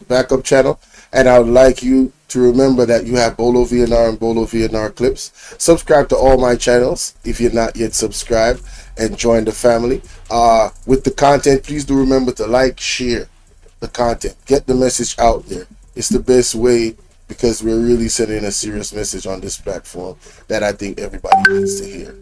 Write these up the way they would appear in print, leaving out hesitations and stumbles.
backup channel. And I would like you to remember that you have Bolo V&R and Bolo V&R clips. Subscribe to all my channels if you're not yet subscribed, and join the family. With the content, please do remember to like, share the content. Get the message out there. It's the best way, because we're really sending a serious message on this platform that I think everybody needs to hear.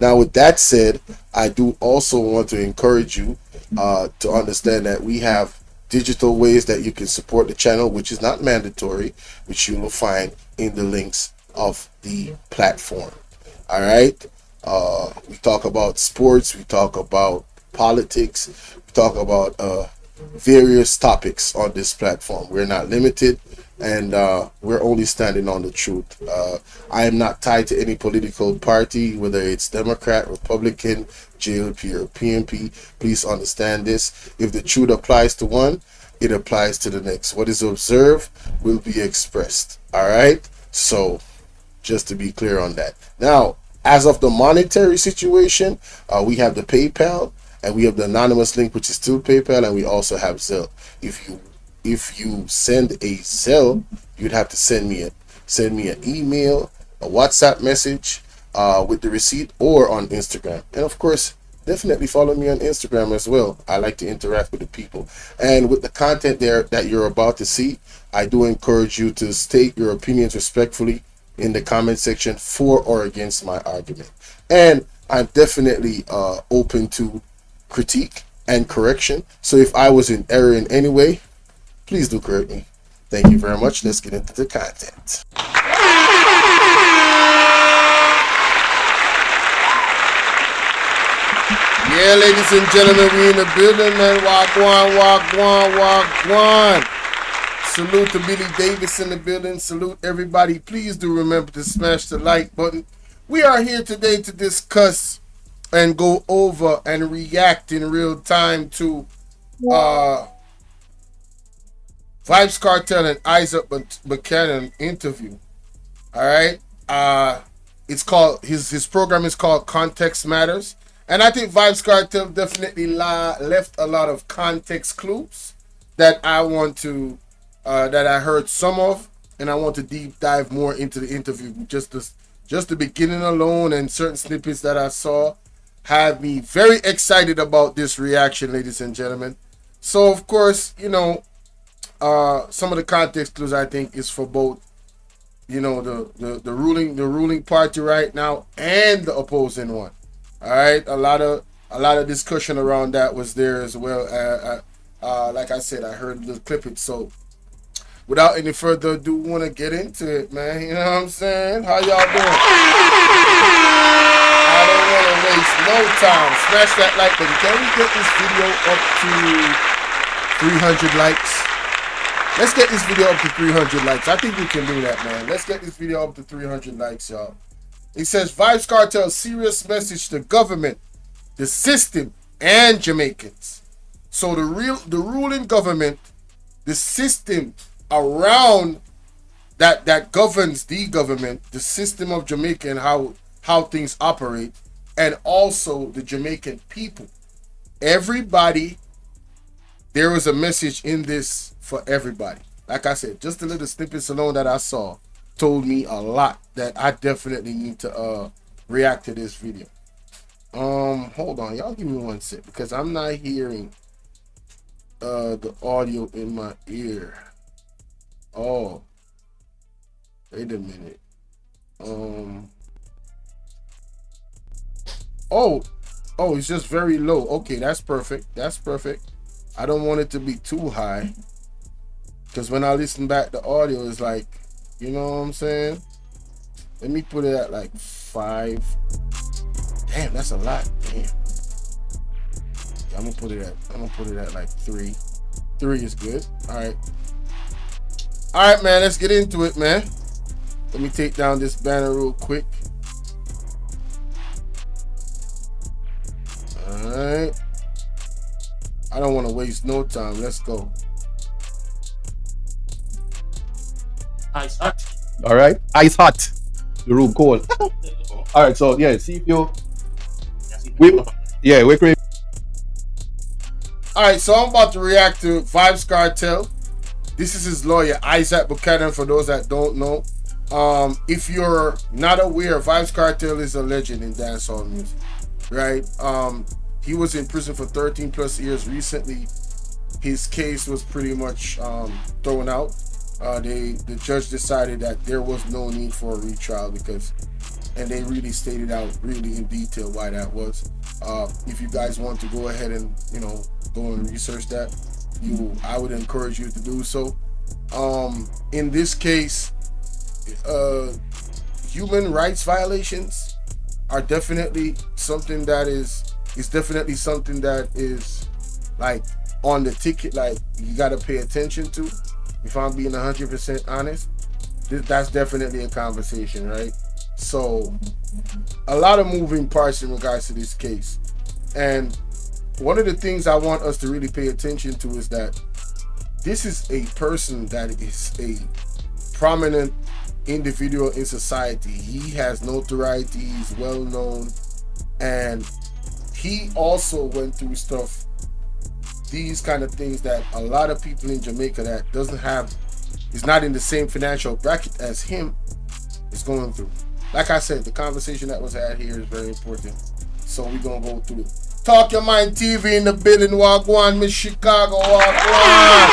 Now, with that said, I do also want to encourage you to understand that we have digital ways that you can support the channel, which is not mandatory, which you will find in the links of the platform. All right. We talk about sports, we talk about politics, we talk about various topics on this platform. We're not limited, and we're only standing on the truth. I am not tied to any political party, whether it's Democrat, Republican, JLP, or PNP. Please understand this. If the truth applies to one, it applies to the next. What is observed will be expressed. All right. So just to be clear on that. Now, as of the monetary situation, we have the PayPal, and we have the anonymous link, which is still PayPal, and we also have Zelle. If you send a Zelle, you'd have to send me an email, a WhatsApp message with the receipt, or on Instagram. And of course, definitely follow me on Instagram as well. I like to interact with the people. And with the content there that you're about to see, I do encourage you to state your opinions respectfully in the comment section, for or against my argument. And I'm definitely open to critique and correction. So if I was in error in any way, please do correct me. Thank you very much. Let's get into the content. Yeah, ladies and gentlemen, we in the building, man. Wagwan. Salute to Billy Davis in the building. Salute everybody. Please do remember to smash the like button. We are here today to discuss and go over and react in real time to Vybz Kartel and Isaac Buchanan interview. All right. It's called, his program is called Context Matters. And I think Vybz Kartel definitely left a lot of context clues that I want to that I heard some of, and I want to deep dive more into the interview. Just the beginning alone and certain snippets that I saw have me very excited about this reaction, ladies and gentlemen. So of course, you know, some of the context clues I think is for both, you know, the ruling party right now and the opposing one. All right, a lot of discussion around that was there as well. Like I said, I heard the clip. So without any further ado, want to get into it, man. You know what I'm saying? How y'all doing? I don't want to waste no time. Smash that like button. Can we get this video up to 300 likes? Let's get this video up to 300 likes. I think we can do that, man. Let's get this video up to 300 likes, y'all. It says Vybz Kartel's serious message to government, the system, and Jamaicans. So the ruling government, the system around that governs the government, the system of Jamaica and how things operate, and also the Jamaican people. Everybody, there was a message in this for everybody. Like I said, just the little snippets alone that I saw told me a lot that I definitely need to react to this video. Hold on, y'all give me one sec, because I'm not hearing the audio in my ear. Oh, wait a minute. Oh, it's just very low. Okay, that's perfect. That's perfect. I don't want it to be too high, because when I listen back, the audio is like, you know what I'm saying? Let me put it at like 5. Damn, that's a lot. Damn. Yeah, I'm gonna put it at like 3. 3 is good. All right, man. Let's get into it, man. Let me take down this banner real quick. All right. I don't want to waste no time. Let's go. Ice hot. All right, ice hot. The room cold. All right, so yeah, see if you. We're All right, so I'm about to react to Vybz Kartel This is his lawyer, Isaac Buchanan, for those that don't know. If you're not aware, Vybz Kartel is a legend in dancehall music, right? He was in prison for 13 plus years. Recently, his case was pretty much thrown out. The judge decided that there was no need for a retrial because, and they really stated out really in detail why that was. If you guys want to go ahead and go and research that, I would encourage you to do so. In this case, human rights violations are definitely something that is definitely something that is like on the ticket, like you got to pay attention to. If I'm being 100% honest, that's definitely a conversation, right? So a lot of moving parts in regards to this case, and one of the things I want us to really pay attention to is that this is a person that is a prominent individual in society. He has notoriety, he's well known, and he also went through stuff, these kind of things that a lot of people in Jamaica that is not in the same financial bracket as him is going through. Like I said, the conversation that was had here is very important. So we're gonna go through it. Talk Your Mind TV in the building. Wagwan, Miss Chicago. Wagwan.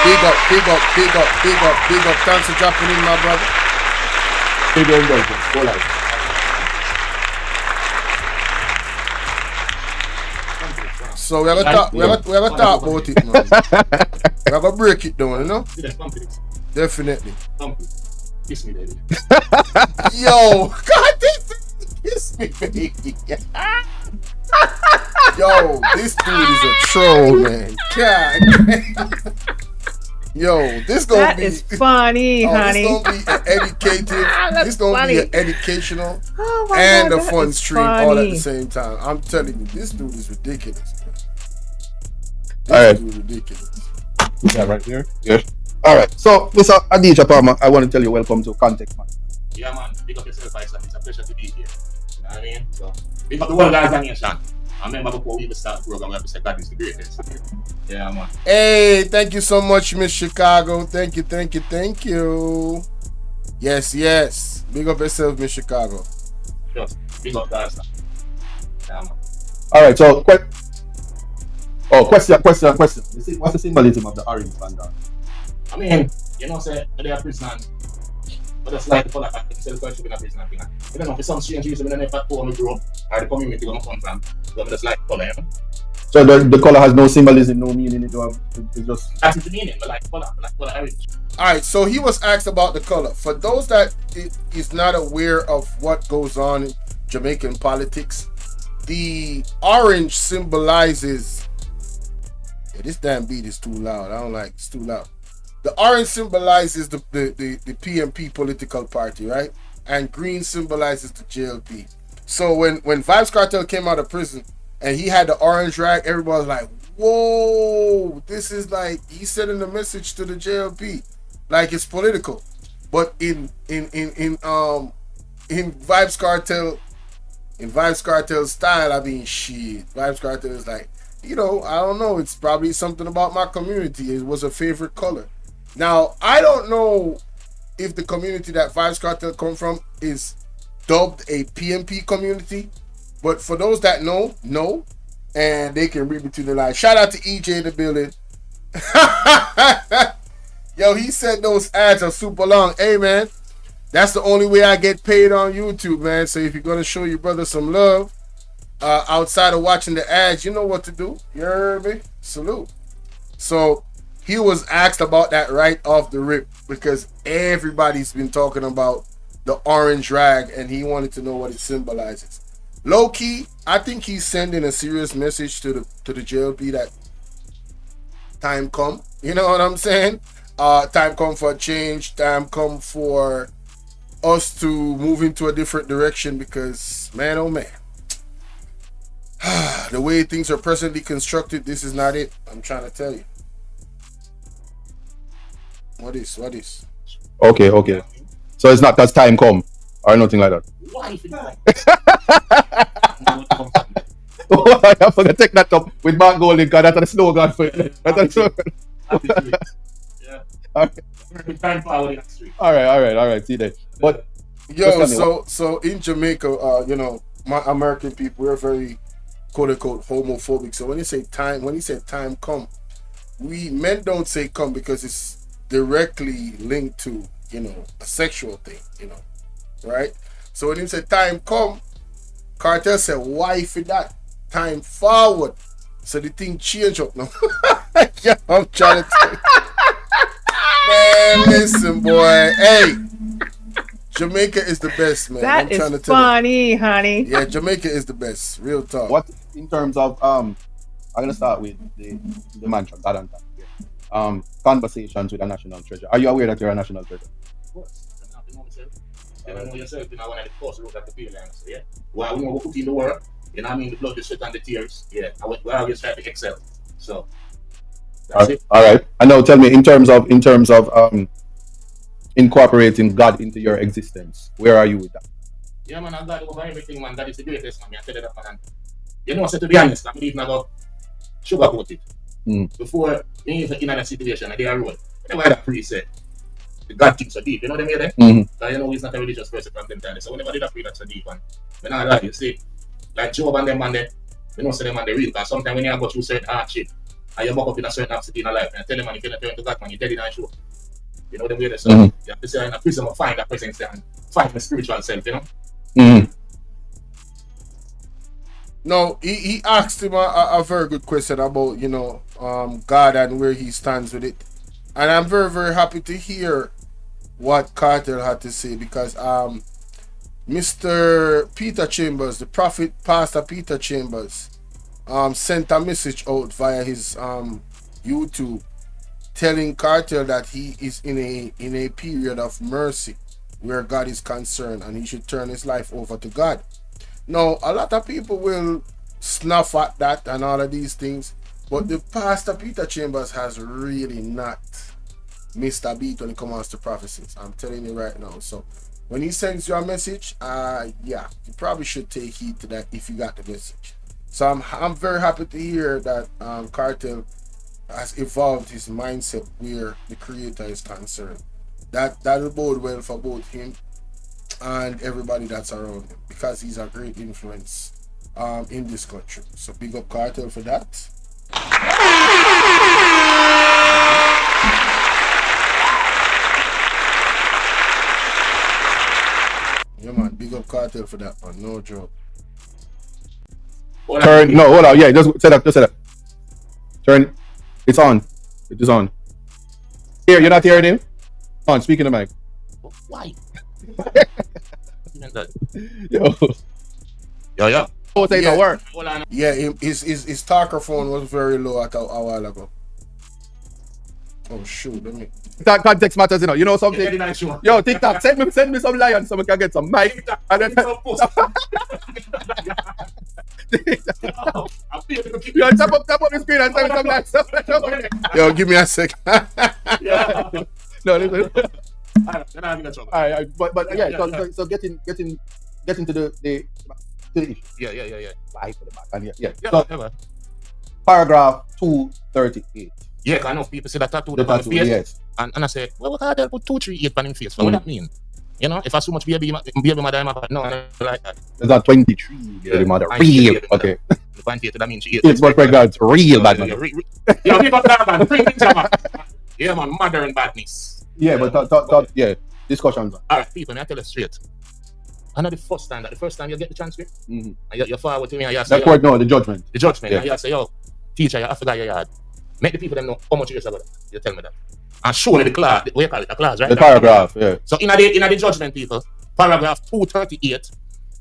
Big up, big up, big up, big up, big up. Thanks for dropping in, my brother. Big up, go live. So we're gonna talk about it, man. We're gonna break it down, you know? Definitely. Kiss me, baby. Yo, God, kiss me, baby. Yo, this dude is a troll, man. God. Yo, this gonna be funny, honey. This gonna be an educative. This gonna be an educational and God, a fun is stream all at funny. the same time. I'm telling you, this dude is ridiculous. Man. This All right. dude is ridiculous. Is that right there? Yes. All right. So, Mr. Adija Palmer, I want to tell you welcome to Context, man. Yeah, man. Big up yourself, Isaac. It's a pleasure to be here. You know what I mean? So, big up the world organization. I remember before we even start the program, we have to say God is the greatest. Yeah, man. Hey, thank you so much, Miss Chicago. Thank you, thank you, thank you. Yes, yes. Big up yourself, Miss Chicago. Just big up guys. Yeah, man. All right. So, question. What's the symbolism of the orange bandana? I mean, you know, say, they are prison. But that's like the color pack, instead of in a prison thing. You don't know, for some strange reason, when they never told me grow up, or the community where I come from, so just like color, you know? So the color has no symbolism, no meaning. It's just That's the meaning, but like color heritage. All right, so he was asked about the color. For those that is not aware of what goes on in Jamaican politics, the orange symbolizes. Yeah, this damn beat is too loud. I don't like it. It's too loud. The orange symbolizes the PMP political party, right? And green symbolizes the JLP. So when Vybz Kartel came out of prison and he had the orange rag, everybody was like, whoa, this is like, he's sending a message to the JLP. Like it's political. But in Vybz Kartel's style, I mean, shit. Vybz Kartel is like, I don't know. It's probably something about my community. It was a favorite color. Now, I don't know if the community that Vybz Kartel come from is dubbed a PMP community, but for those that know, and they can read between the lines. Shout out to EJ in the building. Yo, he said those ads are super long. Hey, man, that's the only way I get paid on YouTube, man. So if you're going to show your brother some love, outside of watching the ads, you know what to do. You heard me? Salute. So he was asked about that right off the rip because everybody's been talking about the orange rag and he wanted to know what it symbolizes. Low key, I think he's sending a serious message to the JLP that time come. You know what I'm saying? Time come for a change. Time come for us to move into a different direction because, man, oh man. The way things are presently constructed, this is not it. I'm trying to tell you. What is? Okay. So it's not as time come or nothing like that. Why if I forgot to take that up with Mark Golding because that's the slogan for it. I happy to it. Yeah. Okay. Time forward in the street. All right. See that. But Yo, just tell me so in Jamaica, you know, my American people, we're very quote unquote homophobic. So when you say time come, we men don't say come because it's directly linked to, you know, a sexual thing, you know, right? So when you say time come, Cartel said why for that? Time forward. So the thing change up now. Yeah, I'm trying to tell you. Man, listen, boy. Hey, Jamaica is the best, man. I'm That trying to is tell you. funny, honey. Yeah, Jamaica is the best. Real talk. what in terms of I'm gonna start with the mantra God and God. Conversations with a national treasure. Are you aware that you're a national treasure? Of course. You know yourself. You know yourself, you know, one of the first road that the feel so yeah. Well, we know we put in the work, you know what I mean, the blood, the sweat and the tears. Yeah. We always try to excel. So that's it. All right. And now tell me in terms of incorporating God into your existence, where are you with that? Yeah, man, I got over everything, man. God is the greatest, man. I tell you that, man. And you know, so to be honest, I'm even about sugarcoat it. Before me even in a situation, they are road. Whenever that priest said, the God thing so deep, you know what I mean? Because you know he's not a religious person from them time. So whenever they pray that so deep, and when I lie, you see, like Job and them, man, they, you know, say them, man, they real. Because sometimes when you go through certain hardship, and you buck up in a certain obstacle in a life, and I tell them, man, if you're not turn to God, man, you're dead in a show. You know the way they say, you have to say in a prison, find that presence there and find the spiritual self, you know? No, he asked him a very good question about, you know, God and where he stands with it. And I'm very, very happy to hear what Cartel had to say because Mr. Peter Chambers, the prophet Pastor Peter Chambers, sent a message out via his YouTube telling Cartel that he is in a period of mercy where God is concerned and he should turn his life over to God. Now, a lot of people will snuff at that and all of these things, but the Pastor Peter Chambers has really not missed a beat when it comes to prophecies. I'm telling you right now. So when he sends you a message, yeah, you probably should take heed to that if you got the message. So I'm very happy to hear that Cartel has evolved his mindset where the Creator is concerned. That'll bode well for both him and everybody that's around him because he's a great influence in this country. So big up Cartel for that. Yeah, man, big up Cartel for that, man. No joke. Turn. No, hold on. Yeah, just say that. Turn. It's on. It is on. Here, you're not hearing him? On, speaking the mic. Why? Yo. Oh, say no work. Yeah, his talker phone was very low a while ago. Oh shoot, let me. That context matters, you know. You know something? Yeah, sure. Yo, TikTok, send me some lions so we can get some mic. And then yo, tap up the screen and send me some lions. Yo, give me a sec. Yeah. No, listen. Alright, but yeah, so getting to the issue. Yeah. Why for the back? And yeah. Yeah, So, paragraph 238. Yeah, I know people say that tattoo The on the tattoo, face. yes. And I say, well, what can I put 238 on his face? What that mean? You know, if I so much baby mother, no, I don't like that. There's not 23 baby mother. Real. Okay. The 28, that means she It's what regards real bad man. Yeah, we got that, man. Bring it man. Yeah, man, modern badness. Yeah, but talk, yeah, discussions. Alright, people, may I tell you straight. I know the first time you get the transcript, and you forward to me and you say, That's right, no, the judgment. the judgment, Yeah. and you say, yo, teacher, you have to your yard. Make the people them know how much years ago you tell me that. And show me the class, what you call it, the class, right? The paragraph, yeah. So in the judgment, people, paragraph 238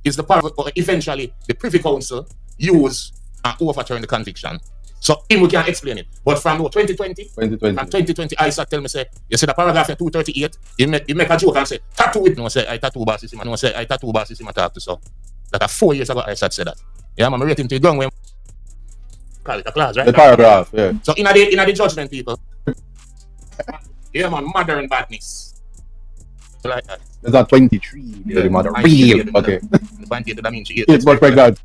is the paragraph eventually the Privy Council use and overturn the conviction. So him we can explain it. But from 2020, from 2020, Isaac tell me say, you see the paragraph in 238, he make a joke and say, tattoo it. No, say I tattoo boss is him. No, say I tattoo boss is him. I talk to so. That 4 years ago Isaac said that. Yeah, man, I rate him to the gun when call it a class, right? The paragraph, yeah. So in the judgment, people. Yeah, man, modern badness. Like that. There's not 23 baby mother. Real. Okay. The 28, that means she It's what regards.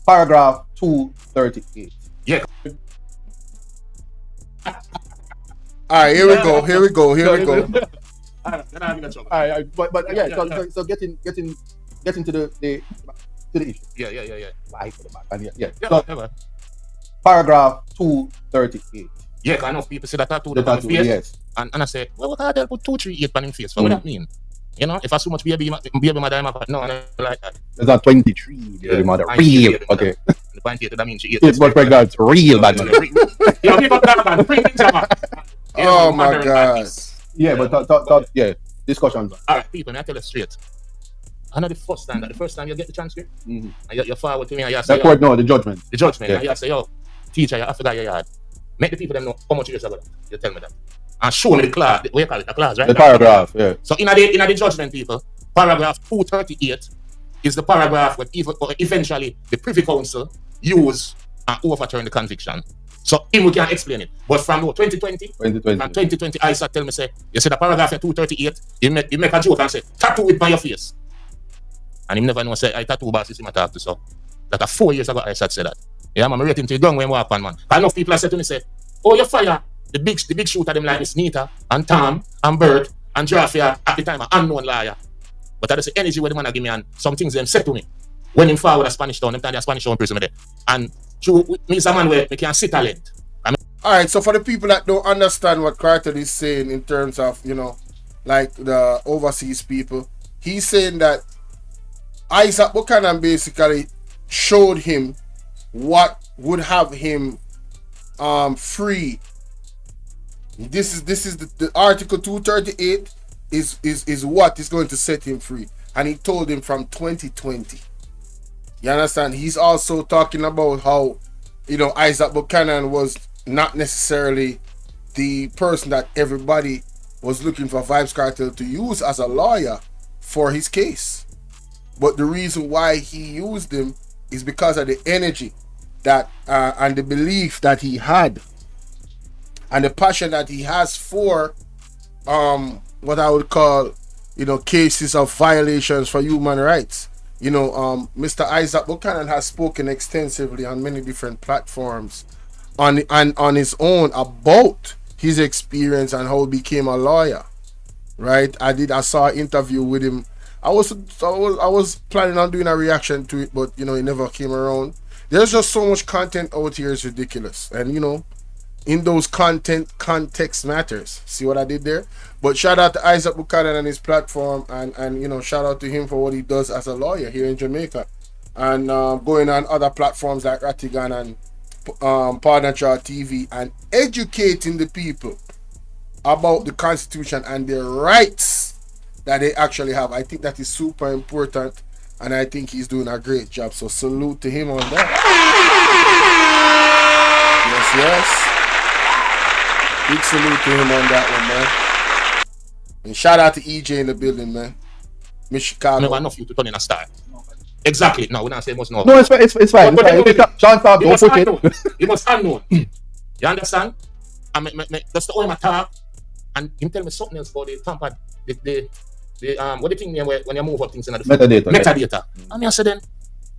Paragraph 238. Yeah. All right, here we go. Alright, then I'm in trouble. All right, but yeah, Yeah. so getting to the issue. Yeah. Why for the back? And yeah. Yeah, So whatever. paragraph 238. Yeah, because I know people say that tattoo The on my tattoo, face. yes. And I say, well, what Cartel put 238 on his face? What would that mean? You know, if I so much baby mother, no, I don't like that. There's not 23 baby mother. I Real. baby mother. Okay. The point here, that means she It's what pregnant. Real bad man. Yeah, people that man, bring things up. Oh my God. Yeah, but yeah, discussions. All right, people, I tell you straight. I know the first time you get the transcript, and you forward to me and you say, The court, no, the judgment. the judgment, Yeah. and you say, yo, teacher, you have to get your yard. Make the people them know how much years ago that. You tell me that. And show me the class, what you call it, the class, right? The paragraph, yeah. So in the judgment, people, paragraph 238 is the paragraph where eventually the Privy Council use and overturn the conviction. So him we can explain it. But from 2020, 2020. from 2020, I start tell me say, you see the paragraph in 238, you make a joke and say, tattoo it by your face. And him never know say I tattoo boss is him I talk to, so like a 4 years ago I start say that. Yeah, man, I rate him to the gun when we walk on, man. I enough people I said to me say, oh, you fire the big shooter them like Miss Nita and Tom and Bert and Jafia at the time an unknown liar. But I just say energy where the man give me and some things them said to me. When him forward a Spanish town, them time a Spanish town prison me there. And through me is a man where me can see talent. All right, so for the people that don't understand what Cartel is saying in terms of, you know, like the overseas people, he's saying that Isaac Buchanan basically showed him what would have him free. This is the article 238 is what is going to set him free, and he told him from 2020. You understand? He's also talking about how, you know, Isaac Buchanan was not necessarily the person that everybody was looking for Vybz Kartel to use as a lawyer for his case. But the reason why he used him is because of the energy that and the belief that he had and the passion that he has for what I would call, you know, cases of violations for human rights. You know, Mr. Isaac Buchanan has spoken extensively on many different platforms on his own about his experience and how he became a lawyer. Right? I saw an interview with him. I was planning on doing a reaction to it, but you know, it never came around. There's just so much content out here, it's ridiculous. And you know, in those context matters. See what I did there? But shout out to Isaac Buchanan and his platform, and you know, shout out to him for what he does as a lawyer here in Jamaica, and going on other platforms like Ratigan and Parental TV and educating the people about the Constitution and their rights that they actually have. I think that is super important, and I think he's doing a great job. So salute to him on that. Yes. Big salute to him on that one, man. And shout out to EJ in the building, man. Miss Chicago. I never enough you to turn in a star. Exactly. No, we don't say much no. No, it's fine. It's fine. Sean talk, You don't must put unknown. it. You must unknown. You understand? And that's the way I talk. And him tell me something else about the tamper, the what the thing when you move up things in the metadata. And I said then,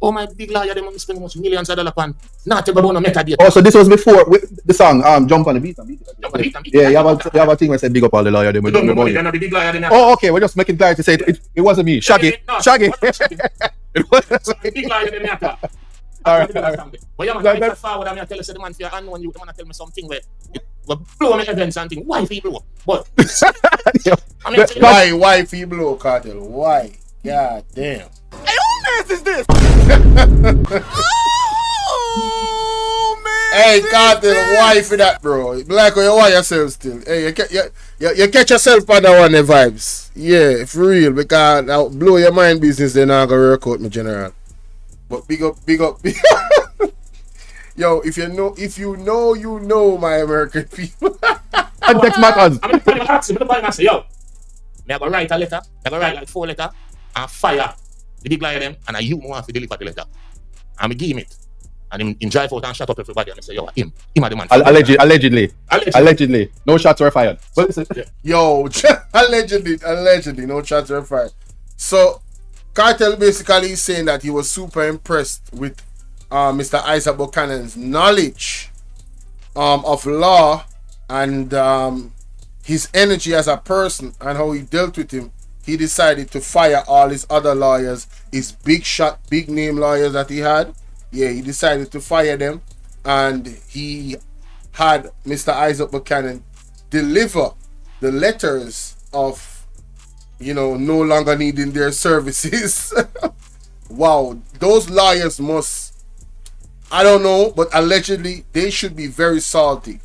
oh my big lawyer, they must spend almost millions of dollars on not about no metadata. Oh, so this was before the song Jump on the Beat. Jump on the beat. Yeah, you have a thing where I say big up all the lawyer. You don't know money, they're not the big lawyer. They're not. Oh, okay. We're just making clarity to say it wasn't me. Shaggy. It was the big lawyer, they're not. All right. But yeah, man, I tell forward and I tell you, say the man for your unknown you, the man tell me something where it will blow me events and things. Why people blow? But I mean, Why if he blow, Cartel? Why? God damn. Hey, who is this? Hey, Cartel, why for that, bro? Like you want yourself still. Hey, you catch yourself on that one, the vibes. Yeah, for real, because now blow your mind business, then I'm gonna work out, my general. But big up. Yo, if you know, my American people. And text matters. I'm gonna ask you, but say, yo, me I go write a letter, I go write like 4 letters, and fire the big liar them, and you want to deliver the letter. And me give him it. And him drive out and shut up everybody and I say, yo, him are the man. Allegedly. No shots were fired. But listen. Yeah. Yo, allegedly, no shots were fired. So, Cartel basically is saying that he was super impressed with Mr. Isaac Buchanan's knowledge of law and his energy as a person and how he dealt with him, he decided to fire all his other lawyers, his big shot, big name lawyers that he had. Yeah, he decided to fire them, and he had Mr. Isaac Buchanan deliver the letters of, no longer needing their services. Wow, those lawyers must, I don't know, but allegedly they should be very salty.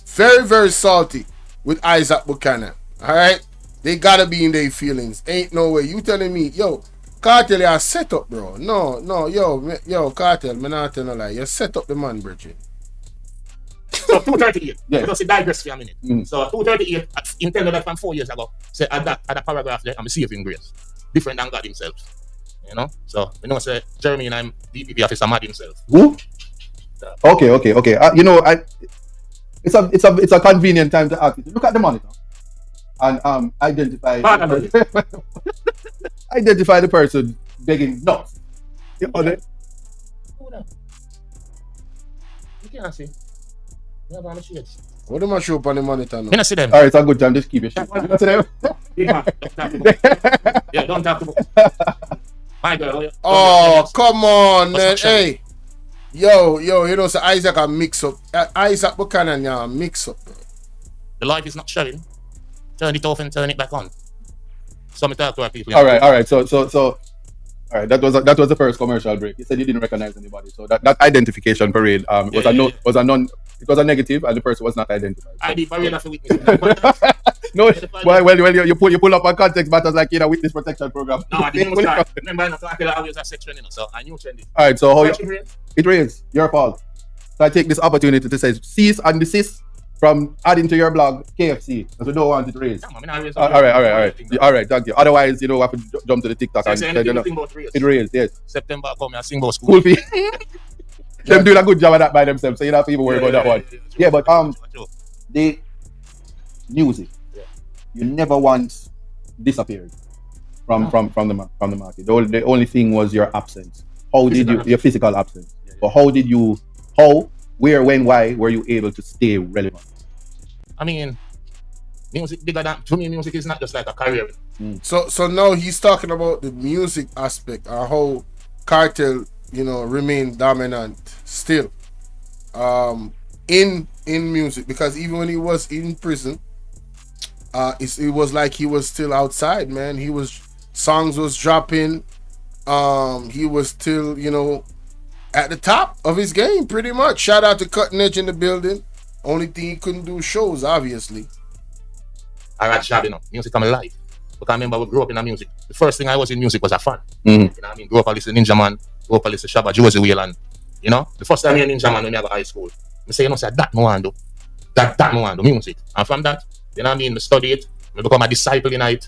Very, very salty with Isaac Buchanan. Alright? They gotta be in their feelings. Ain't no way. You telling me, yo, Cartel, you set up, bro. No, yo, Cartel, man, not tell no lie. You set up the man, Bridget. So 238. Yeah. Just digress for a minute. So 238, intended that from 4 years ago. Say at that paragraph there, I'm saving grace. Different than God himself. So say Jeremy and I'm DPP officer mad himself. Who? Okay. It's a convenient time to ask you. Look at the monitor and identify identify the person begging nuts. Who that? You can't see. You have on the shades. What am I show up on the monitor now? I don't see them. Alright, it's a good time. Just keep your shit. You see them? Yeah, don't talk about. My girl. Oh, come on, man. Hey. Yo, so Isaac a mix up. Isaac Buchanan, yeah, mix up, bro. The light is not showing. Turn it off and turn it back on. So me talk to our people. All right. So, all right. That was the first commercial break. You said you didn't recognize anybody. So that identification parade was a negative, and the person was not identified. I did parade for witness. No, well, you pull up on context matters like witness protection program. No, I didn't start. Remember, I'm talking always a section, so I knew trending. All right. So it raised your fault. So I take this opportunity to say cease and desist from adding to your blog KFC because we don't want it raised. All right. Thank you. Otherwise, we have to jump to the TikTok and say, it raised. Yes. September come and sing about school. Them doing a good job of that by themselves, so you don't have to even worry about that one. Yeah, but the music, you never once disappeared from the market. The only thing was your absence. Your physical absence? But where, when, why were you able to stay relevant? I mean, music bigger than, to me, music is not just like a career. So now he's talking about the music aspect, how Cartel, remain dominant still in music, because even when he was in prison, it was like he was still outside, man. Songs was dropping, he was still at the top of his game pretty much. Shout out to Cutting Edge in the building. Only thing he couldn't do shows, obviously. I got job, music come alive. Because I remember we grew up in the music. The first thing I was in music was a fan. Grew up listening Ninja Man, grew up listening Shabba, Josie Whelan. The first time I Ninja Man when I got high school, I say, say that I want to do. That I want to do music. And from that, I study it, I become a disciple in it.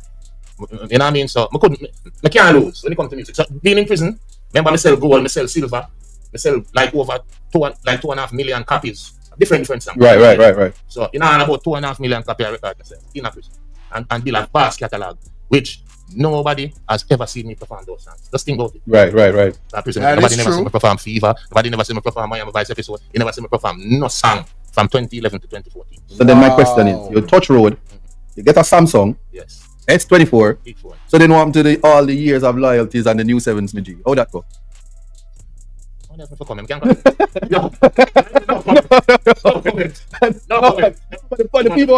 So I can't lose when it comes to music. So being in prison, remember I sell gold, I sell silver, I sell like over 2.5 million copies. Different songs. Right. So about 2.5 million copies I record myself in a prison. And build a vast catalog, which nobody has ever seen me perform those songs. Just think about it. Right. Nobody never seen me perform Fever. Nobody never seen me perform Miami Vice episode. You never seen me perform no song from 2011 to 2014. So then my question is, you touch road, you get a Samsung, yes, S24. So then what happened to all the years of loyalties and the new 7s, G? How that go? No comment. No comment. For the people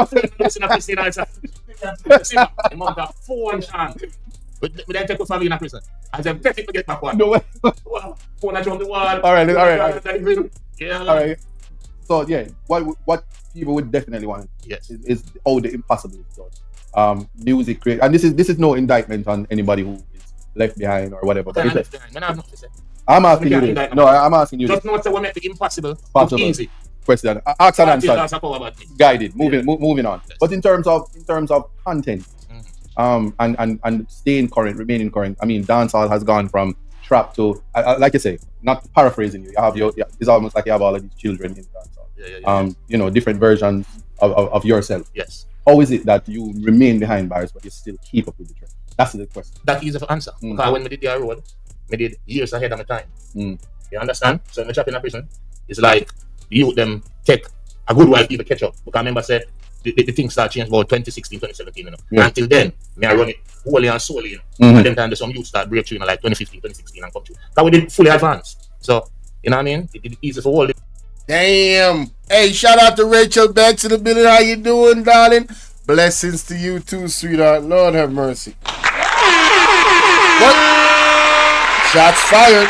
But then take a family in a prison. I said, take it to get back one. No way. Phone I jump the wall. All right. Yeah. All right. So yeah, what people would definitely want is how the impossible is done. Music create, and this is no indictment on anybody who is left behind or whatever. But I'm asking you this. No, I'm asking you this. Just know what we make the impossible possible. Easy. Question. Ask and answer. Guided. Moving on. Yes. But in terms of content, and staying current, remaining current. I mean, dancehall has gone from trap to, like you say, not paraphrasing you. It's almost like you have all of these children in dancehall. Yeah. Different versions of yourself. Yes. How is it that you remain behind bars but you still keep up with the trend? That's the question. That's easy to answer. Because when we did the road, we did years ahead of my time. You understand? So when we trap in a prison, it's like the youth them take a good while to even catch up. Because I remember said the things start change about 2016, 2017, you know. Yeah. Until then, me I run it wholly and solely, you know. Mhm. And then time some youth start breakthrough, you know, like 2015, 2016 and come through. Because we did fully advanced. So, you know what I mean? It's easy for all the Damn. Hey, shout out to Rachel Banks in the building. How you doing, darling? Blessings to you too, sweetheart. Lord have mercy. What? Shots fired.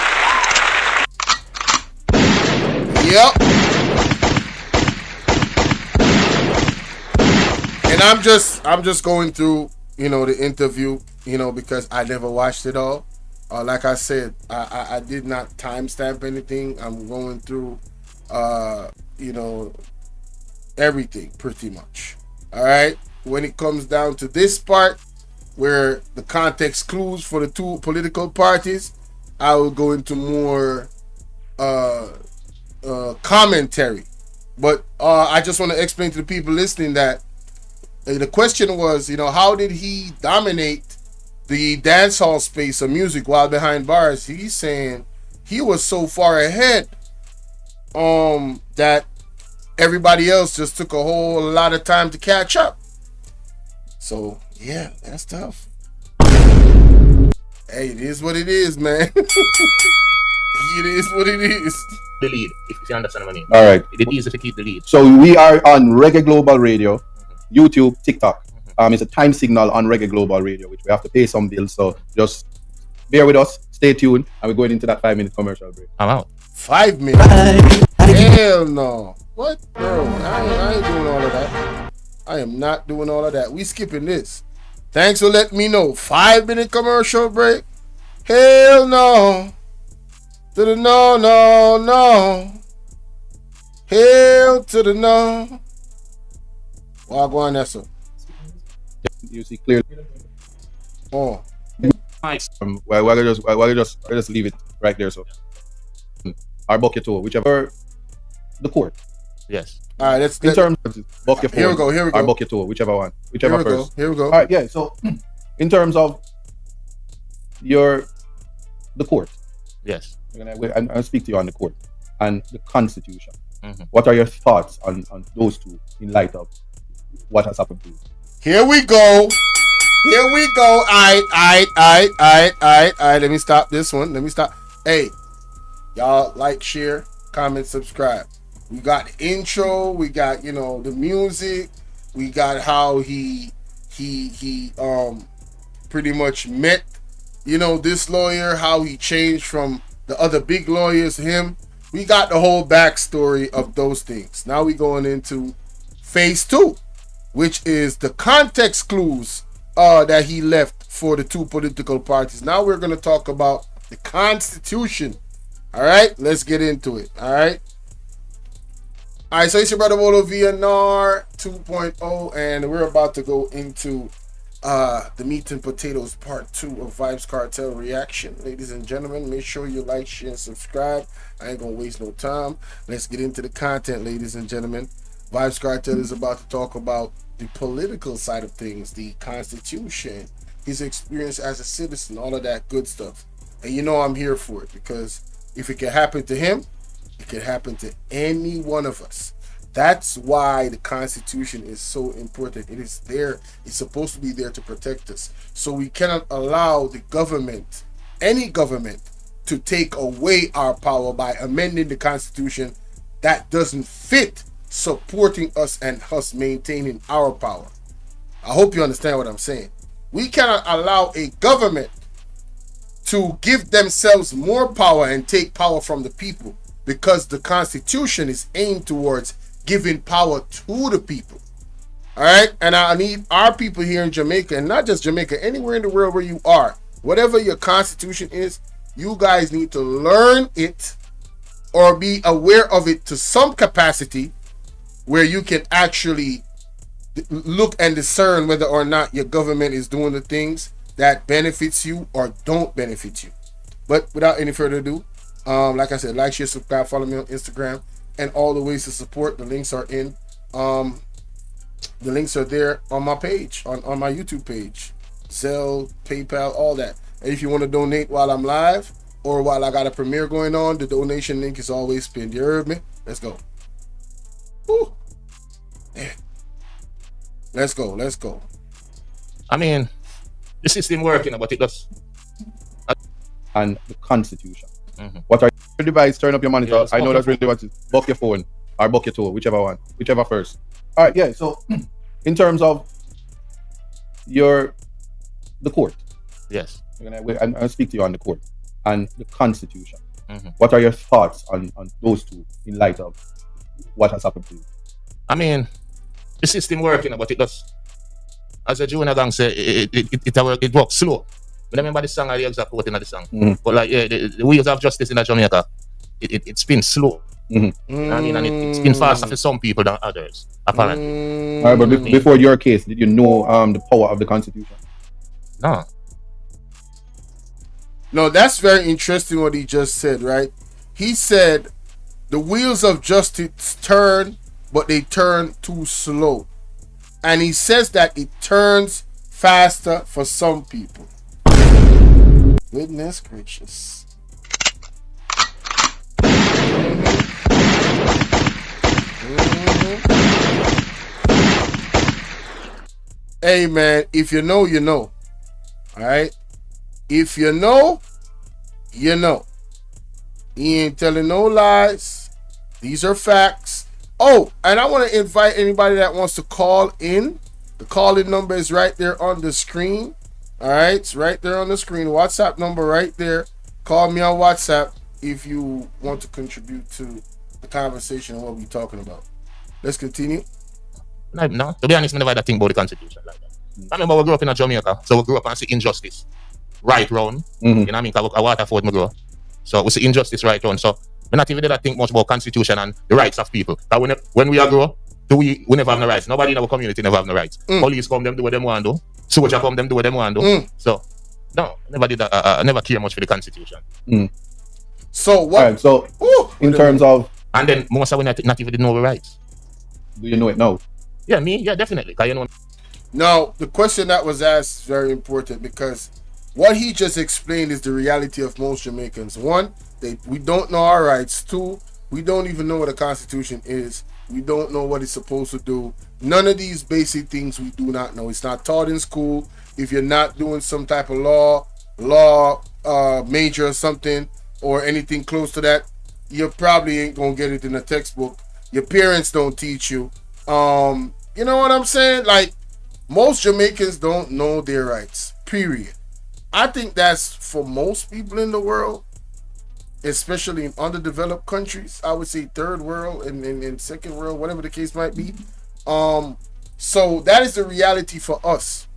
Yep. And I'm just going through, you know, the interview, you know, because I never watched it all. Like I said, I did not timestamp anything. I'm going through, you know, everything pretty much. All right. When it comes down to this part, where the context clues for the two political parties, I will go into more commentary. But I just want to explain to the people listening that the question was, you know, how did he dominate the dancehall space of music while behind bars? He's saying he was so far ahead that everybody else just took a whole lot of time to catch up. So yeah, that's tough. Hey, it is what it is, man. It is what it is. lead, if you understand what I mean. All right. It's easy to keep the lead. So we are on Reggae Global Radio, YouTube, TikTok. It's a time signal on Reggae Global Radio, which we have to pay some bills. So just bear with us, stay tuned, and we're going into that 5-minute commercial break. I'm out. 5 minutes? Hell no. What? Bro, I ain't doing all of that. I am not doing all of that. We skipping this. Thanks for letting me know. 5-minute commercial break? Hell no. To the no, no, no. Hell to the no. Wagwan, that's a. You see clearly. Oh. Nice. We'll just leave it right there. So, our bucket tool, whichever the court. Yes. All right, let's. In terms of bucket Here we go. Here we go. Our bucket tool, whichever one, whichever Here we first. go. Here we go. All right, yeah. So, in terms of the court. Yes. I'll speak to you on the court and the Constitution. Mm-hmm. What are your thoughts on those two in light of what has happened to you? Here we go. Here we go. All right. Let me stop this one. Let me stop. Hey, y'all like, share, comment, subscribe. We got the intro. We got, you know, the music. We got how he pretty much met, you know, this lawyer, how he changed from the other big lawyers, him. We got the whole backstory of those things. Now we going into phase 2, which is the context clues that he left for the two political parties. Now we're going to talk about the Constitution. All right, let's get into it. All right, so it's your brother Bolo V&R 2.0, and we're about to go into the meat and potatoes part 2 of Vybz Kartel reaction. Ladies and gentlemen, make sure you like, share, and subscribe. I ain't gonna waste no time. Let's get into the content, ladies and gentlemen. Vybz Kartel is about to talk about the political side of things, the Constitution, his experience as a citizen, all of that good stuff. And you know I'm here for it, because if it can happen to him, it can happen to any one of us. That's why the Constitution is so important. It is there. It's supposed to be there to protect us. So we cannot allow the government, any government, to take away our power by amending the Constitution that doesn't fit supporting us and us maintaining our power. I hope you understand what I'm saying. We cannot allow a government to give themselves more power and take power from the people, because the Constitution is aimed towards giving power to the people. All right, and I need our people here in Jamaica, and not just Jamaica, anywhere in the world where you are, whatever your Constitution is, you guys need to learn it or be aware of it to some capacity, where you can actually look and discern whether or not your government is doing the things that benefits you or don't benefit you. But without any further ado, like I said, like, share, subscribe, follow me on Instagram, and all the ways to support. The links are in. The links are there on my page, on my YouTube page, Zelle, PayPal, all that. And if you want to donate while I'm live or while I got a premiere going on, the donation link is always pinned. You heard me? Let's go. Woo. Let's go. Let's go. I mean, the system working, but it does. And the Constitution. Mhm. What are your device? Turn up your monitor. Yes, I know buck that's your really what it is. Buck your phone or buck your toe, whichever one, whichever first. All right, yeah. So, in terms of the court, Yes. I'm gonna speak to you on the court and the Constitution. Mhm. What are your thoughts on those two in light of what has happened to you? I mean, the system working, but it does. As a junior gang say, it works slow. I remember the song, I the exact quote in the song. Mhm. But like, yeah, the wheels of justice in Jamaica, it spins slow. Mhm. I mean, and it spins faster for some people than others, apparently. All right, but before your case, did you know the power of the Constitution? No. No, that's very interesting what he just said, right? He said the wheels of justice turn, but they turn too slow. And he says that it turns faster for some people. Goodness gracious. Hey man, if you know, you know. Alright? If you know, you know. He ain't telling no lies. These are facts. Oh, and I want to invite anybody that wants to call in. The call-in number is right there on the screen. All right, it's right there on the screen. WhatsApp number right there. Call me on WhatsApp if you want to contribute to the conversation and what we're talking about. Let's continue. No, to be honest, I never had a thing about the Constitution like that. I remember we grew up in Jamaica, so we grew up and see injustice right round. You know what I mean? Because I Waterford, me grow. So we see injustice right round. So we not even did think much about Constitution and the rights of people. Because when we are grow, we never have no rights. Nobody in our community never have no rights. Police come, them do what them want to do. Soldier come, them do what them want to do. So, no, never did that. I never care much for the Constitution. So what? All right, so in terms of, and then most of we not even did know our rights. do you know it now? Yeah, me, yeah, definitely. Because you know. Now, the question that was asked is very important because what he just explained is the reality of most Jamaicans. One, we don't know our rights. Two, we don't even know what a constitution is. We don't know what it's supposed to do. None of these basic things we do not know. It's not taught in school. If you're not doing some type of law major or something or anything close to that, you probably ain't gonna get it in a textbook. Your parents don't teach you. You know what I'm saying? Like, most Jamaicans don't know their rights, period. I think that's for most people in the world, especially in underdeveloped countries. I would say third world and second world, whatever the case might be. So that is the reality for us.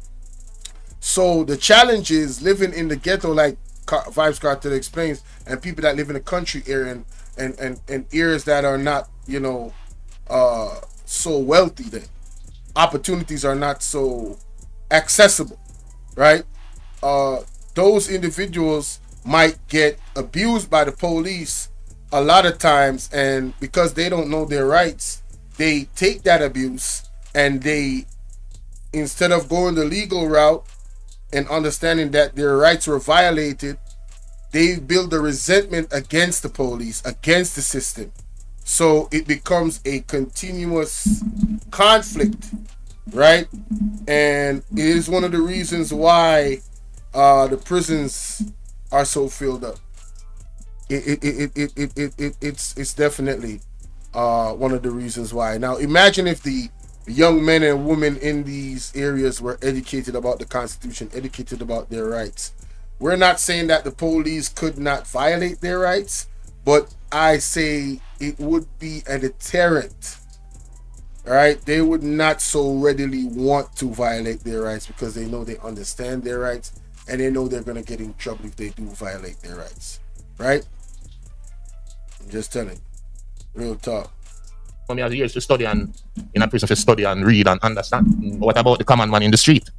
So the challenge is living in the ghetto, like Vybz Kartel explains, and people that live in the country area and areas that are not, so wealthy that opportunities are not so accessible, right? Those individuals might get abused by the police a lot of times, and because they don't know their rights, they take that abuse and they, instead of going the legal route and understanding that their rights were violated, they build a resentment against the police, against the system. So it becomes a continuous conflict, right? And it is one of the reasons why the prisons are so filled up. It's definitely one of the reasons why. Now imagine if the young men and women in these areas were educated about the Constitution, educated about their rights. We're not saying that the police could not violate their rights, but I say it would be a deterrent. All right, they would not so readily want to violate their rights because they know they understand their rights and they know they're going to get in trouble if they do violate their rights, right? I'm just telling you, real talk. For me, I have years to study and in a prison to study and read and understand. But what about the common man in the street?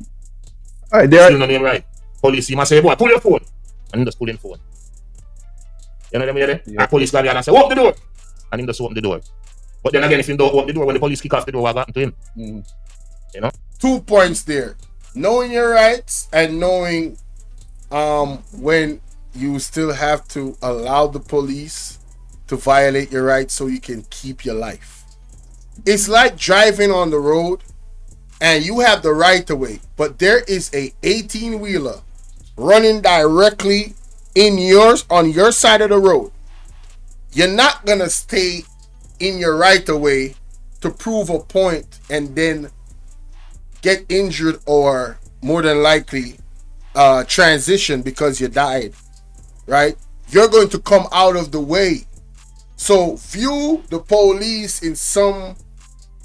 All right, there. You know them right. Police, you must say, boy, pull your phone, and he just pull in phone. You know them here? Yeah. Police come here and say, open the door, and he just open the door. But then again, if he don't open the door, when the police kick off the door, what happened to him? You know? 2 points there: knowing your rights and knowing when you still have to allow the police to violate your rights so you can keep your life. It's like driving on the road and you have the right of way, but there is a 18-wheeler running directly on your side of the road, you're not gonna stay in your right of way to prove a point and then get injured or more than likely transition because you died, right? You're going to come out of the way. So view the police in some,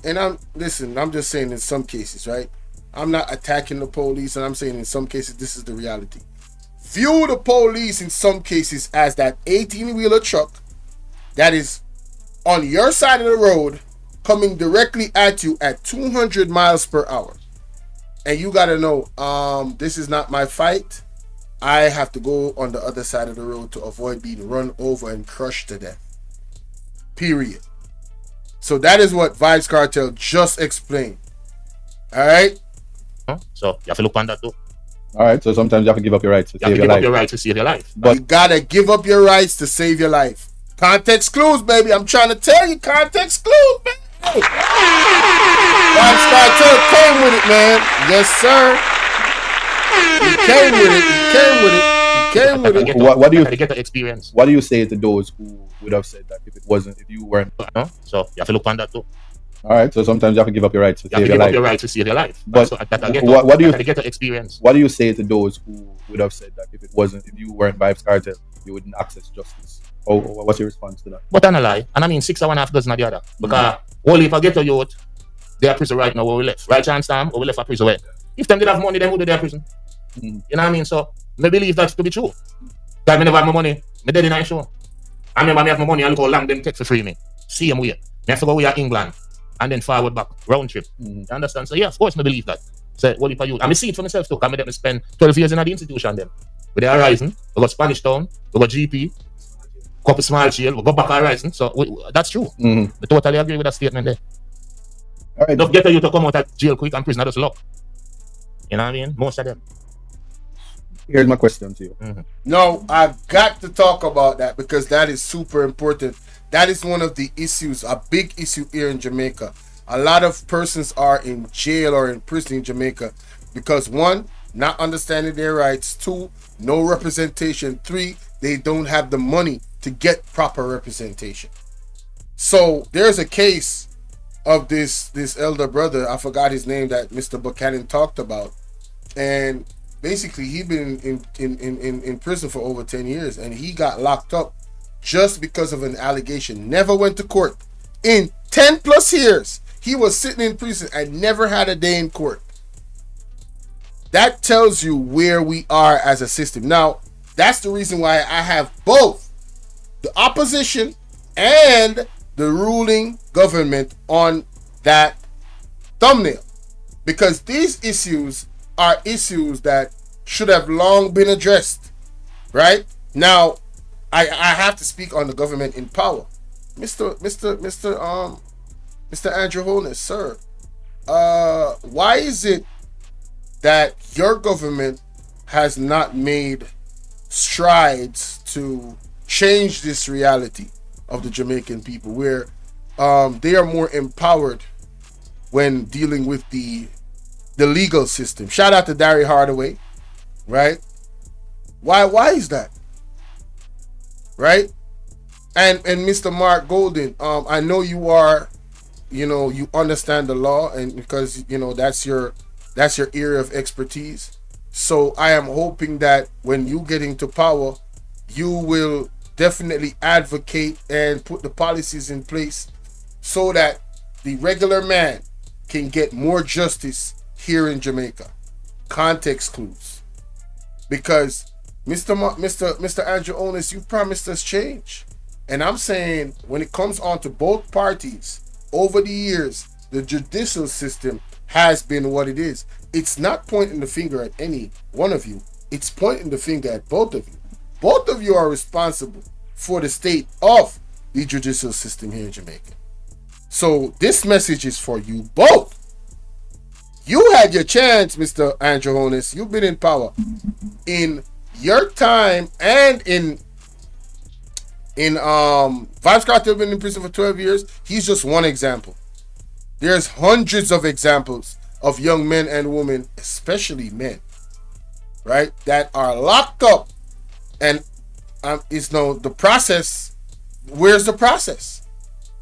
and I'm just saying in some cases, right? I'm not attacking the police, and I'm saying in some cases this is the reality. View the police in some cases as that 18-wheeler truck that is on your side of the road coming directly at you at 200 miles per hour. And you gotta know, this is not my fight. I have to go on the other side of the road to avoid being run over and crushed to death. Period. So that is what Vybz Kartel just explained. Alright? So you have to look on that too. Alright, so sometimes you have to give up your rights to save your life. Give up your rights to save your life. But you gotta give up your rights to save your life. Context clues, baby. I'm trying to tell you, context clues, man. Hey. Vybz Kartel came with it, man. Yes, sir. He came with it. What do you get the experience? What do you say to those who would have said that if you weren't? So you have to look on that too. All right, so sometimes you have to give up your rights to save your life. Your rights to save your life. But what do you get the experience? What do you say to those who would have said that if you weren't Vybz Kartel, you wouldn't access justice? Or what's your response to that? But I'm a lie, and I mean 6.5 dozen of the other. Because only if I get to youth, they are prison right now where we left. Right chance time, or we left a prison where. If them did have money, then would they their prison? You know what I mean? So I believe that to be true. That I never have my money, me dead in a show. I remember me have my money and look how long them take to free me. Same way. Me have to go away to England and then forward back, round trip. You understand? So yeah, of course I believe that. So what if I use? I see it for myself too, because I spend 12 years in the institution them. With the Horizon, we got Spanish Town, we got GP, couple small jail, we go back Horizon. So that's true. I totally agree with that statement there. All right. Don't get you to come out of jail quick and prison, just luck. You know what I mean? Most of them. Here's my question to you. No, I've got to talk about that because that is super important. That is one of the issues, a big issue here in Jamaica. A lot of persons are in jail or in prison in Jamaica because 1, not understanding their rights, 2, no representation, 3, they don't have the money to get proper representation. So there's a case of this elder brother, I forgot his name, that Mr. Buchanan talked about, and basically he'd been in prison for over 10 years, and he got locked up just because of an allegation. Never went to court. In 10 plus years, he was sitting in prison and never had a day in court. That tells you where we are as a system. Now, that's the reason why I have both the opposition and the ruling government on that thumbnail, because these issues are issues that should have long been addressed. Right now, I have to speak on the government in power, Mr. Andrew Holness, sir. Why is it that your government has not made strides to change this reality of the Jamaican people, where they are more empowered when dealing with the legal system? Shout out to Dari Hardaway, right? Why is that? Right? And Mr. Mark Golden, I know you are, you understand the law, and because that's your area of expertise. So I am hoping that when you get into power, you will definitely advocate and put the policies in place so that the regular man can get more justice here in Jamaica. Context clues. Because Mr. Andrew Onus, you promised us change. And I'm saying, when it comes on to both parties, over the years, the judicial system has been what it is. It's not pointing the finger at any one of you. It's pointing the finger at both of you. Both of you are responsible for the state of the judicial system here in Jamaica. So this message is for you both. You had your chance, Mr. Andrew Honest. You've been in power. In your time, and in Vybz Kartel been in prison for 12 years. He's just one example. There's hundreds of examples of young men and women, especially men, right, that are locked up. And it's no the process. Where's the process?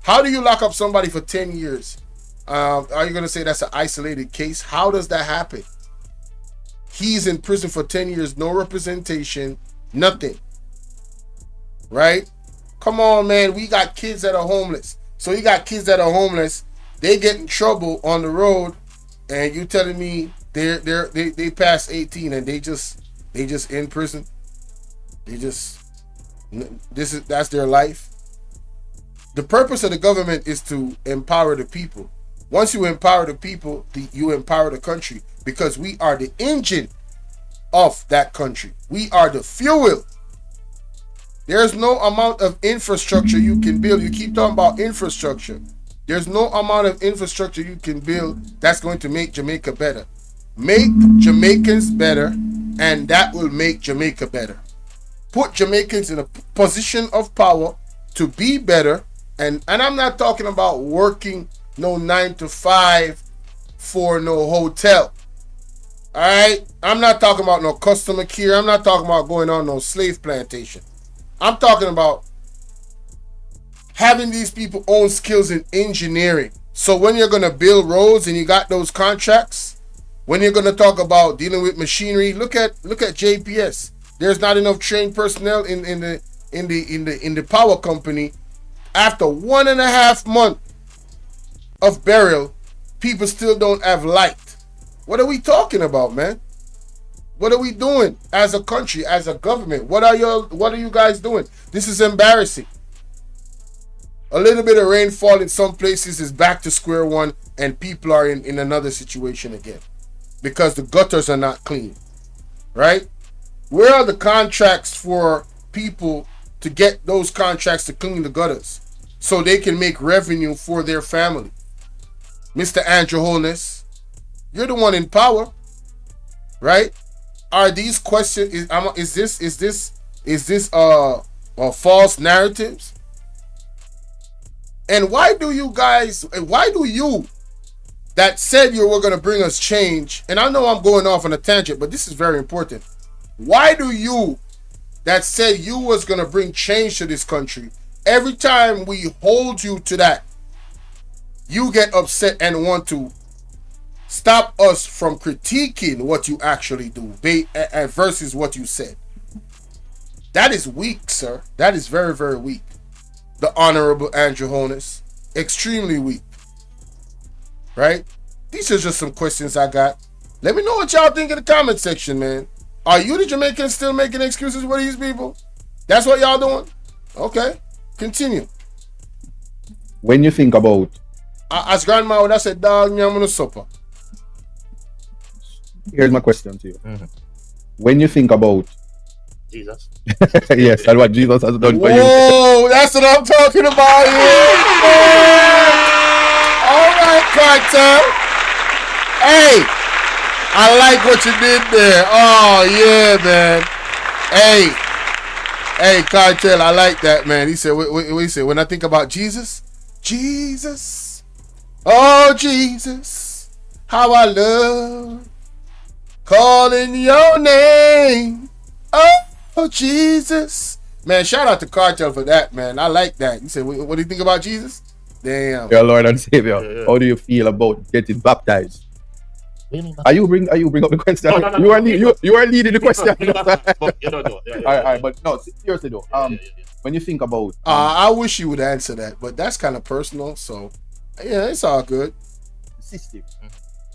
How do you lock up somebody for 10 years? Are you going to say that's an isolated case? How does that happen? He's in prison for 10 years, no representation, nothing. Right? Come on, man. We got kids that are homeless. So you got kids that are homeless. They get in trouble on the road, and you telling me they pass 18 and they just in prison? That's their life. The purpose of the government is to empower the people. Once you empower the people, you empower the country, because we are the engine of that country. We are the fuel. There's no amount of infrastructure you can build. You keep talking about infrastructure. There's no amount of infrastructure you can build that's going to make Jamaica better. Make Jamaicans better, and that will make Jamaica better. Put Jamaicans in a position of power to be better. And I'm not talking about working no 9 to 5 for no hotel. All right? I'm not talking about no customer care. I'm not talking about going on no slave plantation. I'm talking about having these people own skills in engineering. So when you're going to build roads and you got those contracts, when you're going to talk about dealing with machinery, look at JPS. There's not enough trained personnel in the power company. After 1.5 months of burial, people still don't have light. What are we talking about, man? What are we doing as a country, as a government? What are you guys doing? This is embarrassing. A little bit of rainfall in some places is back to square one, and people are in another situation again because the gutters are not clean, right? Where are the contracts for people to get those contracts to clean the gutters so they can make revenue for their family? Mr. Andrew Holness, you're the one in power, right? Are these questions? Is this false narratives? And why do you that said you were going to bring us change? And I know I'm going off on a tangent, but this is very important. Why do you that said you was going to bring change to this country, every time we hold you to that, you get upset and want to stop us from critiquing what you actually do versus what you said? That is weak, sir. That is very, very weak. The Honorable Andrew Holness. Extremely weak. Right? These are just some questions I got. Let me know what y'all think in the comment section, man. Are you the Jamaicans still making excuses for these people? That's what y'all doing? Okay. Continue. When you think about... As grandma would have said, dog, me I'm gonna supper. Here's my question to you. Mm-hmm. When you think about... Jesus. Yes, and what Jesus has done for you. Whoa, that's what I'm talking about here. All right, Cartel. Hey, I like what you did there. Oh, yeah, man. Hey, Cartel, I like that, man. He said, what he said, when I think about Jesus, oh, Jesus, how I love calling your name. Oh, Jesus. Man, shout out to Cartel for that, man. I like that. You said, what do you think about Jesus? Damn. Your Lord and Savior. Yeah. How do you feel about getting baptized? Are you bring up the question? No. You are leading the question. All right, but no, seriously though. When you think about, I wish you would answer that, but that's kind of personal. So, yeah, it's all good. System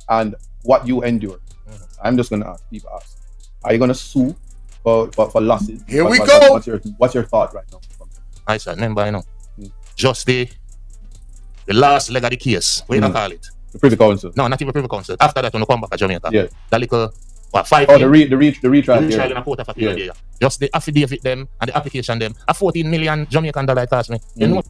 and what you endure. I'm just gonna ask. People ask. Are you gonna sue for losses? Here we go. What's your thought right now? I said, remember, you know, just the last leg of the case. What do you call it? The Privy Council. No, not even Privy Council. After that, when you come back to Jamaica, yeah, that little 5 the retrial in a court of appeal. Yeah. Just the affidavit them and the application them. A 14 million Jamaican dollar it cost me. You know.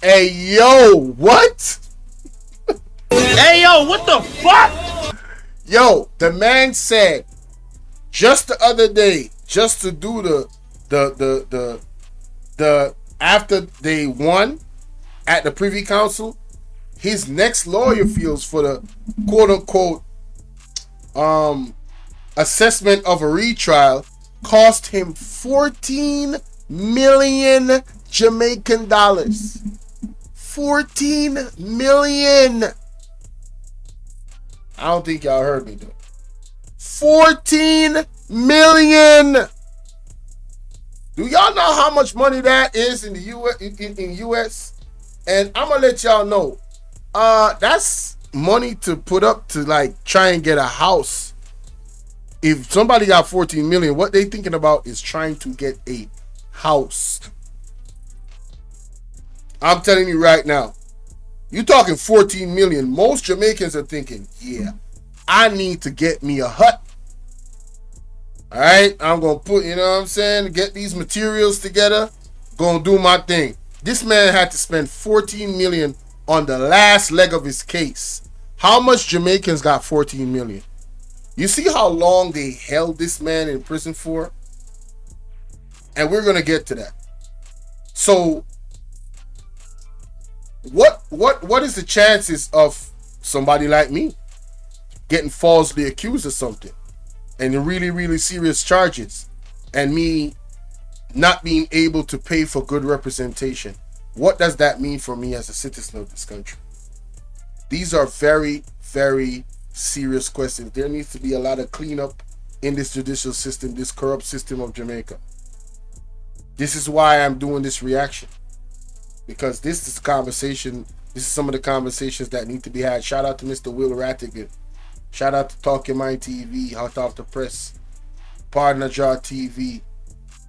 Hey yo, what? Hey yo, what the fuck? Yo, the man said just the other day, just to do the after they won at the Privy Council, his next lawyer feels for the quote unquote assessment of a retrial cost him 14 million Jamaican dollars. 14 million. I don't think y'all heard me though. 14 million. Do y'all know how much money that is in the US? And I'm gonna let y'all know. That's money to put up to like try and get a house. If somebody got 14 million, what they thinking about is trying to get a house. I'm telling you right now, you talking 14 million. Most Jamaicans are thinking, yeah, I need to get me a hut. All right, I'm going to put, you know what I'm saying, get these materials together, going to do my thing. This man had to spend 14 million on the last leg of his case. How much Jamaicans got 14 million? You see how long they held this man in prison for? And we're going to get to that. So what is the chances of somebody like me getting falsely accused of something and really, really serious charges and me not being able to pay for good representation? What does that mean for me as a citizen of this country? These are very, very serious questions. There needs to be a lot of cleanup in this judicial system, this corrupt system of Jamaica. This is why I'm doing this reaction, because this is conversation. This is some of the conversations that need to be had. Shout out to Mr. Will Rattigan. Shout out to Talk Your Mind TV, Hot Off the Press, Partner Jar TV.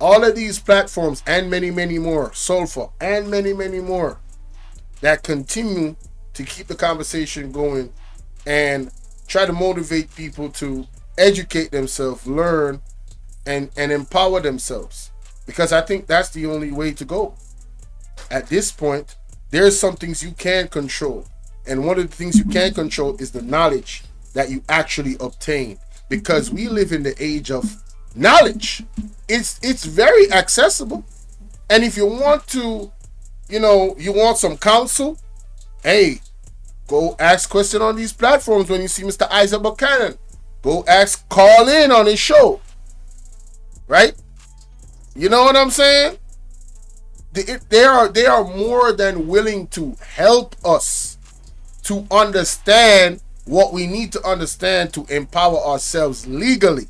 All of these platforms and many, many more, Sulfur and many, many more, that continue to keep the conversation going and try to motivate people to educate themselves, learn, and empower themselves. Because I think that's the only way to go. At this point, there's some things you can control. And one of the things you can control is the knowledge that you actually obtain. Because we live in the age of knowledge. It's very accessible. And if you want to, you want some counsel, hey, go ask question on these platforms when you see Mr. Isaac Buchanan. Go call in on his show. Right? You know what I'm saying? They are more than willing to help us to understand what we need to understand to empower ourselves legally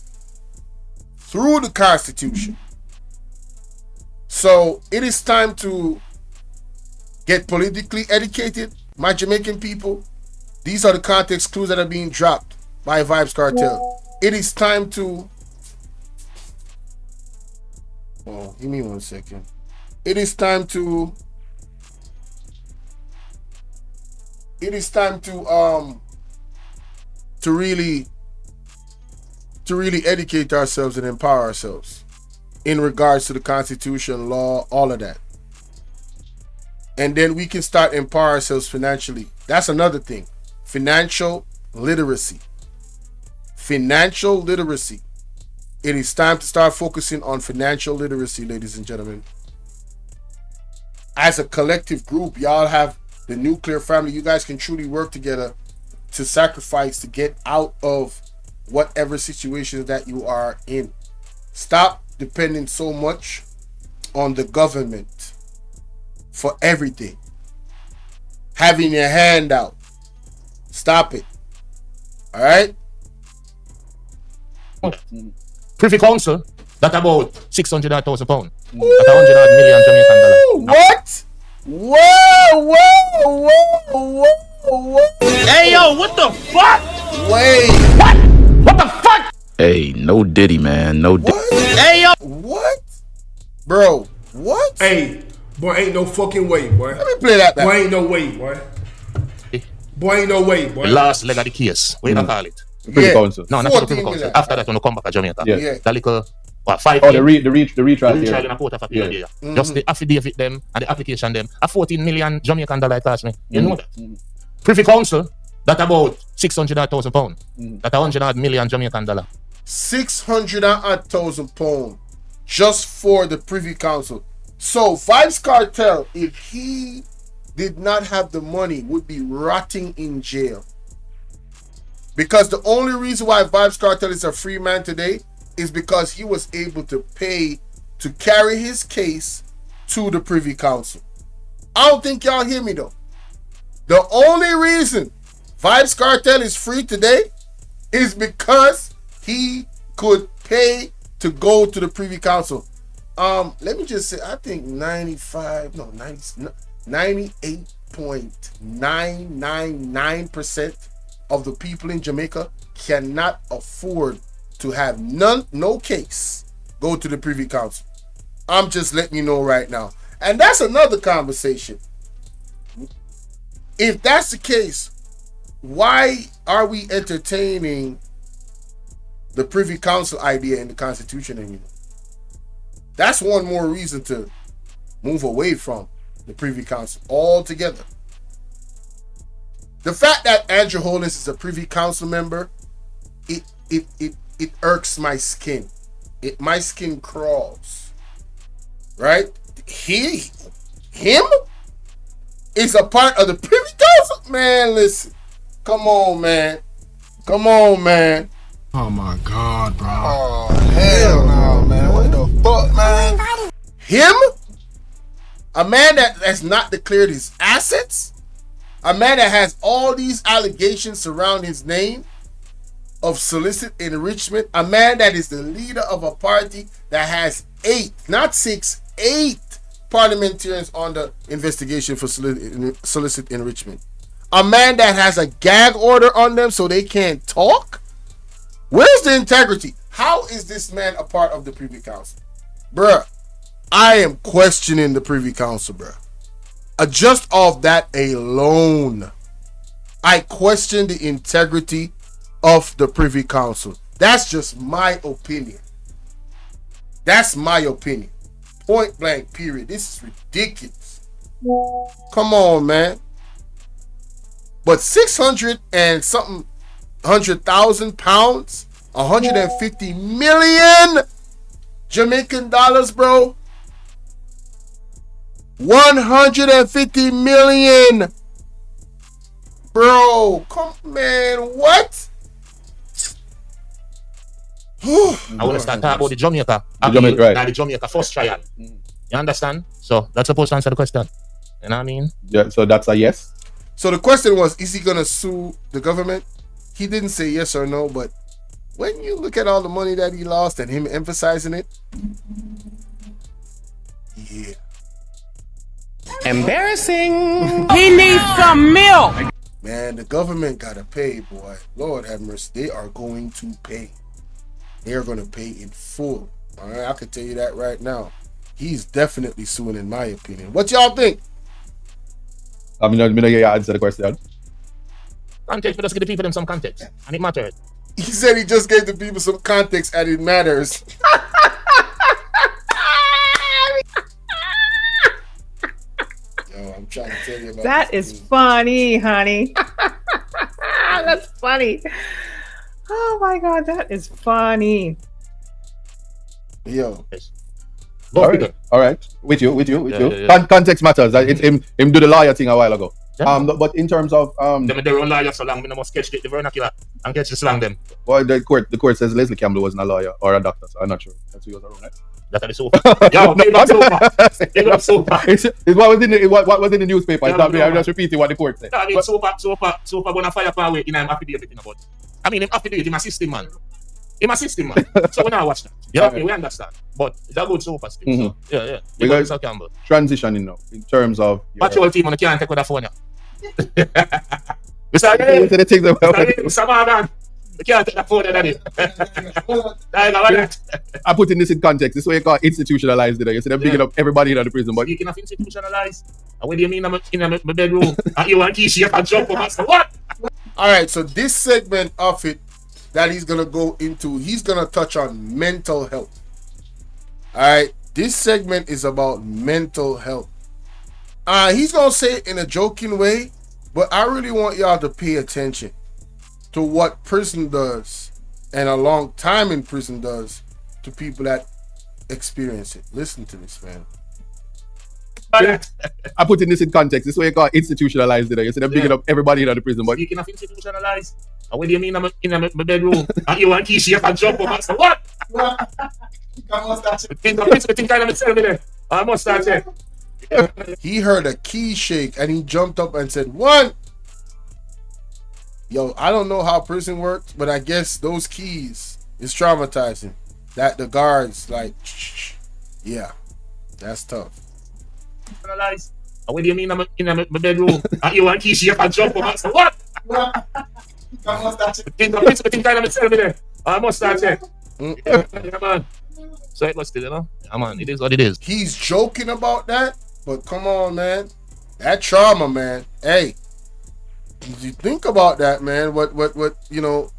through the Constitution. So it is time to get politically educated, my Jamaican people. These are the context clues that are being dropped by Vybz Kartel. It is time to... Oh, give me 1 second. It is time to really educate ourselves and empower ourselves in regards to the Constitution, law, all of that. And then we can start empower ourselves financially. That's another thing. Financial literacy. Financial literacy. It is time to start focusing on financial literacy, ladies and gentlemen. As a collective group, y'all have the nuclear family. You guys can truly work together to sacrifice to get out of whatever situations that you are in. Stop depending so much on the government for everything. Having your hand out. Stop it. All right? Privy Council, that about £600,000. That 100 million Jamaican dollars. What? Whoa. Hey, yo, what the fuck? Wait. What the fuck? Hey, no Diddy, man. No Diddy. Hey, yo. What? Bro, what? Hey, boy, ain't no fucking way, boy. Let me play that back. Boy, ain't no way, boy. Boy, ain't no way, boy. The last leg of the case. What you call it? Privy Council. No, not the Privy Council. After that, when you come back to Jamaica. Yeah. The little, what, 5 Oh, years? the retrial Retrial here. in a court of appeal there. Just the affidavit them and the application them. A 14 million Jamaican dollar cost me. You know that? Privy Council, that about £600,000. That 100 million Jamaican dollar. £600,000 just for the Privy Council. So Vybz Kartel, if he did not have the money, would be rotting in jail. Because the only reason why Vybz Kartel is a free man today is because he was able to pay to carry his case to the Privy Council. I don't think y'all hear me though. The only reason Vybz Kartel is free today is because he could pay to go to the Privy Council. Let me just say, I think 98.999% of the people in Jamaica cannot afford to have no case go to the Privy Council. I'm just letting you know right now. And that's another conversation. If that's the case, why are we entertaining the Privy Council idea in the Constitution anymore? That's one more reason to move away from the Privy Council altogether. The fact that Andrew Holness is a Privy Council member, it irks my skin. My skin crawls. Right? Him is a part of the Privy Council? Man, listen. Come on, man. Oh my God, bro. Oh, hell no, man. What the fuck, man? Him? A man that has not declared his assets? A man that has all these allegations surrounding his name of solicit enrichment? A man that is the leader of a party that has 8 parliamentarians on the investigation for solicit enrichment? A man that has a gag order on them so they can't talk? Where's the integrity? How is this man a part of the Privy Council? Bruh, I am questioning the Privy Council, bruh. Just off that alone, I question the integrity of the Privy Council. That's just my opinion. That's my opinion. Point blank, period. This is ridiculous. Come on, man. But 600 and something £100,000, 150 million Jamaican dollars, bro. 150 million, bro. Come, man, what? I want to start talking about the Jamaica. The Jamaica first trial. You understand? So that's supposed to answer the question. You know what I mean? Yeah. So that's a yes. So the question was, is he gonna sue the government? He didn't say yes or no, but when you look at all the money that he lost and him emphasizing it, yeah. Embarrassing. He needs some milk. Man, the government gotta pay, boy. Lord have mercy. They are going to pay. They are gonna pay in full. All right, I can tell you that right now. He's definitely suing, in my opinion. What y'all think? I mean, you answer the question. Context, but just give the people them some context, and it matters. He said he just gave the people some context and it matters. Yo, I'm trying to tell you about that. Is funny, honey. That's funny. Oh my God, that is funny. Yo. All right. With you. Context matters. It's him do the lawyer thing a while ago. Yeah. But in terms of them their own lawyer so long, we must catch the vernacular and catch the slang them. Well, the court says Leslie Campbell wasn't a lawyer or a doctor, so I'm not sure. That's who he was around, right? That's the sofa. Yo, big up sofa. It's what was in the newspaper. Yeah, I'm just repeating what the court said. I mean, sofa gonna fire power in him affidavit about. I mean, him affidavit, him a system man. So we now watch that. Yeah, okay, we understand. But it's a good sofa still. So, yeah. Because transitioning now in terms of patrol team on the can't take with the phone. Mr. We can't take the phone, I'm putting this in context. This way you call institutionalized. You see them picking up everybody in the prison. But speaking of institutionalized, what do you mean I'm in my bedroom? And you want Kishi, you can jump over. What? Alright, so this segment of it that he's gonna go into, he's gonna touch on mental health. Alright, this segment is about mental health. He's gonna say it in a joking way, but I really want y'all to pay attention to what prison does and a long time in prison does to people that experience it. Listen to this, man. I'm putting this in context. This is what you call institutionalized. You see them digging up everybody in the prison. But Speaking of institutionalized, what do you mean I'm in my bedroom? And you want Kishi, you can jump up and say, what? Think kind of myself there. I must start here. He heard a key shake and he jumped up and said, "One." Yo, I don't know how prison works, but I guess those keys is traumatizing. That the guards like, yeah, that's tough. Analyze. What do you mean I'm in my bedroom? And you want Kishi, you can jump up and say, what? Think kind of myself there. I must start here. Yeah, man. So it was still, you know? Yeah, man, it is what it is. He's joking about that, but come on, man. That trauma, man. Hey, you think about that, man. What, you know,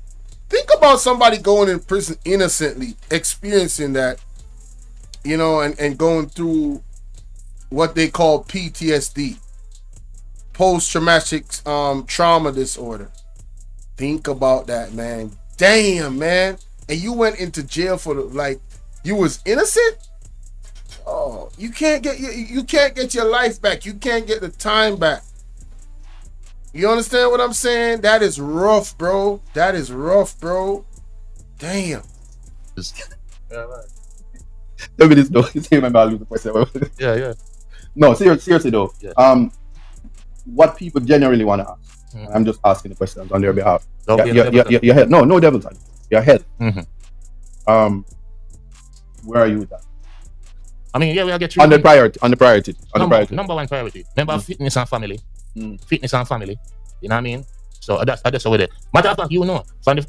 think about somebody going in prison innocently, experiencing that, you know, and going through what they call PTSD, post-traumatic trauma disorder. Think about that, man. Damn, man. And you went into jail for you was innocent? Oh, you can't get your life back. You can't get the time back. You understand what I'm saying? That is rough, bro. That is rough, bro. Damn. Yeah, right. tell me this though. You say my lose the question. Yeah. No, seriously though. Yeah. What people generally want to ask. I'm just asking the questions on their behalf. Your head. No devil's advocate. Your head. Where are you with that? I mean, yeah, we'll get on the priority. Number one priority. Remember fitness and family. Fitness and family. You know what I mean? So that's over there. Matter of fact, you know, me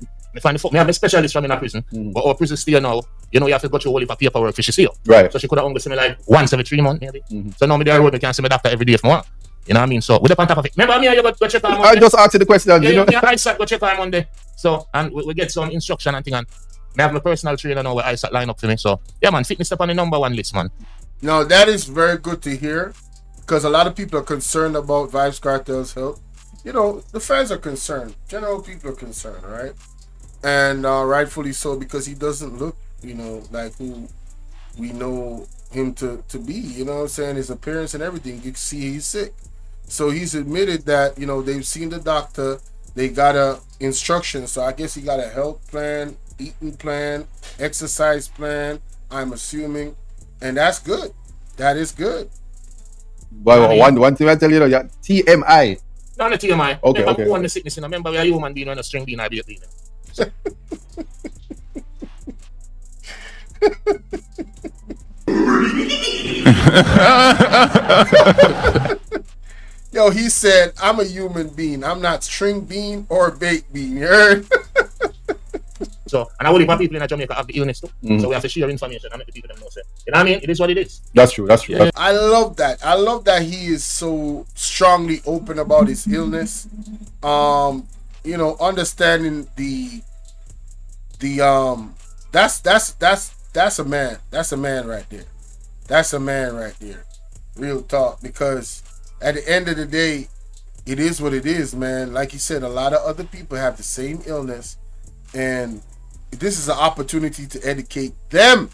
have a specialist from in a prison, but our prison still now, you know, you have to go through all of the paperwork for she see you. Right. So she could have only see me like once every 3 months, maybe. So now me there road, me can see my doctor every day if I want. You know what I mean? So with the on top of it. Remember me, you go check on Monday. I just asked you the question. Yeah, I go check on Monday. So and we get some instruction and thing, and I have my personal trainer now where I line up for me. So yeah, man, fitness up on the number one list, man. No, that is very good to hear, because a lot of people are concerned about Vybz Kartel's health. You know, the fans are concerned. General people are concerned, right? And rightfully so, because he doesn't look, you know, like who we know him to be. You know what I'm saying? His appearance and everything. You can see he's sick. So he's admitted that, you know, they've seen the doctor. They got a instruction. So I guess he got a health plan, eating plan, exercise plan, I'm assuming. And that's good. That is good. But one thing I tell you, yeah, TMI. No, not TMI. Okay. Remember the sickness, you know. Remember we are human being on a string being I be a cleaner. Yo, he said, I'm a human being. I'm not string bean or baked bean. You heard? So, and I will leave people in Jamaica have the illness too. So we have to share information and make the people them know. Say, you know what I mean? It is what it is. That's true. Yeah. I love that. I love that he is so strongly open about his illness. You know, understanding that's a man. That's a man right there. That's a man right there. Real talk. Because at the end of the day, it is what it is, man. Like you said, a lot of other people have the same illness, and this is an opportunity to educate them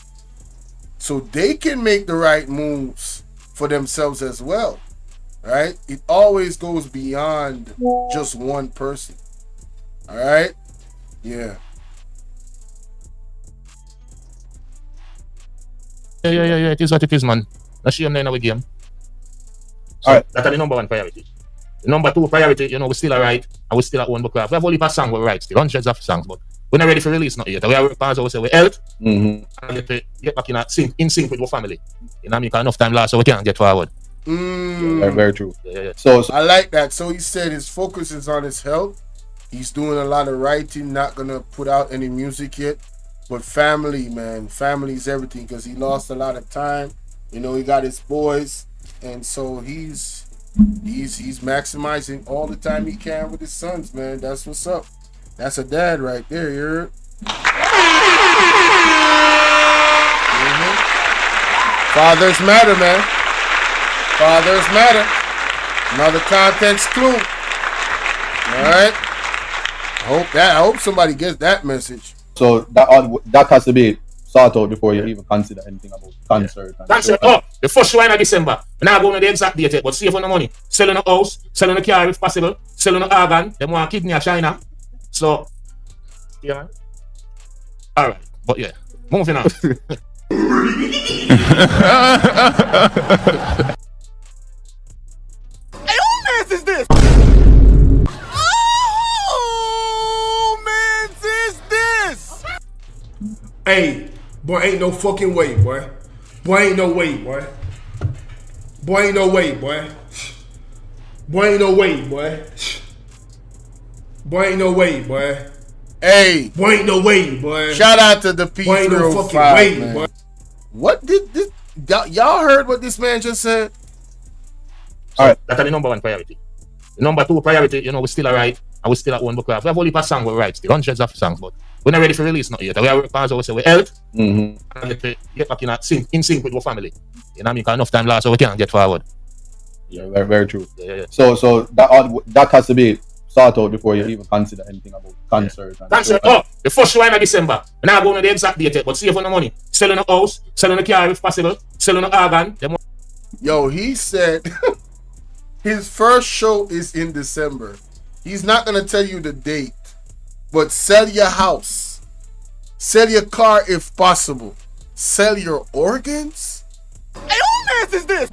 so they can make the right moves for themselves as well, right? It always goes beyond just one person. All right? Yeah. Yeah. It is what it is, man. Let's shame them in our game. So Alright. that's the number one priority. The number two priority, you know, we still alright, and we still at one book craft. We have only a song we write still, hundreds of songs, but we're not ready for release not yet. We are as we say, we health and get back in sync with our family. You know what I mean? Because enough time last so we can't get forward. Very true. Yeah. So I like that. So he said his focus is on his health. He's doing a lot of writing, not gonna put out any music yet. But family, man, family is everything, because he lost a lot of time. You know, he got his boys, and so he's maximizing all the time he can with his sons, man. That's what's up. That's a dad right there, you heard? Fathers matter, man. Fathers matter. Another context clue. All right. I hope somebody gets that message. So that has to be sorted out before you even consider anything about concert. Concert. Oh, the first show in December. We're not going to the exact date yet, but save on the money. Selling a house, selling a car if possible, selling an organ. They want kidney in China. So, yeah. All right, but yeah, moving on. Hey, who mans is this? Oh, mans is this? Hey, boy, ain't no fucking way, boy. Boy, ain't no way, boy. Boy, ain't no way, boy. Boy, ain't no way, boy. Boy, ain't no way, boy. Hey, Boy, ain't no way, boy. shout out to the Boy, ain't no fucking P305, way, man. boy. What did this? Y'all heard what this man just said? That's the number one priority. The number two priority, you know, we still alright, and we still at one book craft. We have only a song we write, still hundreds of songs, but we're not ready for release not yet. We are working as we say, we health, and get back in sync with our family. You know what I mean? Because enough time last, so we can't get forward. Yeah, very, very true. Yeah. So that has to be sorted out before you even consider anything about concert. Concert. Oh, the first show in December. We're not going to the exact date yet, but save on the money. Selling a house, selling a car if possible, selling an organ. Yo, he said his first show is in December. He's not gonna tell you the date, but sell your house, sell your car if possible, sell your organs. Hey, who mans is this?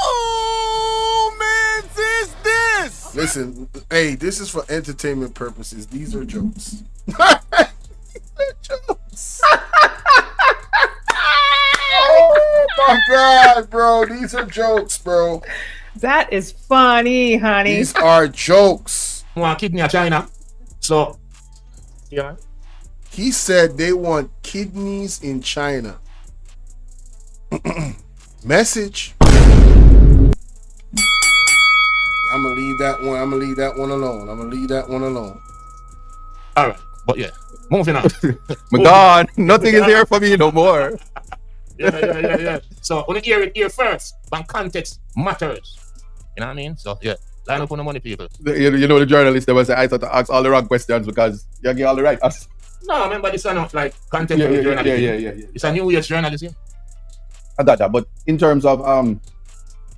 Oh, mans is this? Listen, hey, this is for entertainment purposes. These are jokes. These are jokes. Oh my God, bro. These are jokes, bro. That is funny, honey. These are jokes. Want kidney in China. So, yeah. He said they want kidneys in China. Message. I'm gonna leave that one. I'm gonna leave that one alone. All right, but yeah, moving on. My God, nothing is here for me no more. Yeah. So, when you hear it here first, but context matters. You know what I mean? So, yeah, line up on the money, people. You know the journalist that was say I thought to ask all the wrong questions because you get all the right answers. No, remember this is not like content journalism. Yeah. It's a new age journalism. I got that, but in terms of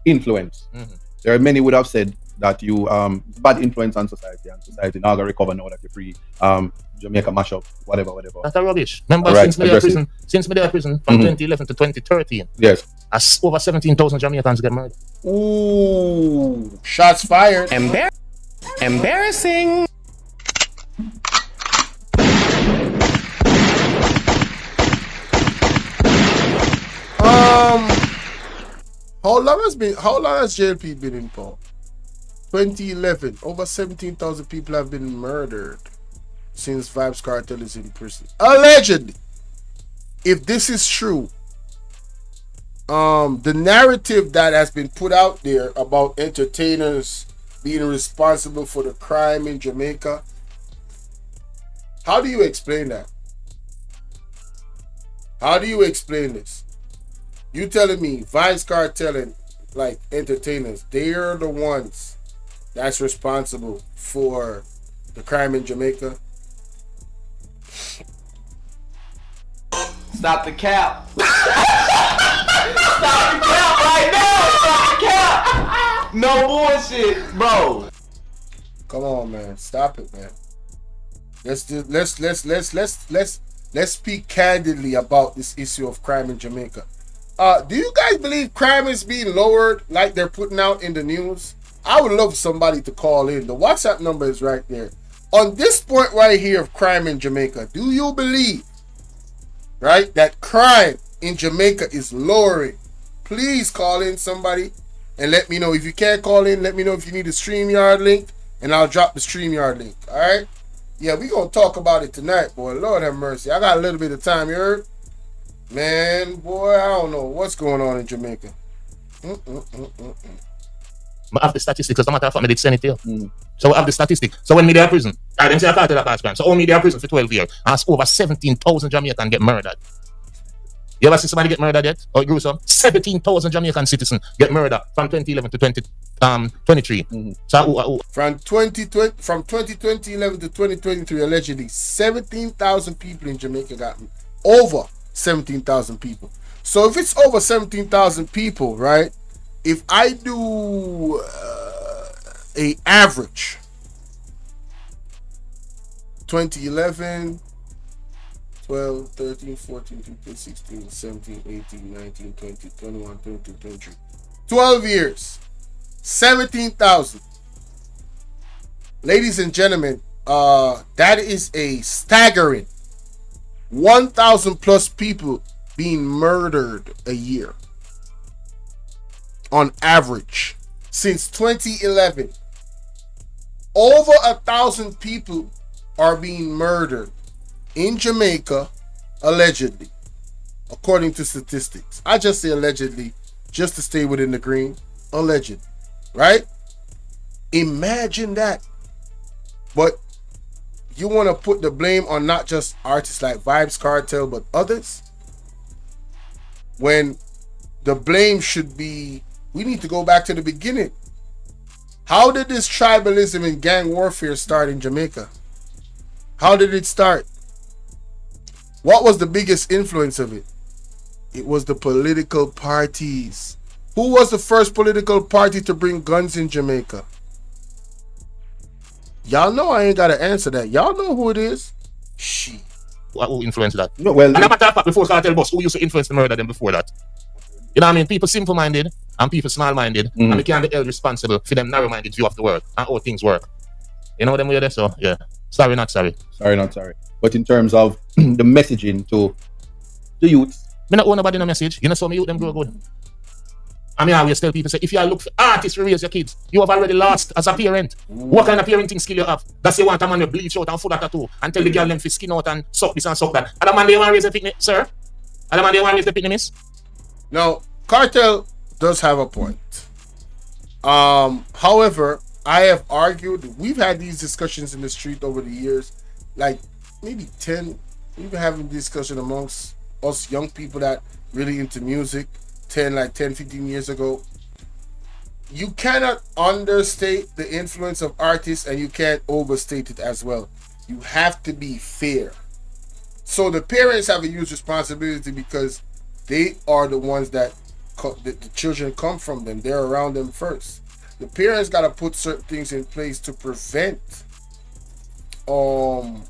influence, there are many would have said that you bad influence on society and society now gonna recover now that you're free. Jamaica mashup, whatever. That's a rubbish. Remember, Right, since me there prison from 2011 to 2013, yes, as over 17,000 Jamaicans get murdered. Ooh, shots fired. Embarrassing. How long has JLP been in power? 2011. Over 17,000 people have been murdered since Vybz Kartel is in prison. Allegedly. If this is true, the narrative that has been put out there about entertainers being responsible for the crime in Jamaica, how do you explain that? How do you explain this? You telling me Vybz Kartel and like entertainers, they're the ones that's responsible for the crime in Jamaica? Stop the cap. Stop the cap right now. Stop the cap. No bullshit, bro. Come on, man. Stop it, man. Let's speak candidly about this issue of crime in Jamaica. Do you guys believe crime is being lowered like they're putting out in the news? I would love somebody to call in. The WhatsApp number is right there. On this point right here of crime in Jamaica, do you believe, right, that crime in Jamaica is lowering? Please call in somebody and let me know. If you can't call in, let me know if you need a StreamYard link and I'll drop the StreamYard link. All right? Yeah, we going to talk about it tonight, boy. Lord have mercy. I got a little bit of time, you heard? Man, boy, I don't know what's going on in Jamaica. I have the statistics, as a matter of fact, I did send it to you. So I have the statistics. So when media prison, I didn't say I Cartel a past crime. So all media prison for 12 years, and over 17,000 Jamaicans get murdered. You ever see somebody get murdered yet? Or gruesome? 17,000 Jamaican citizens get murdered from 2011 to 2023. So, From 2011 to 2023, allegedly 17,000 people in Jamaica got over 17,000 people. So if it's over 17,000 people, right? If I do a average, 2011, 12, 13, 14, 15, 16, 17, 18, 19, 20, 21, 22, 23. 12 years. 17,000. Ladies and gentlemen, that is a staggering 1,000 plus people being murdered a year. On average. Since 2011. Over 1,000 people are being murdered in Jamaica, allegedly, according to statistics. I just say allegedly, just to stay within the green. Alleged, right? Imagine that. But you want to put the blame on not just artists like Vybz Kartel, but others? When the blame should be, we need to go back to the beginning. How did this tribalism and gang warfare start in Jamaica? How did it start? What was the biggest influence of it? It was the political parties. Who was the first political party to bring guns in Jamaica? Y'all know I ain't got to answer that. Y'all know who it is? She. who influenced that? No, well, And a matter of fact, before Cartel Bus, who used to influence the murder them before that? You know what I mean? People simple-minded and people small-minded, and they can't be held responsible for them narrow-minded view of the world and how things work. You know them way there, so yeah. Sorry, not sorry. Sorry, not sorry. But in terms of the messaging to the youth, Me not owe nobody no message. You know, so me youth them grow good. I mean, I always tell people, say, if you look for artists to raise your kids, you have already lost as a parent. What kind of parenting skill you have? That's you want a man to bleach out and full of tattoo and tell the girl them to skin out and suck this and suck that. And the man they want to raise the picnic, sir? And the man they want to raise the picnic, miss? Now, Cartel does have a point. However, I have argued, we've had these discussions in the street over the years, like maybe 10, we've been having discussion amongst us young people that really into music, 10, 15 years ago. You cannot understate the influence of artists and you can't overstate it as well. You have to be fair. So the parents have a huge responsibility because they are the ones that the children come from them. They're around them first. The parents got to put certain things in place to prevent or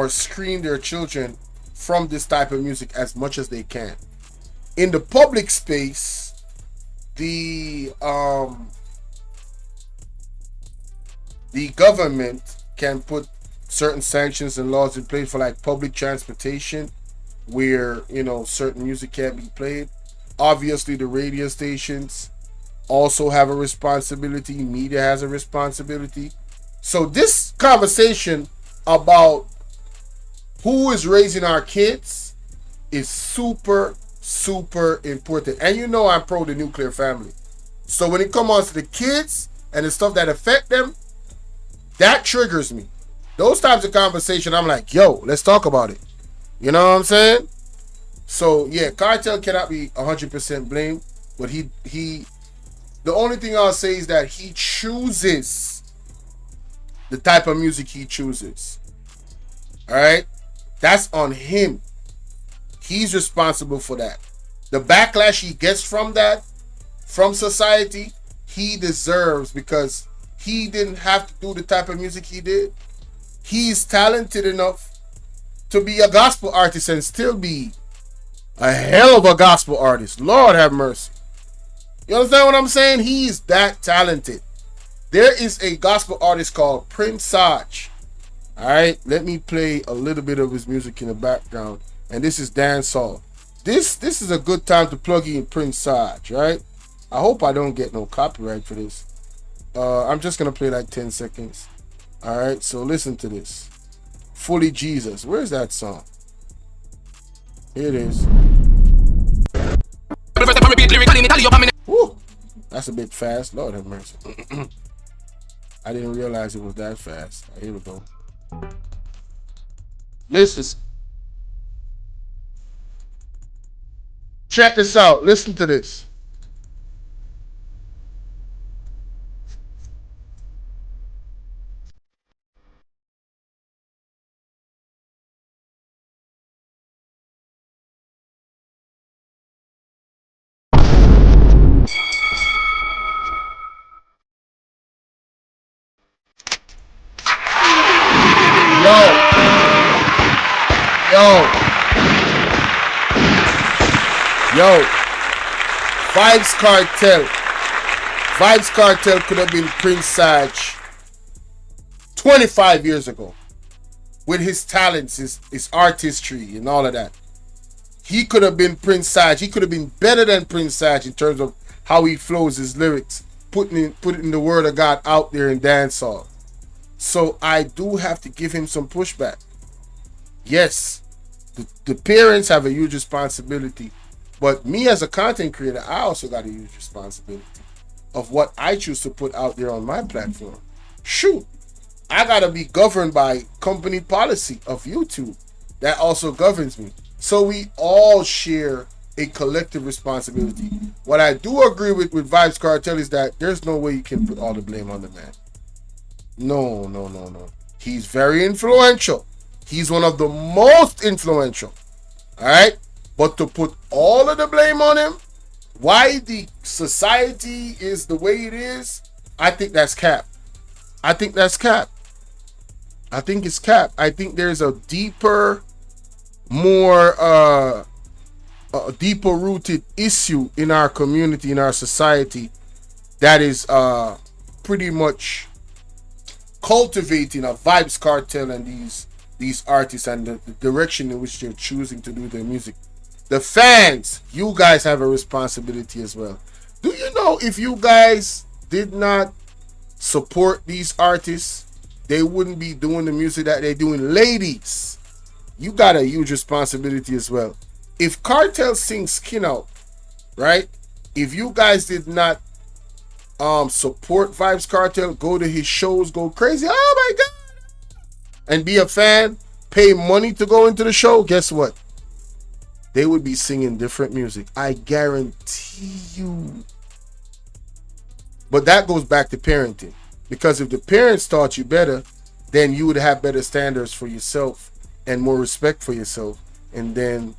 screen their children from this type of music as much as they can. In the public space, the government can put certain sanctions and laws in place for like public transportation, where certain music can't be played. Obviously, the radio stations also have a responsibility. Media has a responsibility. So this conversation about who is raising our kids is super, super important. And I'm pro the nuclear family. So when it comes on to the kids and the stuff that affect them, that triggers me. Those types of conversation, I'm like, yo, let's talk about it. You know what I'm saying? So yeah, Cartel cannot be 100% blamed, but he the only thing I'll say is that he chooses the type of music he chooses. All right? That's on him. He's responsible for that. The backlash he gets from that, from society, he deserves, because he didn't have to do the type of music he did. He's talented enough to be a gospel artist and still be a hell of a gospel artist. Lord have mercy. You understand what I'm saying? He's that talented. There is a gospel artist called Prince Sarge. Alright, let me play a little bit of his music in the background. And this is dancehall. This is a good time to plug in Prince Sarge, right? I hope I don't get no copyright for this. I'm just gonna play like 10 seconds. Alright, so listen to this. Fully Jesus. Where's that song? Here it is. Woo! That's a bit fast. Lord have mercy. I didn't realize it was that fast. Here we go. Listen. Check this out. Listen to this. Yo, Vybz Kartel. Vybz Kartel could have been Prince Saj 25 years ago with his talents, his artistry, and all of that. He could have been Prince Saj. He could have been better than Prince Saj in terms of how he flows his lyrics, putting the word of God out there in dancehall. So I do have to give him some pushback. Yes, the parents have a huge responsibility, but me as a content creator, I also got a huge responsibility of what I choose to put out there on my platform. Shoot, I gotta be governed by company policy of YouTube that also governs me. So we all share a collective responsibility. What I do agree with Vybz Kartel is that there's no way you can put all the blame on the man. No. He's very influential. He's one of the most influential. All right? But to put all of the blame on him, why the society is the way it is, I think that's cap. I think it's cap. I think there's a deeper, more a deeper rooted issue in our community, in our society, that is pretty much cultivating a Vybz Kartel and these artists and the direction in which they're choosing to do their music. The fans, you guys have a responsibility as well. Do you know if you guys did not support these artists, they wouldn't be doing the music that they're doing? Ladies, you got a huge responsibility as well. If Cartel sings Skin Out, right? If you guys did not support Vybz Kartel, go to his shows, go crazy, oh my God, and be a fan, pay money to go into the show, guess what? They would be singing different music. I guarantee you. But that goes back to parenting. Because if the parents taught you better, then you would have better standards for yourself and more respect for yourself. And then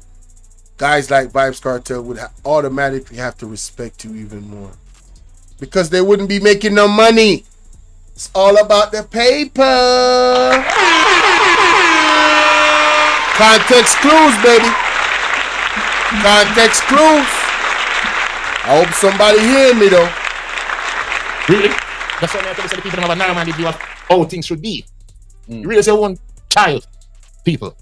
guys like Vybz Kartel would automatically have to respect you even more. Because they wouldn't be making no money. It's all about the paper. Context clues, baby. Context clues. I hope somebody hear me though. Really? That's why I tell the people have a normal view of how things should be. You really say one child, people.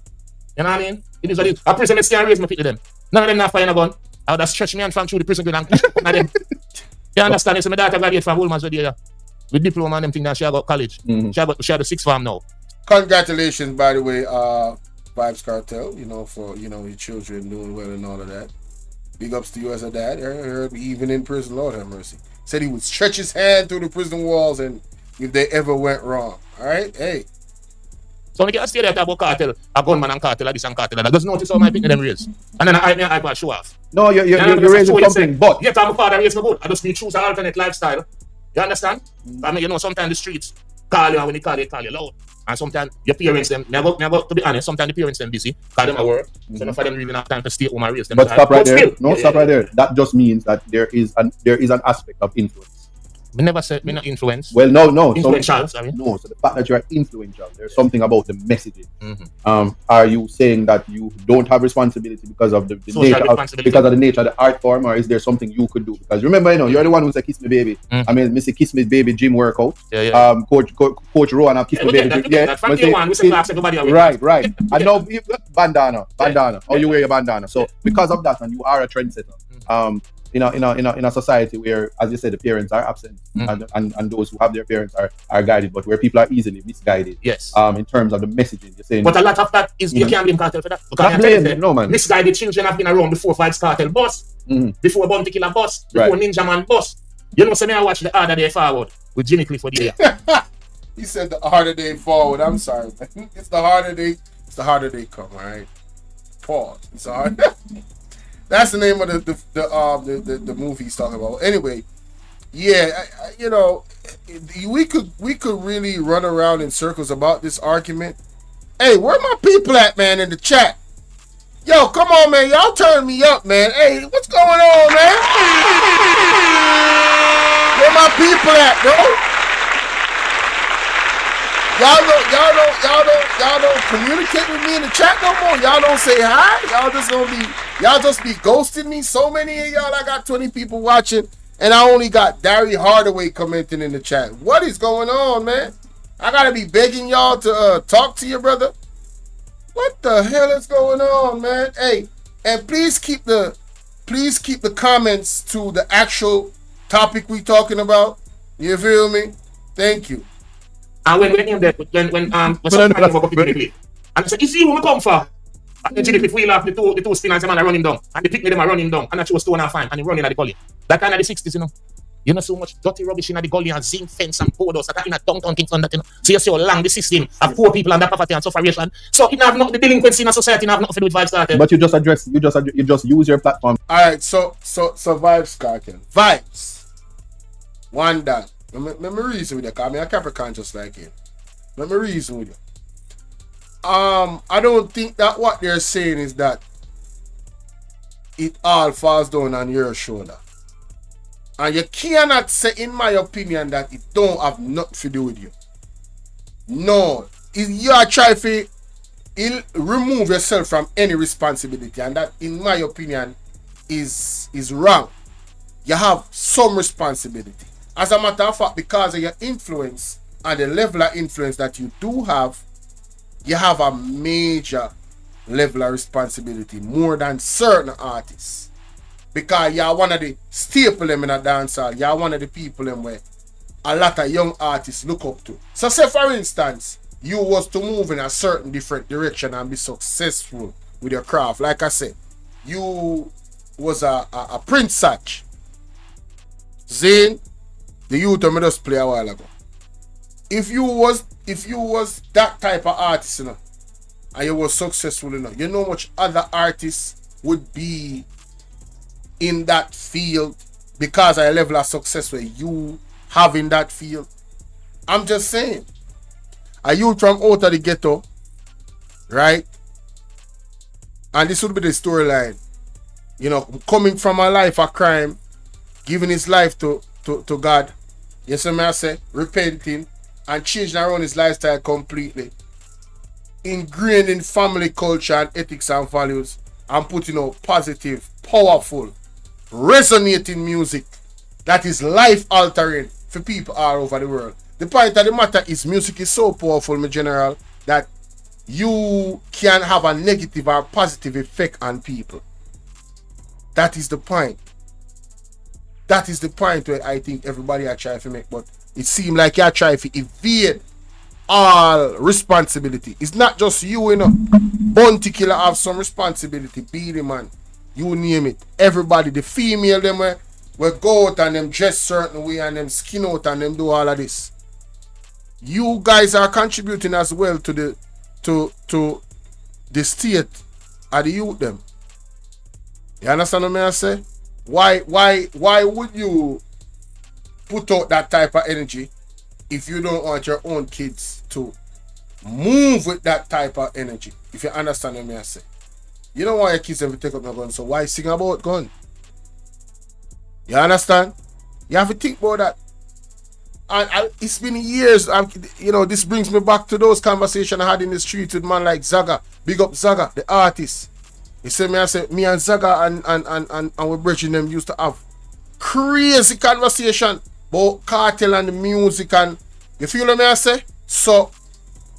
You know what I mean? It is what it is. A prison can't raise my feet to them. None of them not firing a gun. I would have stretched me and from through the prison and one of them. You understand? So my daughter graduated from Woolman's with diploma and them thing that she got college. She had the sixth farm now. Congratulations, by the way, Vybz Kartel, for your children doing well and all of that. Big ups to you as a dad. I heard even in prison, Lord have mercy. Said he would stretch his hand through the prison walls and if they ever went wrong. Alright? Hey. So when you get a stay there about Cartel, a gunman and Cartel, this and Cartel, and I just notice how my picking them raise. And then I show off. No, you're raising something, but yeah, my father raised me good. I just need to choose an alternate lifestyle. You understand? I mean, sometimes the streets call you, and when they call you loud. And sometimes your parents, them, never, to be honest, sometimes the parents them busy, call them at work. So none of them really have time to stay home and raise them. But stop right there. Stop right there. That just means that there is an aspect of influence. We never said we're not influenced. Well, no. Influential, sorry. No, so the fact that you are influential, there's something about the messaging. Are you saying that you don't have responsibility because of the nature of the art form, or is there something you could do? Because remember, you're the one who said kiss me baby. I mean, Mr. Kiss Me Baby gym workout. Coach Rowan have kiss me baby. Right. I know bandana. Oh, you wear your bandana. So because of that, and you are a trendsetter. In a society where, as you said, the parents are absent and those who have their parents are guided, but where people are easily misguided. Yes. In terms of the messaging, you're saying. But a lot of that is you can't blame Cartel for that. No, man. Misguided children have been around before Vybz Kartel bus, before Bounty Killer bus, before Ninja Man bus. So I watch the Harder Day Forward with Jimmy Cliff for the year. He said the Harder Day Forward. I'm sorry, man. It's the harder day come, all right? Pause. It's hard. That's the name of the movie he's talking about. Anyway, yeah, you know, we could really run around in circles about this argument. Hey, where my people at, man, in the chat? Yo, come on, man. Y'all turn me up, man. Hey, what's going on, man? Where my people at, bro? Y'all don't communicate with me in the chat no more. Y'all don't say hi. Y'all just be ghosting me. So many of y'all, I got 20 people watching, and I only got Dari Hardaway commenting in the chat. What is going on, man? I gotta be begging y'all to talk to your brother. What the hell is going on, man? Hey, and please keep the comments to the actual topic we talking about. You feel me? Thank you. And when him there, when some time for the clip, and I said, you see who me come for? And then Jimmy wheel off the two spinners, the man are running down, and the picnic them are running down, and I chose stone and fine, and he running at the gully. That kind of the 60s, you know. You know, so much dirty rubbish in the gully and zinc fence and borders that in a downtown things on that, you know. So you see how long the system of poor people and the poverty and sufferation. So it have not the delinquency in a society have nothing to do with Vybz Kartel. But you just use your platform. Alright, so Vybz Kartel. Vybz. One done. Let me reason with you, because I'm a Capricorn just like you. Let me reason with you. I don't think that what they're saying is that it all falls down on your shoulder. And you cannot say, in my opinion, that it don't have nothing to do with you. No. You are trying to remove yourself from any responsibility. And that, in my opinion, is wrong. You have some responsibility. As a matter of fact, because of your influence and the level of influence that you do have, you have a major level of responsibility, more than certain artists. Because you're one of the staple them in a dancehall. You're one of the people them where a lot of young artists look up to. So say for instance, you was to move in a certain different direction and be successful with your craft. Like I said, you was a Prince Satch. Zane, the youth I just play a while ago. If you was that type of artist, you know, and you was successful enough, you know much other artists would be in that field because of a level of success where you have in that field. I'm just saying, a youth from out of the ghetto, right? And this would be the storyline, you know, coming from a life of crime, giving his life to God, you see me I say, repenting and changing around his lifestyle completely, ingrained in family culture and ethics and values, and putting out positive, powerful, resonating music that is life altering for people all over the world. The point of the matter is, music is so powerful, my general, that you can have a negative or positive effect on people. That is the point. That is the point where I think everybody are trying to make, but it seems like you're trying to evade all responsibility. It's not just you, you know. Bounty Killer have some responsibility. Beady Man, you name it. Everybody, the female them will go out and them dress certain way and them skin out and them do all of this. You guys are contributing as well to the state of the youth them. You understand what I say? Why would you put out that type of energy if you don't want your own kids to move with that type of energy? If you understand what I say. You don't want your kids to take up no gun, so why sing about gun? You understand? You have to think about that. And it's been years, you know, this brings me back to those conversations I had in the street with man like Zaga. Big up Zaga, the artist. He said me and Zaga and we bridging them used to have crazy conversation about Cartel and the music, and you feel what I say? So,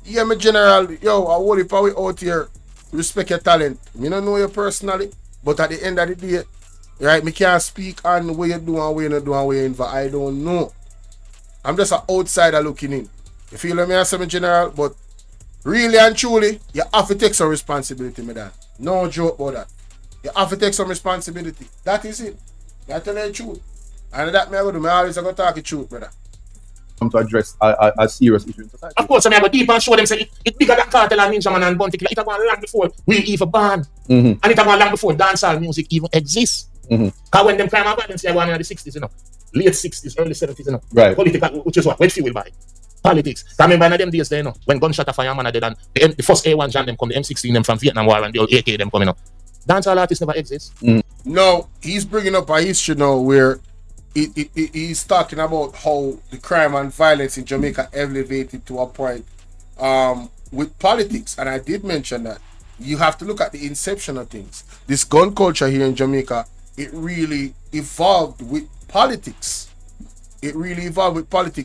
yeah, my general, yo, I will if we out here respect your talent. Me don't know you personally, but at the end of the day, right, me can't speak on what you do and what you not do and what you invite. I don't know. I'm just an outsider looking in. You feel what I say, my general? But really and truly, you have to take some responsibility, my dad. No joke about that. You have to take some responsibility. That is it. I tell you the truth. And that me I go do. I always go talk the truth, brother. come to address a serious issue in society. Of course, I go deep and show them say it bigger than Cartel and Ninja Man and Bunty Killer. It gone long before we even born. And it gone long before dancehall music even exists. Because when them crime and violence, they were in the 60s, you know. Late 60s, early 70s, you know. Right. Political, which is what? Which fuel buy? Politics. I remember in them days there, you know, when gunshot a fireman are dead and the first A1 John them come, the M16 them from Vietnam War and the old AK them coming up. Dancehall artists never exist. No, he's bringing up a history now where he's talking about how the crime and violence in Jamaica elevated to a point with politics. And I did mention that. You have to look at the inception of things. This gun culture here in Jamaica, it really evolved with politics.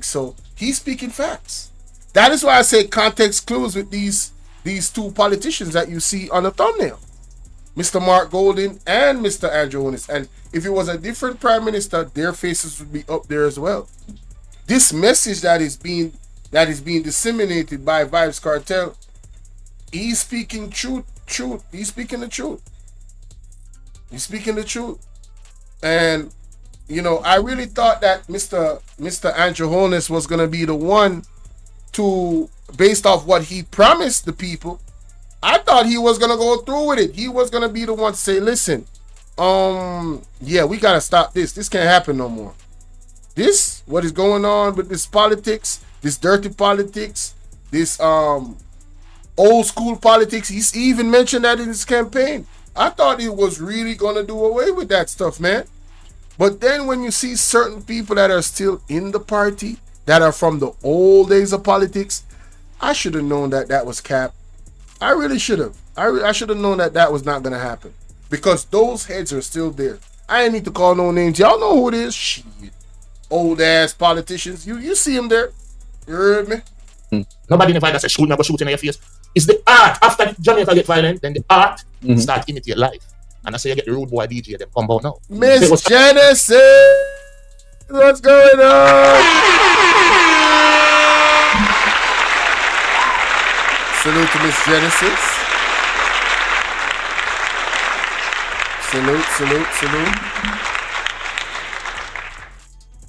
So he's speaking facts. That is why I say context clues with these two politicians that you see on the thumbnail. Mr. Mark Golding and Mr. Andrew Honest. And if it was a different prime minister, their faces would be up there as well. This message that is being disseminated by Vybz Kartel, he's speaking truth. He's speaking the truth. And you know, I really thought that Mr. Andrew Honest was gonna be the one to, based off what he promised the people, I thought he was gonna go through with it. He was gonna be the one to say, listen, yeah, we gotta stop this. This can't happen no more. What is going on with this politics, this dirty politics, this old school politics. He's even mentioned that in his campaign. I thought he was really gonna do away with that stuff, man. But then when you see certain people that are still in the party, that are from the old days of politics, I should have known that was cap. I really should have. I should have known that was not going to happen. Because those heads are still there. I ain't need to call no names. Y'all know who it is. Shit. Old ass politicians. You see them there. You heard me? Nobody never said shoot, never shoot in your face. It's the art. After Jamaica get violent, then the art start imitate life. And that's how you get the rude boy DJ them come out now. Miss Genesis! What's going on? Salute to Miss Genesis. Salute.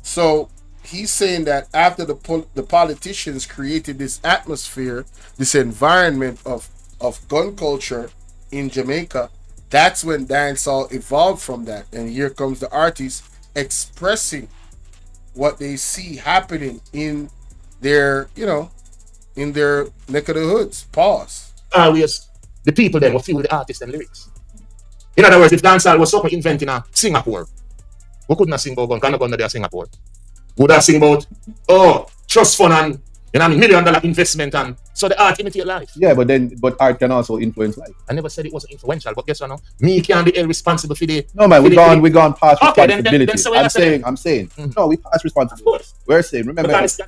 So he's saying that after the politicians created this atmosphere, this environment of gun culture in Jamaica, that's when dancehall evolved from that. And here comes the artists expressing what they see happening in their, in their neck of the hoods. Pause. Always the people then will fuel the artists and lyrics. In other words, if dancehall was something invented in Singapore, we couldn't sing about gun, can't go under there Singapore. Would I sing about trust fund and $1 million investment, and so the art imitate life. Yeah, but art can also influence life. I never said it wasn't influential, but guess what now? Me can't be held responsible for the. No man, we gone past responsibility. Then I'm saying. No, we past responsibility. Of course. We're saying, remember. Because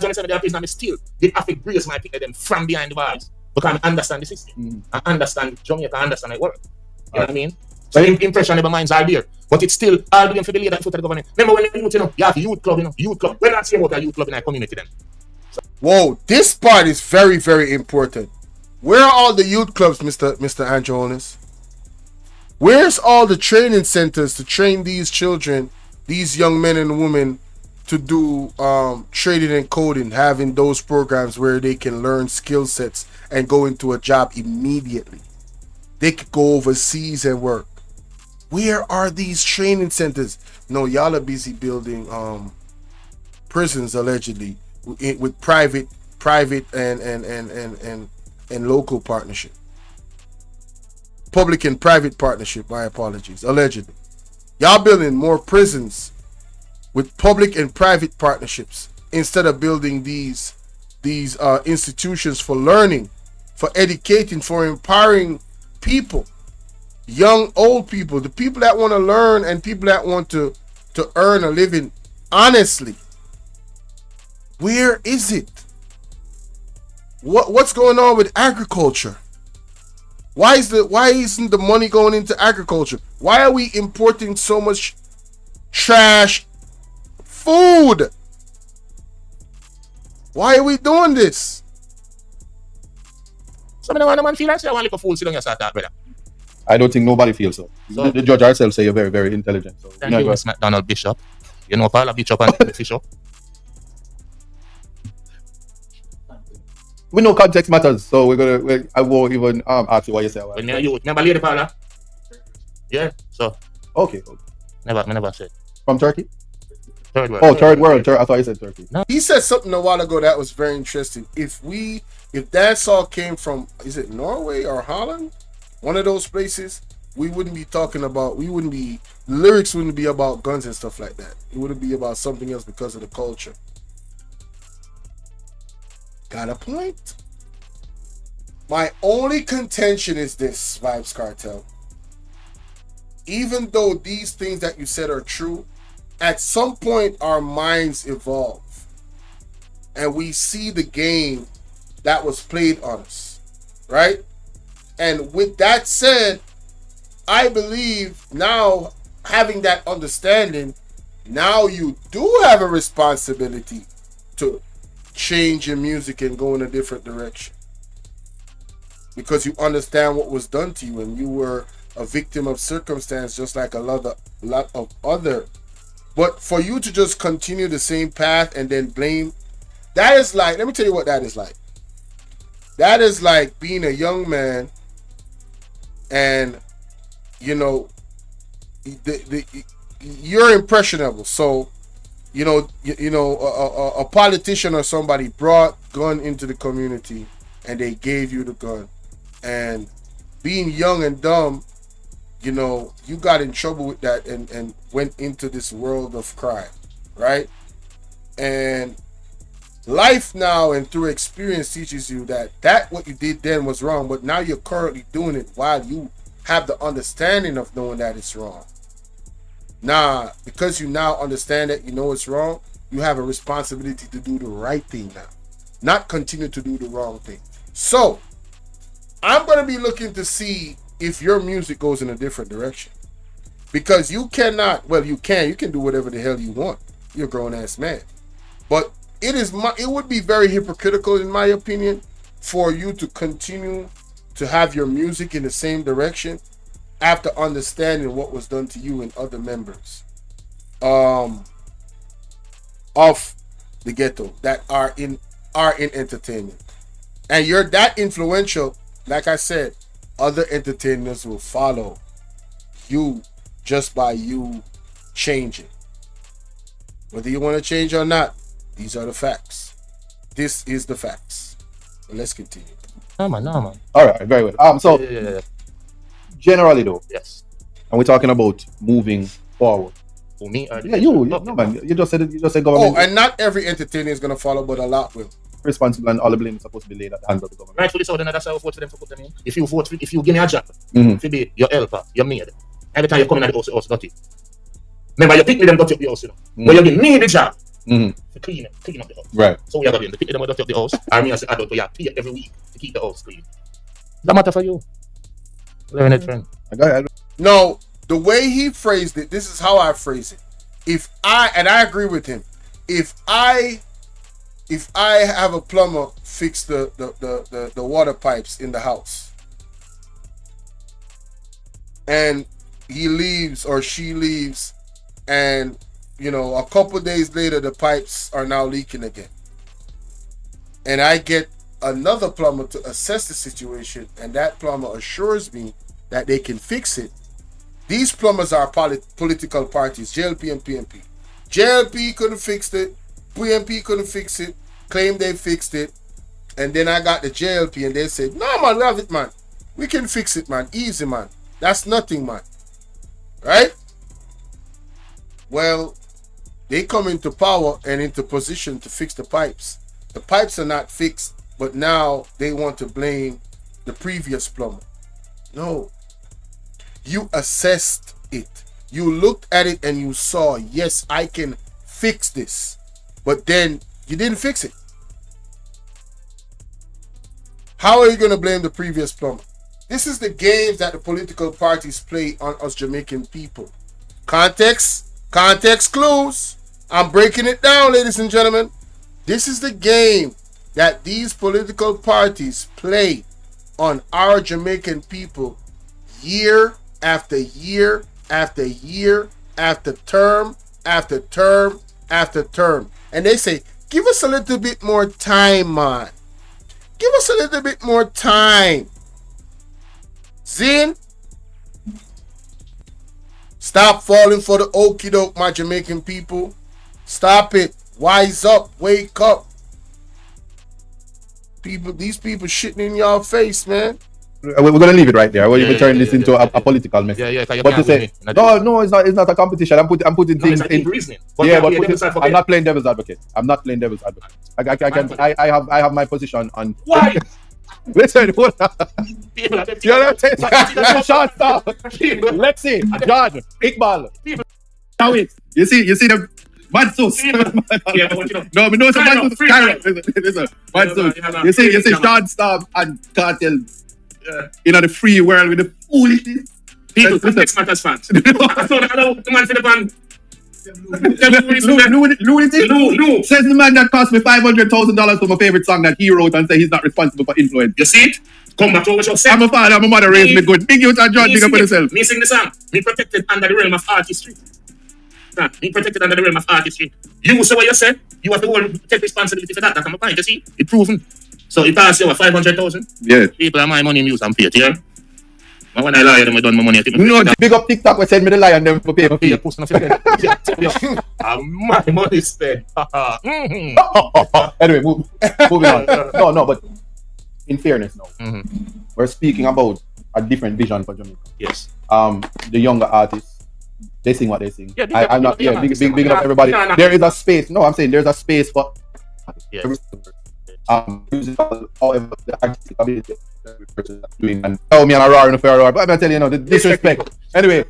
I'm still did have to grace my people them from behind the bars. Because I understand the system. I understand Jamaica, I understand it work. You know what I mean? So impression never minds are there. But it's still all being for the leader and foot of the government. Remember when you have youth club, youth club. We're not saying about a youth club in our community then. Whoa, this part is very, very important. Where are all the youth clubs, Mr. Andrew Honest? Where's all the training centers to train these children, these young men and women to do trading and coding, having those programs where they can learn skill sets and go into a job immediately? They could go overseas and work. Where are these training centers? No, y'all are busy building prisons allegedly with private and local partnership. Public and private partnership, my apologies, allegedly. Y'all building more prisons with public and private partnerships instead of building these institutions for learning, for educating, for empowering people, young, old people, the people that want to learn and people that want to earn a living honestly. Where is it? What's going on with agriculture? Why isn't the money going into agriculture? Why are we importing so much trash food? Why are we doing this? Some of the man feel like I want to fool sit down and start that, brother. I don't think nobody feels so. The judge herself say you're very, very intelligent. So thank you, Miss McDonald Bishop. You know Paula Bishop and Bishop. We know context matters, so I won't even ask you what you say. When you're youth, remember Lady Paula? Yeah, so Okay. never said. From Turkey? Third world. Oh, third world. I thought you said Turkey. He said something a while ago that was very interesting. If that song came from, is it Norway or Holland? One of those places, lyrics wouldn't be about guns and stuff like that. It wouldn't be about something else because of the culture. Got a point. My only contention is this, Vybz Kartel. Even though these things that you said are true, at some point our minds evolve. And we see the game that was played on us. Right? And with that said, I believe now, having that understanding, now you do have a responsibility to change your music and go in a different direction. Because you understand what was done to you and you were a victim of circumstance just like a lot of other. But for you to just continue the same path and then blame, that is like, let me tell you what that is like. That is like being a young man and, you know, you're impressionable. So, a politician or somebody brought gun into the community and they gave you the gun. And being young and dumb, you got in trouble with that and went into this world of crime, right? And life now and through experience teaches you that what you did then was wrong, but now you're currently doing it while you have the understanding of knowing that it's wrong. Nah, because you now understand that you know it's wrong, you have a responsibility to do the right thing now, not continue to do the wrong thing. So, I'm going to be looking to see if your music goes in a different direction. Because you cannot, well, you can do whatever the hell you want. You're a grown-ass man. But it would be very hypocritical, in my opinion, for you to continue to have your music in the same direction after understanding what was done to you and other members of the ghetto that are in entertainment. And you're that influential, like I said, other entertainers will follow you just by you changing. Whether you want to change or not, these are the facts. This is the facts. But let's continue. No man. All right, very well. So Yeah. generally though, Yes. and we're talking about moving forward. For me, Yeah, no man. You just said government Oh, and not every entertainer is gonna follow, but a lot will. responsible and all the blame is supposed to be laid at the hands of the government. Rightfully so, then that's how I vote for them to put them in. If you give me a job, Mhm. to be your helper, your maid, every time you come in at the house, dirty. Remember, you pick me them dirty up the house, But you give me the job to clean up the house. Right. So we are going to pick them dirty up the house, or me as an adult, we have to pay every week to keep the house clean. That matter for you. Learn it, friend. No, the way he phrased it, this is how I phrase it. And I agree with him, if I have a plumber fix the water pipes in the house, and he leaves or she leaves, and a couple days later the pipes are now leaking again, and I get another plumber to assess the situation, and that plumber assures me that they can fix it. These plumbers are political parties, JLP and PNP. JLP couldn't fix it, PNP couldn't fix it, claimed they fixed it, and then I got the JLP and they said, no man, love it man, we can fix it man, easy man, that's nothing man, right? Well, they come into power and into position to fix the pipes. The pipes are not fixed, but now they want to blame the previous plumber. No. You assessed it. You looked at it and you saw, yes, I can fix this. But then you didn't fix it. How are you going to blame the previous plumber? This is the games that the political parties play on us Jamaican people. Context clues. I'm breaking it down, ladies and gentlemen. This is the game that these political parties play on our Jamaican people year after year after year after term after term after term. And they say, give us a little bit more time, man. Give us a little bit more time. Zin, stop falling for the okie doke, my Jamaican people. Stop it. Wise up. Wake up. These people shitting in y'all face, man. We're gonna leave it right there. We're turning this into a political message. Yeah. But to say, no, it's not a competition. I'm putting things in reasoning. I'm not playing devil's advocate. I have my position on. Why? Listen, what? People are Short stop. Lexi, John, Iqbal. How it? You see the mad sauce. No, we know some mad sauce. Listen, mad sauce. You see, Sean Storm and Cartel. In the free world with the foolishness. People come next Matters fans. I know the man for the band. Lou. Says the man that cost me $500,000 for my favorite song that he wrote and say he's not responsible for influence. You see it? Come back to what you said. I'm a father, my mother raised me good. Big youth and John, big up for yourself. Me sing the song. Me protected under the realm of artistry. Me protected under the realm of artistry. You say what you said. You have to take responsibility for that. That's my point. You see? It's proven. So it costs you 500,000. Yeah. People are my money in use and pay it, yeah? But when I lie, them I done my money. No, big up TikTok, we send me the lie and them for pay. My money spent. Anyway, moving on. No, but in fairness now, we're speaking about a different vision for Jamaica. Yes. The younger artists, they sing what they sing. Yeah, I'm not. Yeah, big up everybody. There is a space. No, I'm saying there's a space for. Yes. Musical, however, the artistic ability that the person is doing, and tell me I'm a roar in a fair roar, but I'm telling you, the disrespect. Anyway,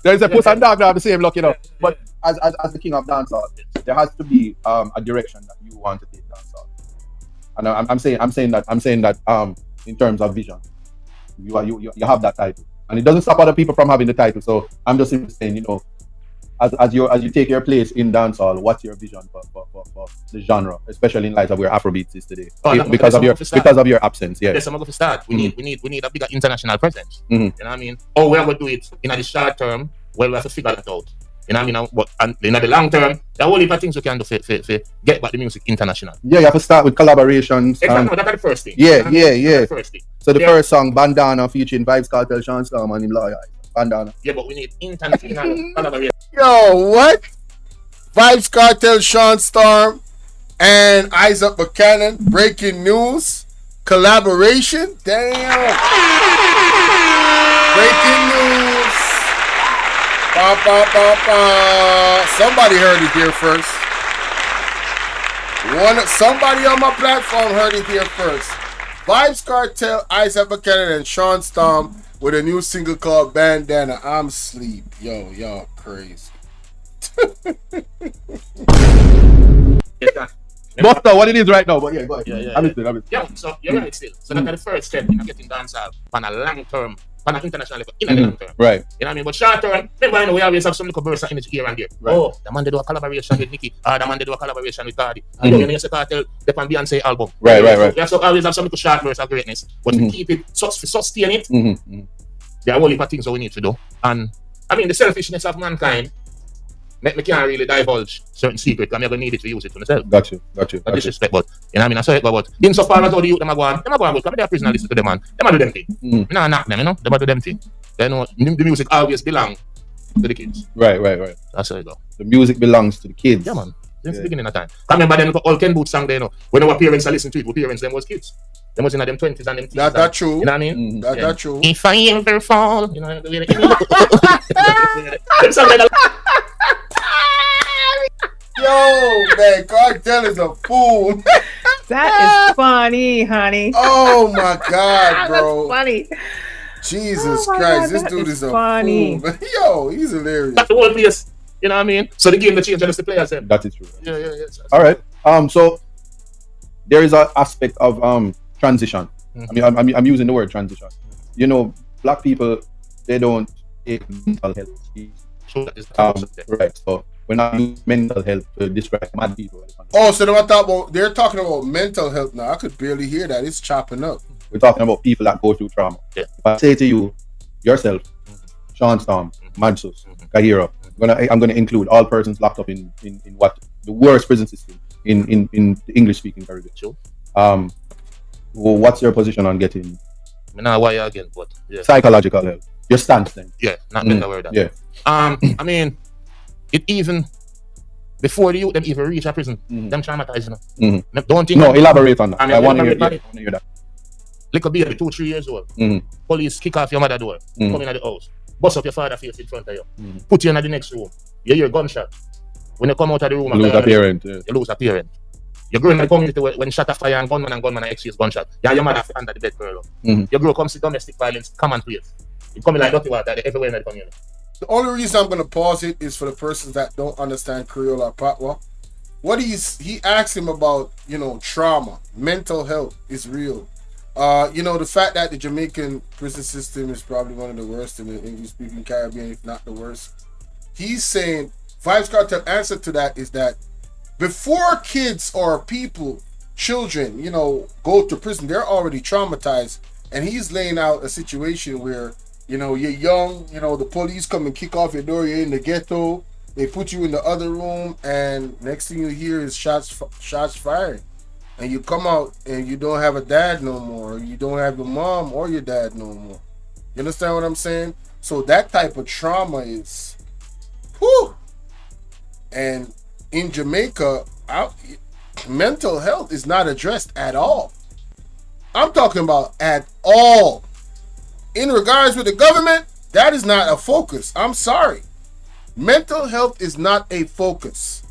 there's a puss and dog that have the same luck, But as the king of dancehall, there has to be a direction that you want to take dancehall. And I'm saying that in terms of vision, you have that title, and it doesn't stop other people from having the title. So I'm just simply saying, as you take your place in dancehall, what's your vision for the genre, especially in light of where Afrobeats is today? Because of your absence. Yeah. Yes, I'm going to start. We need a bigger international presence. Mm-hmm. You know what I mean? Or we are going to do it in the short term. Well, we have to figure that out. You know what I mean? But in the long term, there are whole heap of things we can do for get back the music international. Yeah, you have to start with collaborations. Exactly. That's the first thing. Yeah. The first thing. So the first song, Bandana, featuring Vybz Kartel, Sean Storm, and him Lawyer. Bandana. Yeah, but we need international collaboration. Yo, what? Vybz Kartel, Sean Storm, and Isaac Buchanan. Breaking news. Collaboration. Damn. Breaking news. Somebody heard it here first. Somebody on my platform heard it here first. Vybz Kartel, Isaac Buchanan, and Sean Storm with a new single called Bandana. I'm Sleep. Yo, y'all crazy. Buster, what it is right now, but yeah, go ahead. Yeah. I'm listening. Yeah, so you're right still. So that's the first step in getting dancehall on a long term, on an international level, in a long term. Right. You know what I mean? But short term, remember, we always have some little bursts of energy here and there. Right. Oh, the man they do a collaboration with Nicki. The man they do a collaboration with Cardi. You know, the Cartel, the Beyonce album. Right. We also always have some little short bursts of greatness. But to keep it, sustain it, there are a whole heap of things that we need to do. And I mean, the selfishness of mankind, me can't really divulge certain secrets. I'm going to need it to use it for myself. Got you. Not disrespect, but you know what I mean? I say it, but in so far as all the youth, them are going good, because they're prisoner listen to them, man. Them do them thing. No, knock them, They do them thing. They know the music always belongs to the kids. Right. That's how it go. The music belongs to the kids. Yeah, man. Since the beginning of time. I remember them all Ken Boots song, when our parents are listening to it, our parents, them was kids. Them was in them 20s and them teens. That's true. You know what I mean? That's true. If I ever fall, you know, the way them song like that. Yo, man, Cartel is a fool. That is funny, honey. Oh my God, bro. That's funny. Jesus Oh my Christ, God, this that dude is is a funny. fool. Yo, he's hilarious. That's the whole place. You know what I mean? So the game that change just the players. That is true. Yeah. All right. So there is an aspect of transition. I mean, I'm using the word transition. You know, black people, they don't take mental health. Right. So we're not using mental health to describe mad people. Oh, so they're talking about mental health now. I could barely hear that. It's chopping up. We're talking about people that go through trauma. Yeah. If I say to you, yourself, Sean Storm, Madsus, Kahira, I'm gonna include all persons locked up in what the worst prison system in the English speaking Caribbean. Sure. What's your position on getting I know why again, but yeah. psychological help? Your stance then? Yeah, not better word. Yeah. I mean, it even before the youth them even reach a prison, them traumatized, you know. Don't think. No, elaborate on that. I mean, I want to elaborate on hear that. Little baby, 2-3 years old. Police kick off your mother door, come in at the house, bust up your father face in front of you, put you in the next room. You hear a gunshot. When you come out of the room, Lose a parent. Yeah. you lose a parent. You grow in the community when shot of fire and gunman exchange gunshot. Yeah, your mother under the bed girl. You grow come see domestic violence commonplace. It coming like dirty water everywhere in the community. The only reason I'm gonna pause it is for the persons that don't understand Creole or Patois. What he asked him about, trauma, mental health is real. The fact that the Jamaican prison system is probably one of the worst in the English-speaking Caribbean, if not the worst. He's saying Vybz Kartel answer to that is that before kids or children, go to prison, they're already traumatized. And he's laying out a situation where, you're young, the police come and kick off your door, you're in the ghetto, they put you in the other room, and next thing you hear is shots fired. And you come out and you don't have a dad no more, or you don't have your mom or your dad no more. You understand what I'm saying? So that type of trauma is, whew. And in Jamaica, mental health is not addressed at all. I'm talking about at all. In regards with the government, that is not a focus. I'm sorry. Mental health is not a focus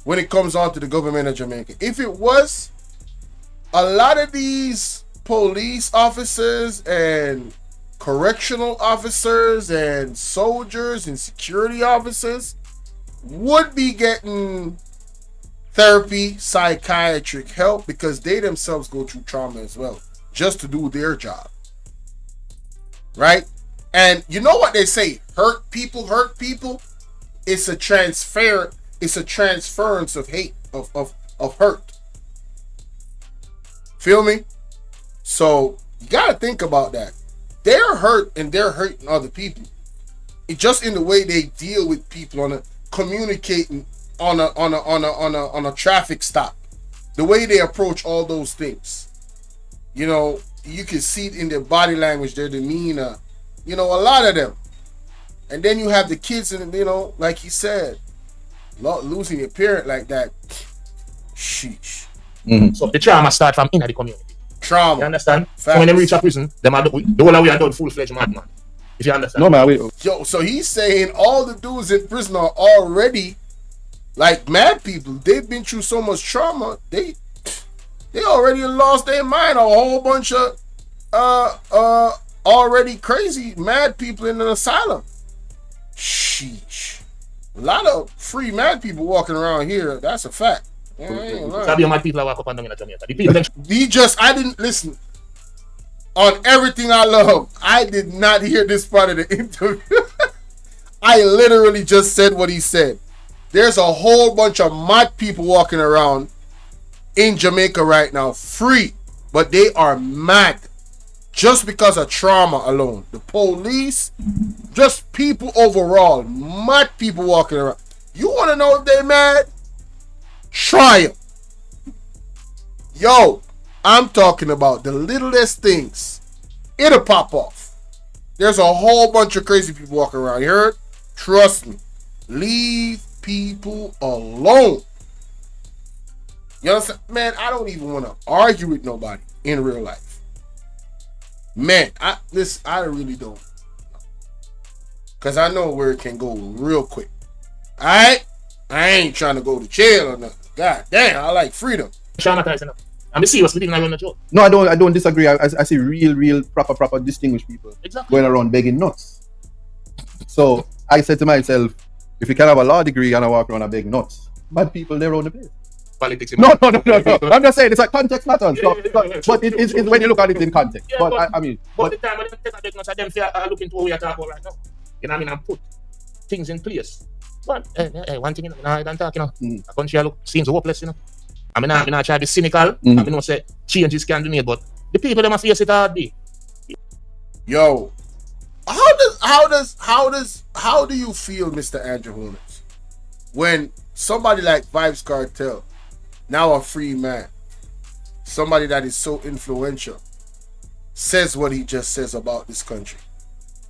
when it comes on to the government of Jamaica. If it was, a lot of these police officers and correctional officers and soldiers and security officers would be getting therapy, psychiatric help, because they themselves go through trauma as well, just to do their job. Right? And you know what they say, hurt people. It's a transference of hate, of hurt. Feel me? So you gotta think about that. They're hurt and they're hurting other people. It's just in the way they deal with people on a communicating on a traffic stop. The way they approach all those things. You can see it in their body language, their demeanor, a lot of them. And then you have the kids, and like he said, losing your parent like that. Sheesh. So the trauma start from in the community. Trauma. You understand? Facts. So when they reach a prison, the whole way are done full-fledged madman. If you understand. No, man. Yo, so he's saying all the dudes in prison are already like mad people. They've been through so much trauma. They already lost their mind. A whole bunch of already crazy mad people in an asylum. Sheesh. A lot of free mad people walking around here. That's a fact. Sabi mad people walk up and down in Jamaica. The people I didn't listen. On everything I love, I did not hear this part of the interview. I literally just said what he said. There's a whole bunch of mad people walking around in Jamaica right now, free, but they are mad just because of trauma alone. The police, just people overall, mad people walking around. You want to know if they mad? Try them. Yo, I'm talking about the littlest things. It'll pop off. There's a whole bunch of crazy people walking around. You heard? Trust me. Leave people alone. You understand? Man, I don't even want to argue with nobody in real life. Man, I really don't. Because I know where it can go real quick. Alright? I ain't trying to go to jail or nothing. God damn, I like freedom. traumatizing them. I'm serious, we didn't even know the joke. No, I don't disagree. I see real, proper distinguished people going around begging nuts. So I said to myself, if you can have a law degree and I walk around and beg nuts, bad people, they're around the place. Politics. No. I'm just saying, it's like context matters. But it's when you look at it in context. Yeah, but the time when they take a big nuts, them say, I look into what we are talking about right now. You know what I mean? And put things in place. But one thing, I don't talk, the country seems hopeless, I mean, I try to be cynical. I mean, say changes can be made, but the people they must face it hard. Yo, how do you feel, Mr. Andrew Holmes, when somebody like Vybz Kartel, now a free man, somebody that is so influential, says what he just says about this country.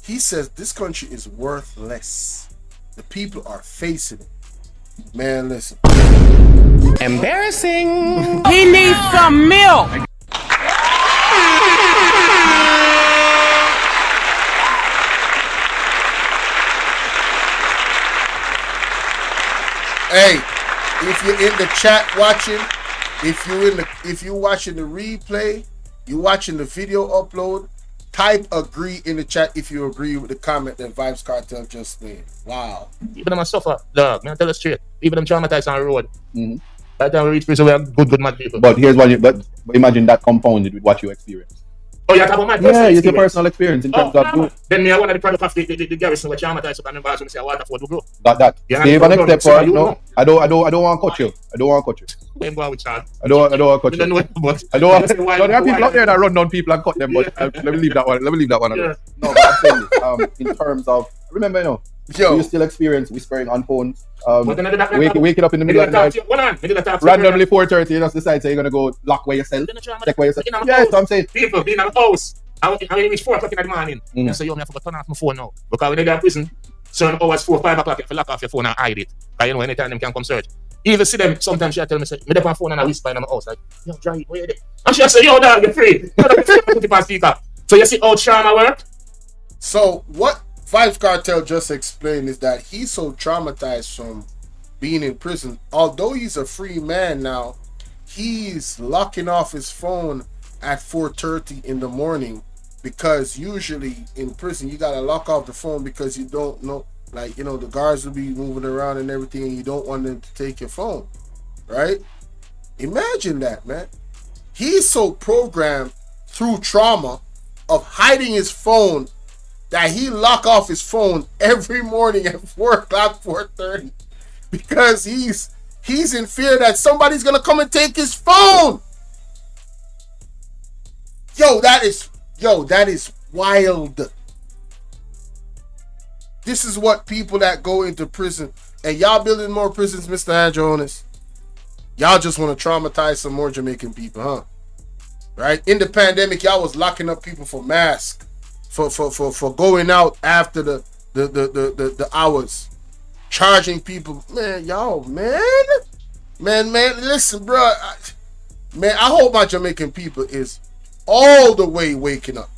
He says this country is worthless. The people are facing it. Man, listen. Embarrassing. He needs some milk. Hey, if you're in the chat watching, if you watching the replay, you watching the video upload, type agree in the chat if you agree with the comment that Vybz Kartel just made. Wow. Even them a suffer, dog. Man, tell us straight. Even them traumatized on the road. By the time we reach prison, we are good mad people. But here's what but imagine that compounded with what you experience. Oh, you're talking about my Yeah, it's your personal experience in terms of then me, I want to the product of the garrison where traumatized up and embarrassed when they say Waterford will grow. that. Yeah, Stay even no, step so forward. you No, know. I don't want to cut you. I don't want to cut you. When go with Charles. I don't want to cut You don't you. know but I don't want. That's why- No, there are people why- out there that run down people and cut them, but let me leave that one. Let me leave that one alone. Yeah. No, but I'm saying this, in terms of remember, Yo. you still experience whispering on phones. But then I did that- Waking up in the Me middle did of the that night, talk to you. Hold on. Me did that talk to you. randomly 4:30, you just decide you're gonna go lock away yourself, Then the trauma- check away yourself. In our Yeah, house. so I'm saying. People being in the house. I reach 4 o'clock in the morning. Mm. And say, yo, me I forgot to turn off my phone now. Because when they go to prison, certain hours 4 or 5 o'clock, if you lock off your phone and hide it. Because you know anytime them can come search. Even see them, sometimes she tell me, say, me dey on phone and I whisper in my house, like, yo, Dry, where you there? And she say, yo, dog, you're free. Yo, dog, you're free. Put it on speaker. So you see how trauma work? So what Vybz Kartel just explained is that he's so traumatized from being in prison. Although he's a free man now, he's locking off his phone at 4:30 in the morning, because usually in prison you gotta lock off the phone because you don't know, like, you know, the guards will be moving around and everything, and you don't want them to take your phone, right? Imagine that, man. He's so programmed through trauma of hiding his phone that he lock off his phone every morning at 4 o'clock, 4:30, because he's in fear that somebody's gonna come and take his phone. That is wild. This is what people that go into prison, and y'all building more prisons, Mr. Andronis. Y'all just want to traumatize some more Jamaican people, huh? Right? In the pandemic, y'all was locking up people for masks, for going out after the hours, charging people. Man, y'all, man, listen, bro. I hope my Jamaican people is all the way waking up,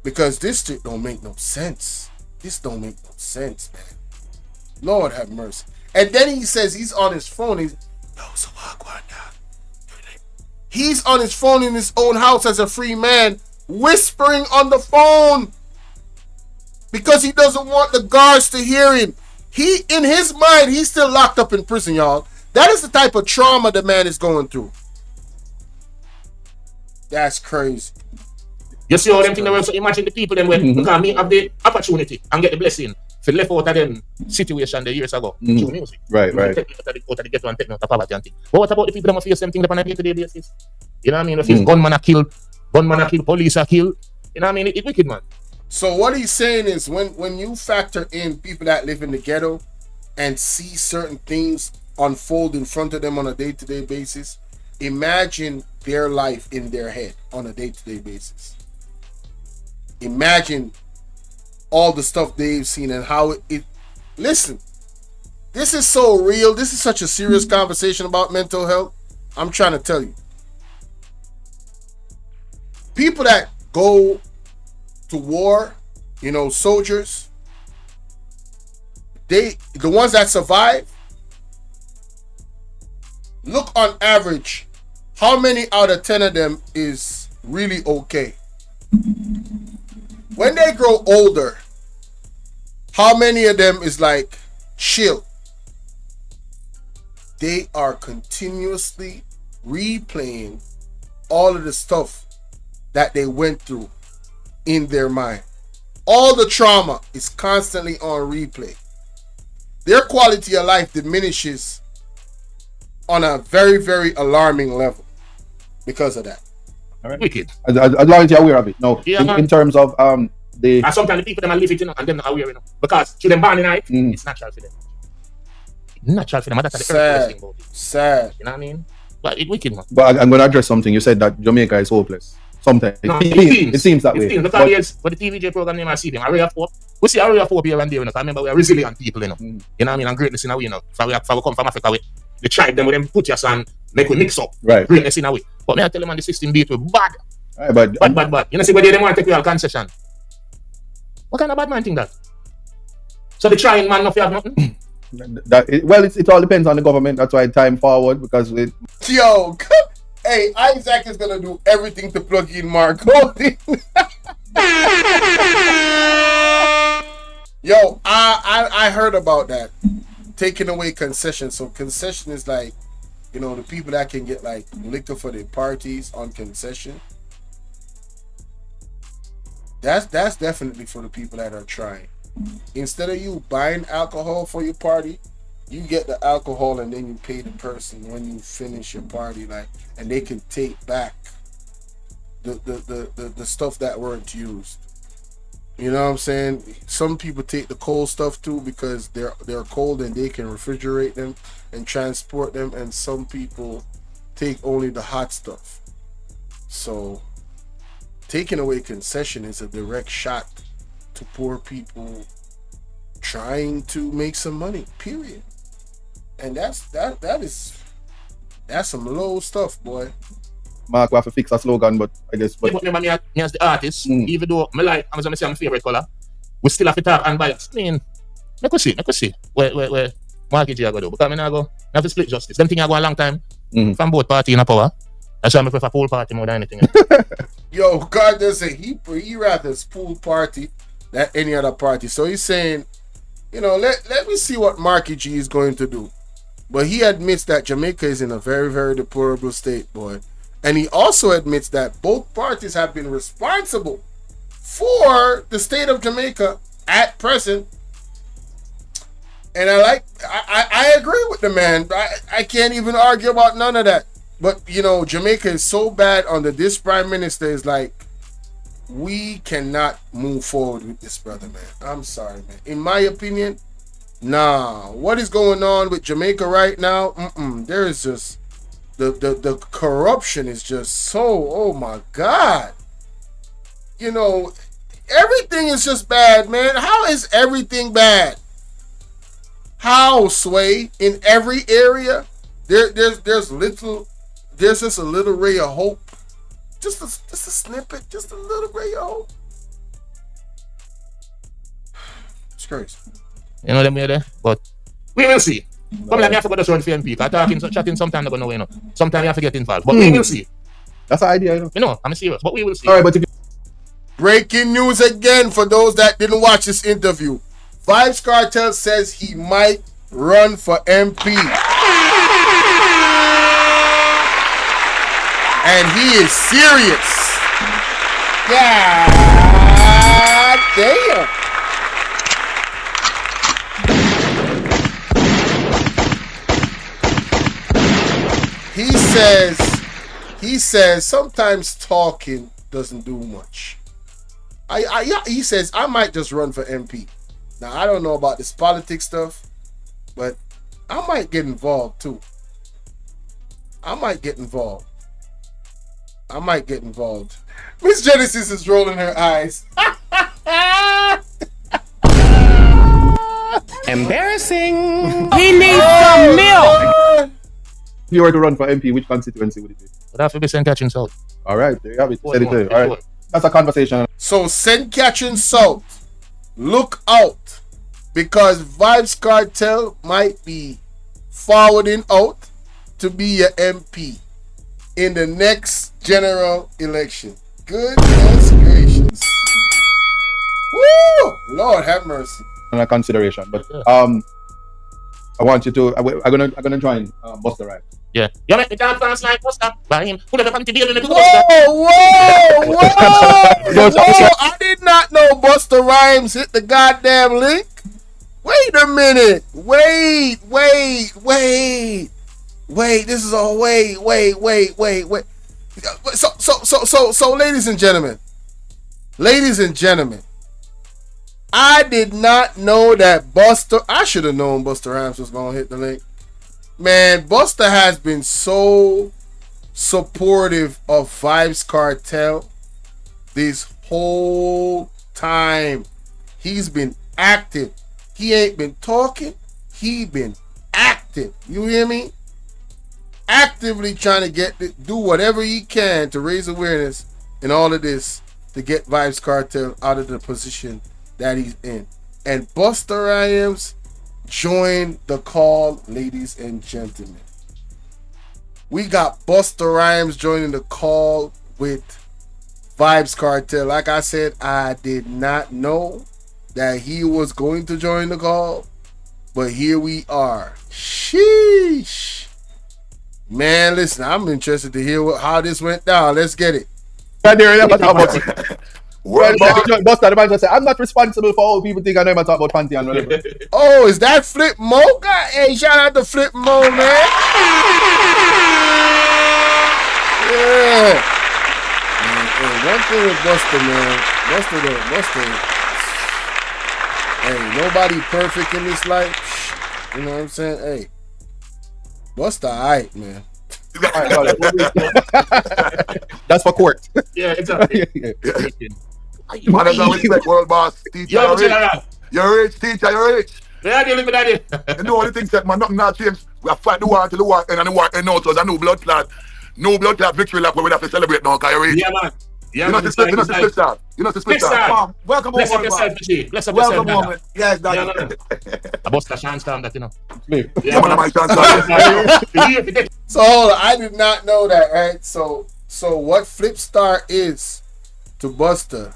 because this shit don't make no sense. This don't make no sense, man. Lord have mercy. And then he says he's on his phone. He's on his phone in his own house as a free man, whispering on the phone because he doesn't want the guards to hear him. In his mind, he's still locked up in prison, y'all. That is the type of trauma the man is going through. That's crazy. You see how them things work? So imagine the people them when because me have the opportunity and get the blessing for left out of them situation the years ago through music. Right. Take me out of the ghetto and take me out of poverty and thing. But what about the people that face them things on a day-to-day basis? You know what I mean? They face gunman are killed, police are killed. You know what I mean? It's wicked, man. So what he's saying is when you factor in people that live in the ghetto and see certain things unfold in front of them on a day-to-day basis, imagine their life in their head on a day-to-day basis. Imagine all the stuff they've seen and how it listen, this is so real. This is such a serious conversation about mental health. I'm trying to tell you. People that go to war, soldiers, the ones that survive, look on average, how many out of 10 of them is really okay? When they grow older, how many of them is like chill? They are continuously replaying all of the stuff that they went through in their mind. All the trauma is constantly on replay. Their quality of life diminishes on a very, very alarming level because of that. All right. Wicked. As long as you're aware of it. No, Yeah, in terms of And sometimes the people them live it, and them not aware, because to them born in it, it's natural for them. Natural for them. That's the earth thing about it. Sad. You know what I mean? But it's wicked, man. But I'm going to address something. You said that Jamaica is hopeless. Sometimes No, it seems that way. Look at the TVJ program name I see them. Area 4. We see Area 4 here and there, you know. I remember we are resilient people, you know. You know what I mean? And greatness in a way, you know. If we come from Africa, the tribe them with them put us and make we mix up. Right. Greatness in a way. But me I tell them on the system beat we bad. Right, but Bad. You know, see where they want to take you all concession. What kind of bad man think that? So the trying man not have nothing? It all depends on the government. That's why time forward because we. Yo, hey, Isaac is gonna do everything to plug in Mark. Yo, I heard about that. Taking away concession. So concession is like, you know, the people that can get like liquor for their parties on concession. That's definitely for the people that are trying. Instead of you buying alcohol for your party, you get the alcohol and then you pay the person when you finish your party, like, and they can take back the stuff that weren't used. You know what I'm saying? Some people take the cold stuff too because they're cold and they can refrigerate them and transport them, and some people take only the hot stuff. So taking away concession is a direct shot to poor people trying to make some money, period. And that's some low stuff, boy. Mark, we have to fix a slogan, but I guess. But remember me as the artist, even though I'm say my favorite color, we still have to talk and bias. I mean, make us see. Where Marky G I go do. Because I have to split justice. Them thing I go a long time from both parties in a power. That's why I prefer pool party more than anything. Yo, God does say he rather pool party than any other party. So he's saying, you know, let me see what Marky G is going to do. But he admits that Jamaica is in a very, very deplorable state, boy. And he also admits that both parties have been responsible for the state of Jamaica at present. And I agree with the man. I can't even argue about none of that. But, you know, Jamaica is so bad under this prime minister is like, we cannot move forward with this brother, man. I'm sorry, man. In my opinion, nah. What is going on with Jamaica right now? There is just the corruption is just so, oh my God. You know, everything is just bad, man. How is everything bad? How, Sway? In every area, there's just a little ray of hope. Just a snippet, just a little ray of hope. It's crazy. You know them here there? But we will see. Come like me, I forgot to run for MP. Chatting sometimes I don't know, you know. Sometimes you have to get involved. But we will see. That's the idea, you know. You know, I'm serious. But we will see. All right, but if Breaking news again for those that didn't watch this interview. Vybz Kartel says he might run for MP. And he is serious. God damn. He says sometimes talking doesn't do much. He says I might just run for MP. Now I don't know about this politics stuff, but I might get involved too. I might get involved. Miss Genesis is rolling her eyes. Embarrassing. He needs some milk. you were to run for MP, which constituency would it be? Would have to be St. Catherine South. All right, there you have it. Said it there. All right, that's a conversation. So St. Catherine South, look out, because Vybz Kartel might be forwarding out to be your MP in the next general election. Goodness gracious. Woo! Lord have mercy. A consideration, but I want you to. I'm gonna join Buster Rhymes. Yeah. You make me dance last night, Buster. By him. Put up the deal in the Whoa! I did not know Busta Rhymes hit the goddamn link. Wait a minute. Wait. This is a wait. So, ladies and gentlemen, I did not know that Busta. I should have known Busta Rhymes was gonna hit the link. Man, Busta has been so supportive of Vybz Kartel this whole time. He's been active. He ain't been talking. He been active. You hear me? Actively trying to do whatever he can to raise awareness in all of this to get Vybz Kartel out of the position that he's in. And Busta Rhymes joined the call, ladies and gentlemen. We got Busta Rhymes joining the call with Vybz Kartel. Like I said, I did not know that he was going to join the call, but here we are. Sheesh. Man, listen, I'm interested to hear how this went down. Let's get it. Busta, the man just said, I'm not responsible for all people think I know about talk about panty and whatever. Oh, is that Flip Mo? Hey, shout out to Flip Mo, man. Yeah. Hey, one thing with Busta, man. Busta. Hey, nobody perfect in this life. You know what I'm saying? Hey, Busta, alright, man. That's for court. Yeah, exactly. Man, that's how we respect world boss. Teacher, you're rich. Teacher, you're rich. Yeah, you live with that. You know all the things that man, nothing not changed. We have fight the war till the war end and the war end out. So there's no blood clot. No blood clot victory lap where we have to celebrate now, because you're rich. Yeah, man. Yeah, you know the split star. You know the split star. Welcome Bless up home, yourself, Michi. Bless up welcome yourself. home. Yes, Yeah, Daddy. man. I bust a chance down that, you know. Yeah, man, my chance. So hold on, I did not know that, right? So what Flip Star is to Busta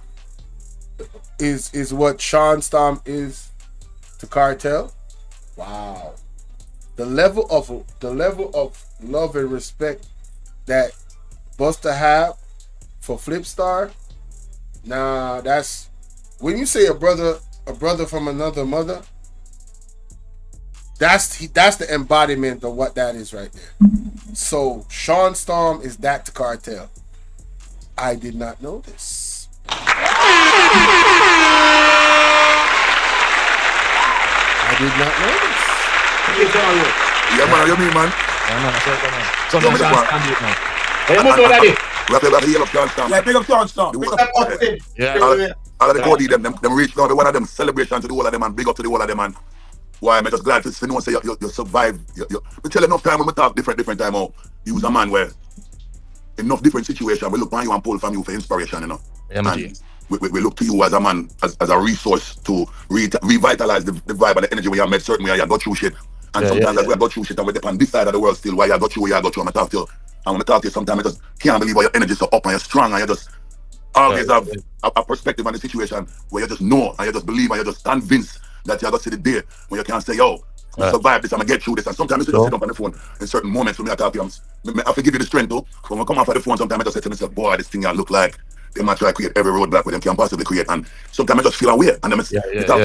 is what Sean Storm is to Cartel. Wow. The level of love and respect that Busta have for Flip Star. Nah, that's when you say a brother from another mother. That's the embodiment of what that is right there. So Sean Storm is that to Cartel. I did not know this. I did not know this. Yeah, man, you mean, man? Yeah, man, I said that, man. So Yeah, no man, chance man. stand it now. Hey, move on, daddy. We have to heal up Sean Storm. Yeah, big up Sean Storm. Yeah. All of the Cody, them reach now, the one of them celebration to the whole of them and big up to the whole of them, man. Why I'm just glad to see no one say you survive. We tell enough time when we talk different time out. You was a man where enough different situation we look on you and pull from you for inspiration, you know. Yeah, man. We look to you as a man, as a resource to revitalize the vibe and the energy where you met certain way you got through shit. And sometimes as we got through shit and we're on this side of the world still, why you got through where you got through, I'm talk to you. And when I talk to you, sometimes I just can't believe how your energy is so up and you're strong and you just always have a perspective on the situation where you just know and you just believe and you just convinced that you're going to see the day when you can say, yo, I survive this, I'm going to get through this. And sometimes you just sit up on the phone in certain moments when I talk to you, I have to give you the strength though. When I come off of the phone, sometimes I just say to myself, boy, this thing I look like they might try to create every roadblock where they can possibly create. And sometimes I just feel away. And then I talk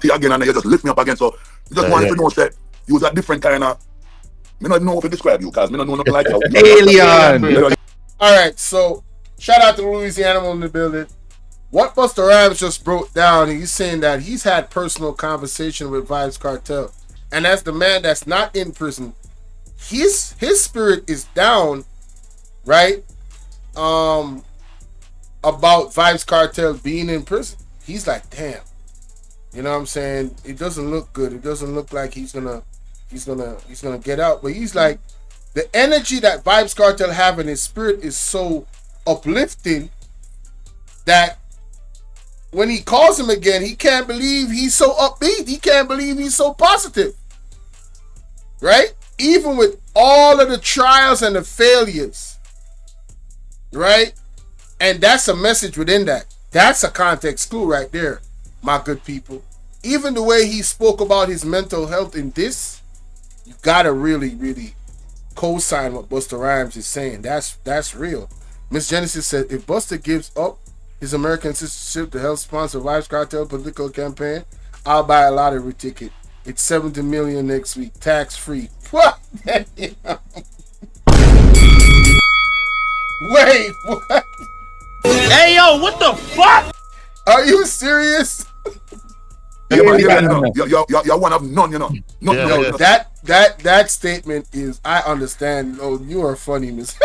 to you again and then you just lift me up again. So you just want to know that you was a different kind of, I don't know how to describe you because I don't know nothing like you. Alien. All right, so shout out to Louisiana in the building. What Busta Rhymes just broke down, he's saying that he's had personal conversation with Vybz Kartel, and as the man that's not in prison, his spirit is down, right? About Vybz Kartel being in prison. He's like, damn, you know what I'm saying? It doesn't look good. It doesn't look like he's gonna get out. But he's like, the energy that Vybz Kartel have in his spirit is so uplifting that when he calls him again, he can't believe he's so upbeat. He can't believe he's so positive. Right? Even with all of the trials and the failures. Right? And that's a message within that. That's a context clue right there, my good people. Even the way he spoke about his mental health in this, you gotta really, really co-sign what Busta Rhymes is saying. That's real. Miss Genesis said, if Busta gives up his American citizenship to help sponsor Vybz Kartel political campaign, I'll buy a lottery ticket. It's $70 million next week, tax free. What? Wait, what? Hey, yo, what the fuck? Are you serious? Yeah, man, you're one of none, you know. Yo, that that statement is, I understand. Oh, you are funny, Miss.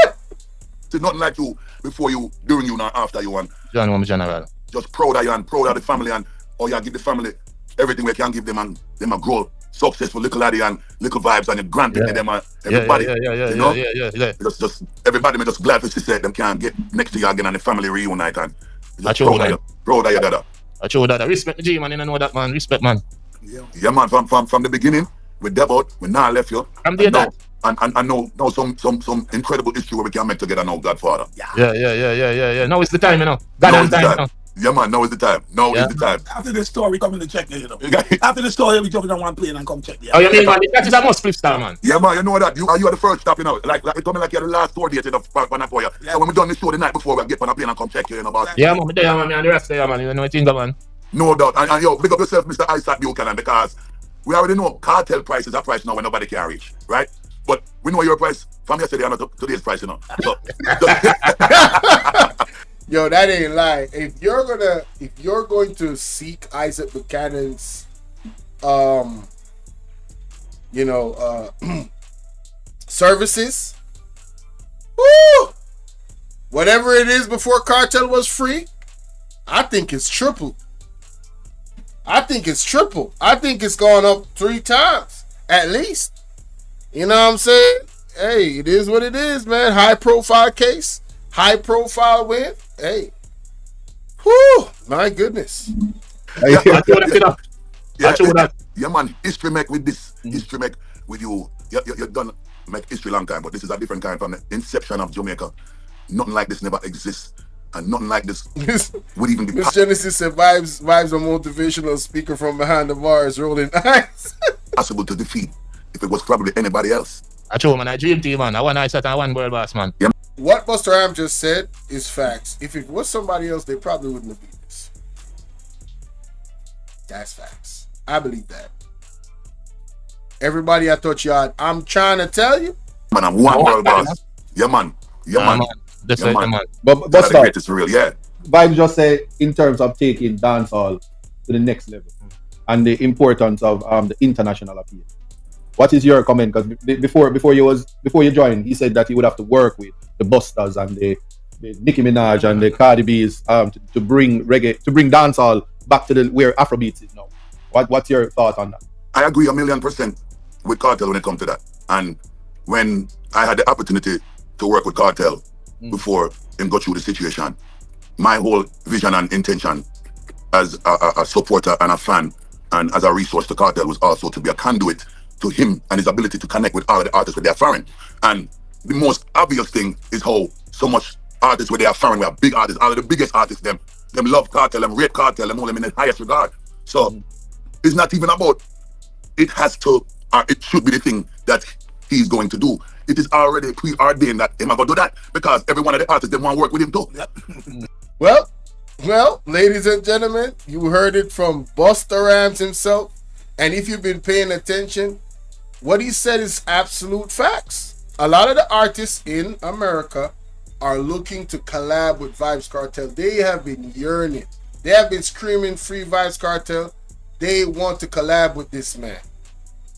It's nothing like you before you, during you, and after you, and John, I'm general. just proud of you and proud of the family, and you give the family everything we can give them, and them a grow successful little laddie and little vibes, and you grant it to them and everybody. You know? Just everybody me just glad to see them can get next to you again and the family reunite, and just proud of you, dada. I show that. Respect the G, man. You know that, man. Respect, man. Yeah, man. From the beginning, we debut, we now left you. I'm there, that. And I know some incredible history where we can make together now, Godfather. Yeah. Now is the time, you know. God and time, you know. Yeah, man. Now is the time. Now is the time. After this story, coming to check you know. After the story, we jump on one plane and come check you. Oh, you mean, man? That is a must flip star, man. Yeah, man. You know that. You are the first stop, you know. Like we coming like you're the last tour date, you know, for you. Yeah, when we done the show the night before, we get on a plane and come check you, you know, boss. Yeah, man. There, man. And the rest there, man. You know what you think, man. No doubt. And yo, big up yourself, Mr. Isaac Buchanan, because we already know cartel price is a price now when nobody can reach, right? But we know your price from yesterday and today's price, you know. So, Yo, that ain't lie. If you're going to seek Isaac Buchanan's services, woo, whatever it is before Cartel was free, I think it's triple. I think it's gone up 3 times at least. You know what I'm saying? Hey, it is what it is, man. High profile case, high profile win. Hey, whoo, my goodness. Yeah, man. History make with this. History make with you. You done make history long time, but this is a different kind from the inception of Jamaica. Nothing like this never exists. And nothing like this would even be Miss Genesis said vibes a motivational speaker from behind the bars rolling eyes. possible to defeat if it was probably anybody else. I show, man. I dream team, man. I want I set and one world boss, man. Yeah. What Buster Ram just said is facts. If it was somebody else, they probably wouldn't have beat this. That's facts. I believe that. Everybody I thought you had, I'm trying to tell you. Man, I'm one world boss. Yeah, man. Yeah, man. That's Yeah, right, man. man. But That's the start. greatest real, yeah. Vybz just say in terms of taking dancehall to the next level and the importance of the international appeal. What is your comment? Because before you joined, he said that he would have to work with the Busters and the Nicki Minaj and the Cardi B's to bring reggae, to bring dancehall back to where Afrobeats is now. What's your thought on that? I agree 1,000,000% with Cartel when it comes to that. And when I had the opportunity to work with Cartel before him go through the situation, my whole vision and intention as a supporter and a fan and as a resource to Cartel was also to be a conduit to him and his ability to connect with all of the artists with their foreign. And the most obvious thing is how so much artists with their foreign, we have big artists, all of the biggest artists, them love Cartel, them rate Cartel, them hold them in the highest regard. So it's not even about it has to, or it should be the thing that he's going to do. It is already preordained that him going to do that because every one of the artists, they want to work with him too. Well, ladies and gentlemen, you heard it from Busta Rhymes himself. And if you've been paying attention, what he said is absolute facts. A lot of the artists in America are looking to collab with Vybz Kartel. They have been yearning. They have been screaming free Vybz Kartel. They want to collab with this man.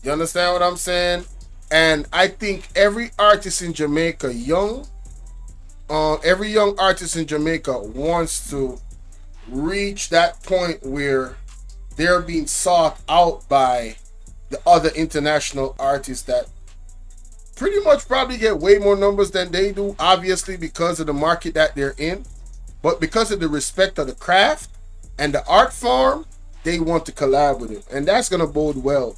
You understand what I'm saying? And I think every artist in Jamaica, every young artist in Jamaica wants to reach that point where they're being sought out by the other international artists that pretty much probably get way more numbers than they do, obviously because of the market that they're in, but because of the respect of the craft and the art form, they want to collab with it, and that's gonna bode well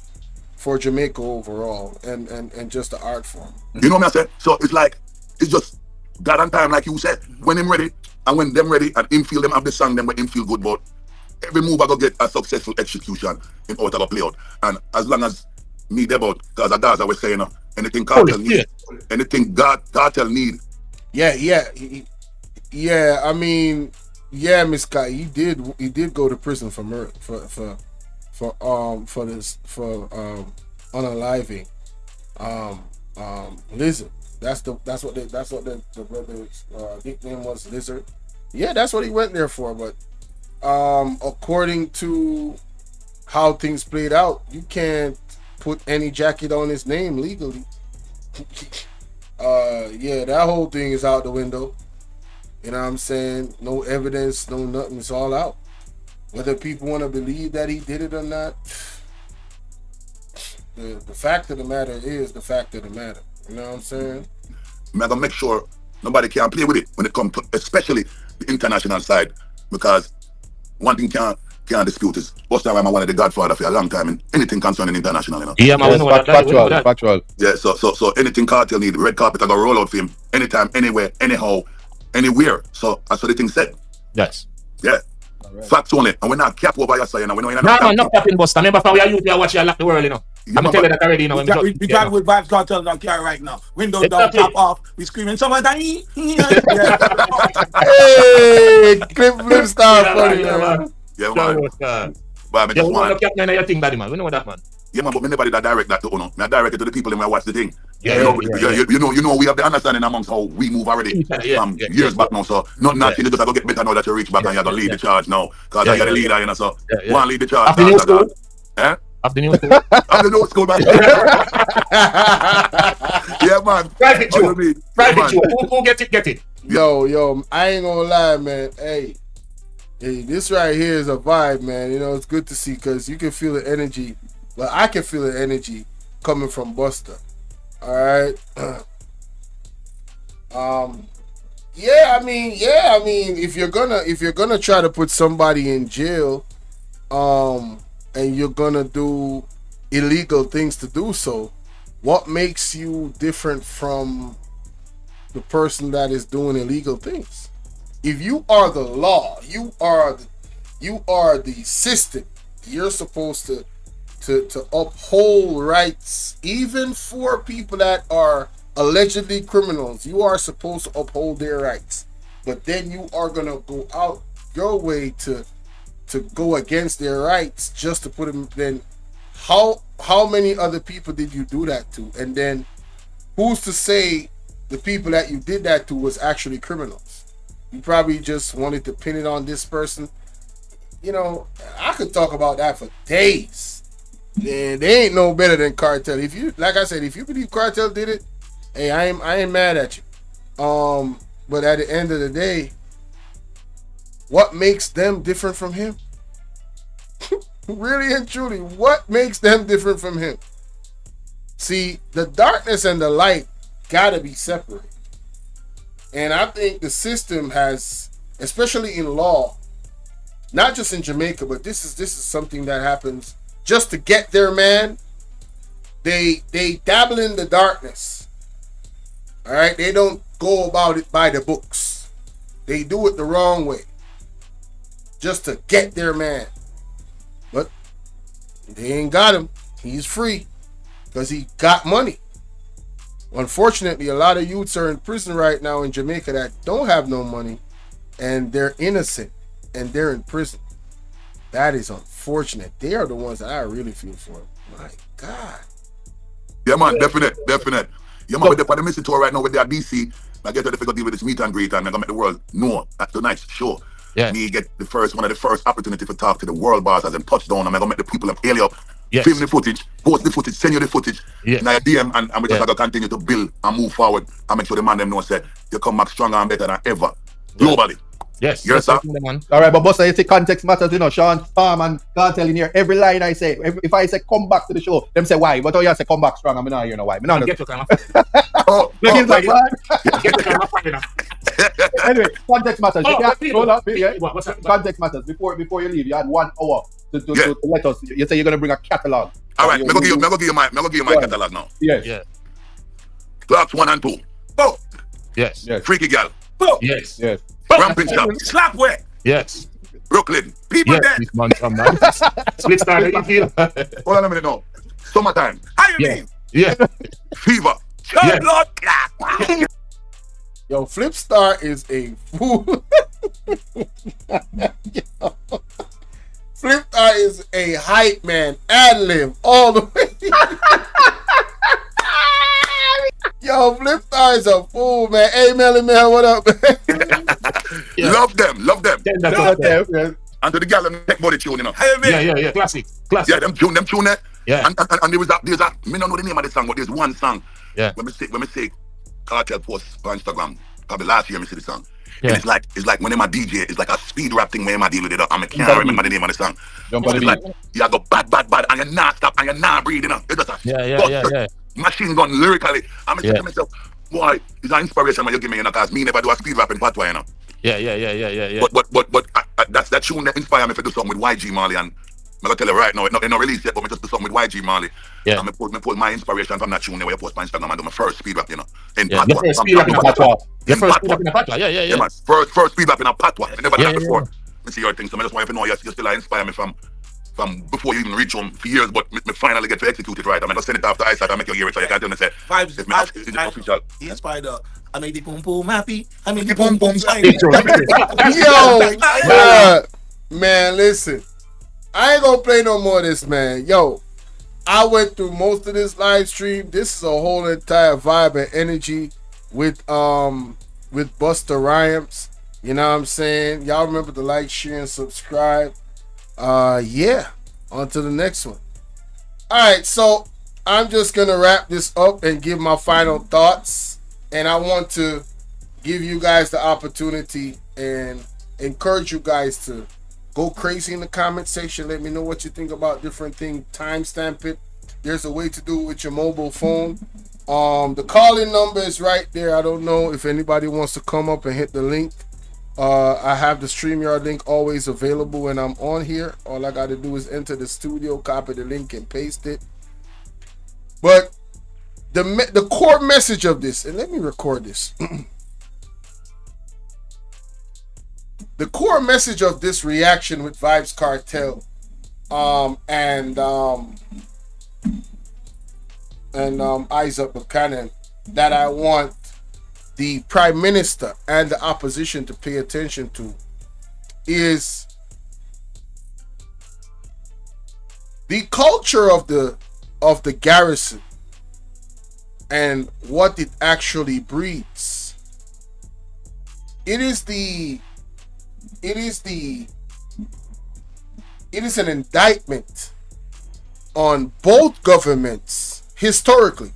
for Jamaica overall and just the art form. You know what I said? So it's just God and time, like you said. When him ready and when them ready and him feel them have the song, them when him feel good about every move I go get a successful execution in order to play out. And as long as me there about, because as I was saying, anything Cartel need, anything Cartel need. Yeah. I mean, yeah, Miss Kai, he did go to prison for murder for unaliving Lizard. That's what the brother's nickname was, Lizard. Yeah, that's what he went there for. But according to how things played out, you can't put any jacket on his name legally. Yeah, that whole thing is out the window. You know what I'm saying? No evidence, no nothing. It's all out. Whether people want to believe that he did it or not, the fact of the matter is the fact of the matter. You know what I'm saying? I'm gonna make sure nobody can play with it when it comes to, especially the international side, because one thing can't dispute is Busta Rhymes one of the godfather for a long time in anything concerning international, you know. Yeah, man, we know that. Factual. Yeah, so anything Cartel need, red carpet I go roll out for him anytime, anywhere, anyhow, anywhere. So that's what the thing said. Yes. Yeah. Right. Facts only. And we're not cap over your side, you know. We know you're No, man, not capping Busta. Remember from we are youth, we are watching Lock the World, you know. I'm telling you that already, you know. We got with Vybz Kartel on carry right now. Window down, top off. We screaming somebody. Hey, Flip Star funny, man. Yeah, man. But I mean, Yeah, just we one. want to cap man, your thing, daddy, man. We know that, man. Yeah, man, but me nobody that direct that to you know. Me direct it to the people and I watch the thing. Yeah, you know, we have the understanding amongst how we move already from years back now. So nothing actually just go get better now that you reach back and you're gonna lead the charge now. Because you're the leader, you know. So one lead the charge. After new school. Eh? After new school. After new school, man. Yeah, man. Private How you you. mean? Private Yeah, you. Who get it? Yo, I ain't gonna lie, man. Hey, this right here is a vibe, man. You know, it's good to see because you can feel the energy. Well, I can feel the energy coming from Busta. All right. I mean, if you're gonna try to put somebody in jail, and you're gonna do illegal things to do so, what makes you different from the person that is doing illegal things? If you are the law, you are the system. You're supposed to uphold rights, even for people that are allegedly criminals. You are supposed to uphold their rights, but then you are gonna go out your way to go against their rights just to put them. Then how many other people did you do that to? And then who's to say the people that you did that to was actually criminals? You probably just wanted to pin it on this person. You know, I could talk about that for days. They ain't no better than Cartel. If you, like I said, if you believe Cartel did it, hey, I ain't mad at you. But at the end of the day, what makes them different from him? Really and truly, what makes them different from him? See, the darkness and the light gotta be separate. And I think the system has, especially in law, not just in Jamaica, but this is something that happens just to get their man. They dabble in the darkness. All right, they don't go about it by the books. They do it the wrong way, just to get their man. But they ain't got him. He's free because he got money. Unfortunately, a lot of youths are in prison right now in Jamaica that don't have no money, and they're innocent, and they're in prison. That is unfortunate. They are the ones that I really feel for. My God. Yeah, man, definite. Yeah, man, we're on the missing tour right now with the DC. I get to the figure deal with this meet and greet, and I'm gonna make the world know that's the nice show. Yeah. Me get one of the first opportunity to talk to the world bosses and touchdown. I'm gonna make the people of Haley up. Yes. Film the footage, post the footage, send you the footage. Yes. Now DM and we just gotta continue to build and move forward and make sure the man them know say you come back stronger and better than ever. Globally. Yes. Yes, sir. All right, but Busta, you say context matters, you know. Sean, Farm, and Cartel in here. Every line I say, if I say come back to the show, them say why. But you say come back strong, I'm not hear no why. Get your kind of Look, he's like, what? Get your kind of fire. Anyway, context matters. You can't, people. hold up, yeah. What's that? Context matters. Before you leave, you had 1 hour to let us. You say you're gonna bring a catalog. All right, I'm gonna give you my catalog now. Yes. Yeah. Clocks 1 and 2. Go. Yes. Yes. Freaky girl. Yes. Yes. Ramping shop. Slap wet. Yes. Brooklyn. People Yes. dead. This man from now. Split star. How you feel? Hold on a minute now. Summertime. How you Yeah. mean? Yeah. Fever. Yeah. Blood clot. Yo, Flip Star is a fool. Yo, Flip Star is a hype man. Ad-lib all the way. Yo, Flip Star is a fool, man. Hey, Melly man, what up, man? Yeah. Love them. That's okay. And to the gal them tech body tune, you know. Yeah. Classic. Yeah, them tune there. Yeah. And there's a me don't know the name of the song, but there's one song. Yeah. When me say Cartel post on Instagram, probably last year me see the song. Yeah. And it's like when I'm a DJ, it's like a speed rap thing when I deal with it. I can't remember the name of the song. It's like you go bad, and you're not stop and you're not breathing. It's just a machine gun lyrically. I'm saying to myself, boy, it's an inspiration when you give me, cause me never do a speed rap in patois, Yeah. But that's that tune that inspire me to do something with YG Marley, and I'm gonna tell you right now, it's not released yet, but me just do something with YG Marley. Yeah. And me put my inspiration from that tune where I post my Instagram and do my first speed rap, in Yeah. patois. Your first speed rap in a patois. Yeah. Man. First speed rap in a patois. I never done that before. Me see your thing, so I just want you to know you still inspire me from before you even reach home for years, but me finally get to execute it right. I'm gonna send it after I start and make you hear it, so you can't tell me say Vybz, it's official. He inspired I made the boom boom happy. I made the boom boom shine. Yo, man, listen. I ain't gonna play no more of this, man. Yo, I went through most of this live stream. This is a whole entire vibe and energy with Busta Rhymes. You know what I'm saying? Y'all remember to like, share, and subscribe. Yeah. On to the next one. Alright, so I'm just gonna wrap this up and give my final thoughts. And I want to give you guys the opportunity and encourage you guys to go crazy in the comment section. Let me know what you think about different things. Timestamp it. There's a way to do it with your mobile phone. The call-in number is right there. I don't know if anybody wants to come up and hit the link. I have the StreamYard link always available when I'm on here. All I got to do is enter the studio, copy the link, and paste it. But the core message of this, and let me record this. The core message of this reaction with Vybz Kartel and Isaac Buchanan that I want the Prime Minister and the opposition to pay attention to is the culture of the garrison and what it actually breeds. It is an indictment on both governments historically,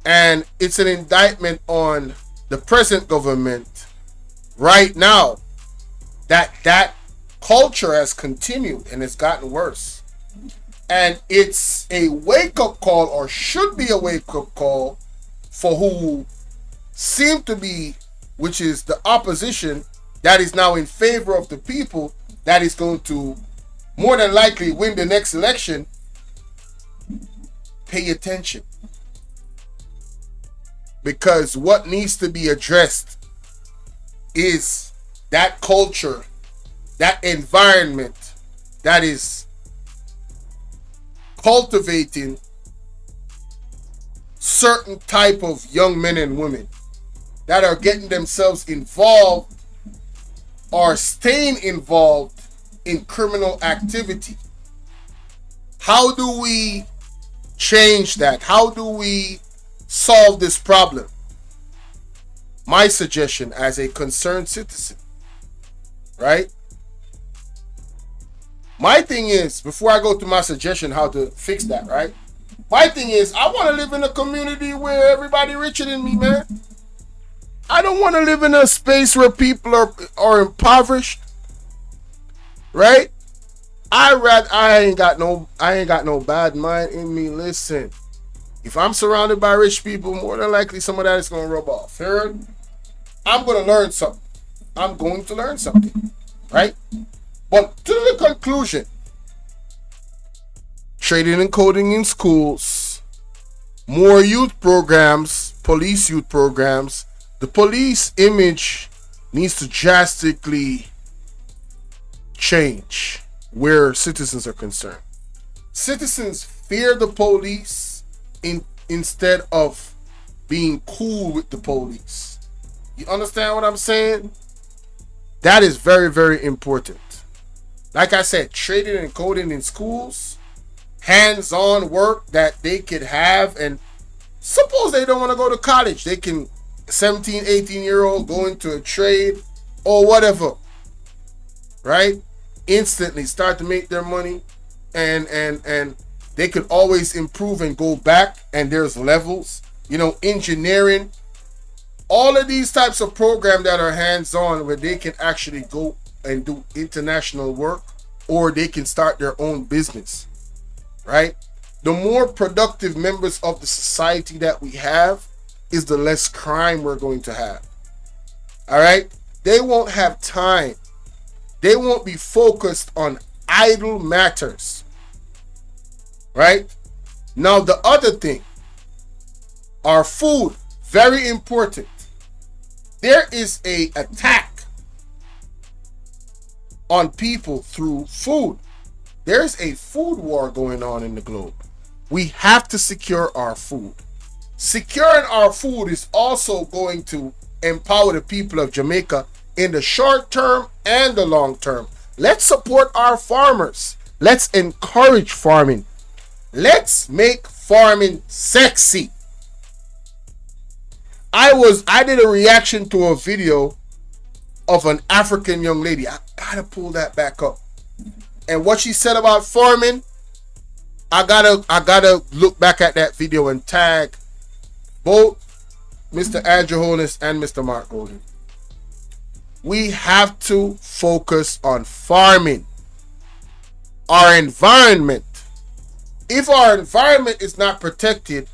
and it's an indictment on the present government right now, that culture has continued and it's gotten worse. And it's a wake-up call, or should be a wake-up call, for who seem to be, which is the opposition that is now in favor of the people, that is going to more than likely win the next election. Pay attention. Because what needs to be addressed is that culture, that environment that is cultivating certain type of young men and women that are getting themselves involved or staying involved in criminal activity. How do we change that? How do we solve this problem? My suggestion as a concerned citizen, right? My thing is, before I go to my suggestion how to fix that, right? My thing is, I want to live in a community where everybody richer than me, man. I don't want to live in a space where people are impoverished, right? I ain't got no bad mind in me. Listen, if I'm surrounded by rich people, more than likely some of that is gonna rub off. Heard? I'm gonna learn something. I'm going to learn something, right? But to the conclusion, trading and coding in schools, more youth programs, police youth programs. The police image needs to drastically change where citizens are concerned. Citizens fear the police instead of being cool with the police. You understand what I'm saying? That is very, very important. Like I said, trading and coding in schools, hands-on work that they could have, and suppose they don't want to go to college, they can 17, 18-year-old go into a trade or whatever, right? instantly start to make their money, and they could always improve and go back, and there's levels, engineering, all of these types of programs that are hands-on where they can actually go and do international work, or they can start their own business, right? The more productive members of the society that we have is the less crime we're going to have. All right? They won't have time. They won't be focused on idle matters. Right? Now, the other thing, our food, very important. There is an attack on people through food. There's a food war going on in the globe. We have to secure our food. Securing our food is also going to empower the people of Jamaica in the short term and the long term. Let's support our farmers. Let's encourage farming. Let's make farming sexy. I did a reaction to a video of an African young lady. I gotta pull that back up. And what she said about farming, I gotta look back at that video and tag both Mr. Andrew Holness and Mr. Mark Golden. We have to focus on farming, our environment. If our environment is not protected,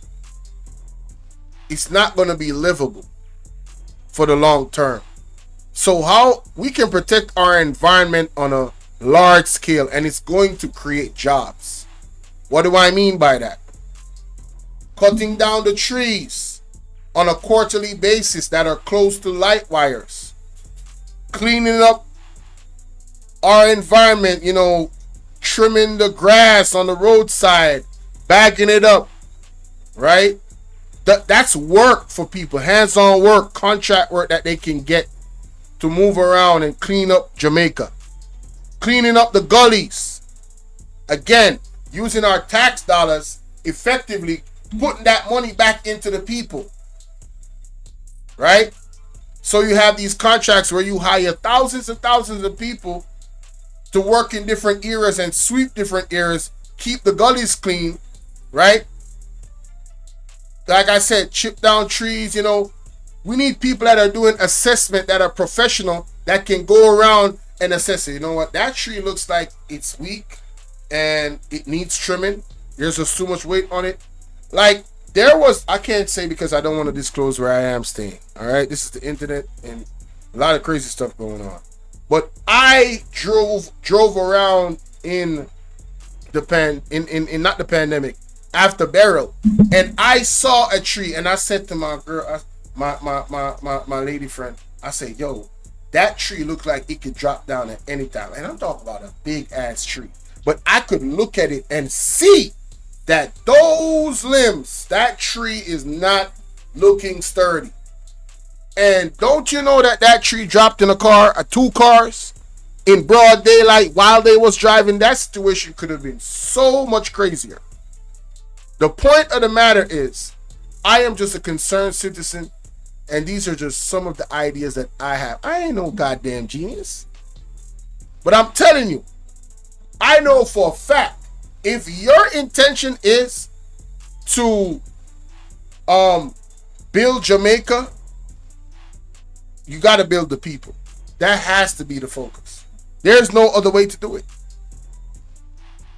it's not going to be livable for the long term. So how we can protect our environment on a large scale, and it's going to create jobs. What do I mean by that? Cutting down the trees on a quarterly basis that are close to light wires. Cleaning up our environment, trimming the grass on the roadside, bagging it up, right? That's work for people, hands-on work, contract work that they can get to move around and clean up Jamaica. Cleaning up the gullies. Again, using our tax dollars effectively, putting that money back into the people. Right? So you have these contracts where you hire thousands and thousands of people to work in different areas and sweep different areas, keep the gullies clean, right? Like I said, chip down trees, we need people that are doing assessment, that are professional, that can go around and assess it. You know what? That tree looks like it's weak and it needs trimming. There's just too much weight on it. Like, I can't say because I don't want to disclose where I am staying. All right? This is the internet and a lot of crazy stuff going on. But I drove around in not the pandemic, after Barrel, and I saw a tree, and I said to my girl, my lady friend, I said, yo, that tree looked like it could drop down at any time. And I'm talking about a big ass tree. But I could look at it and see that those limbs, that tree is not looking sturdy. And don't you know that tree dropped in a car, two cars, in broad daylight while they was driving? That situation could have been so much crazier. The point of the matter is, I am just a concerned citizen, and these are just some of the ideas that I have. I ain't no goddamn genius. But I'm telling you, I know for a fact, if your intention is to build Jamaica, you got to build the people. That has to be the focus. There's no other way to do it.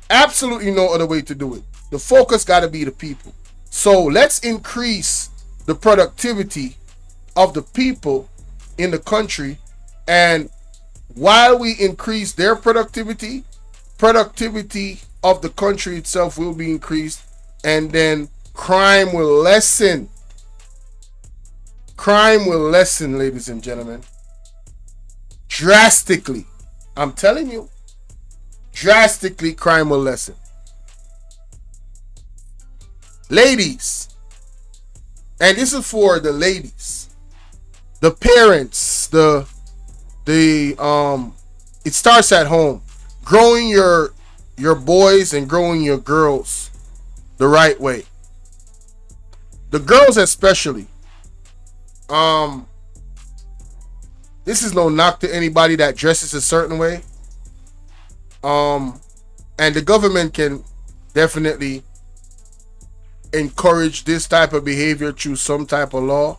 Absolutely no other way to do it. The focus got to be the people. So let's increase the productivity of the people in the country, and while we increase their productivity of the country itself will be increased, and then crime will lessen. Crime will lessen, ladies and gentlemen, drastically. I'm telling you, drastically crime will lessen. Ladies, and this is for the ladies, the parents, it starts at home. Growing your boys and growing your girls the right way. The girls especially. This is no knock to anybody that dresses a certain way. And the government can definitely encourage this type of behavior through some type of law.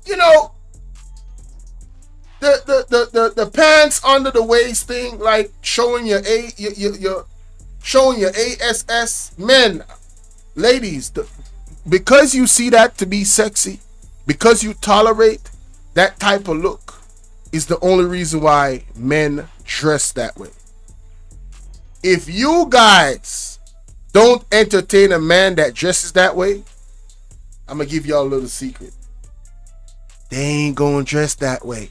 You know, the pants under the waist thing, like showing your showing your ass, men, ladies, because you see that to be sexy, because you tolerate that type of look, is the only reason why men dress that way. If you guys don't entertain a man that dresses that way, I'm gonna give y'all a little secret. They ain't gonna dress that way.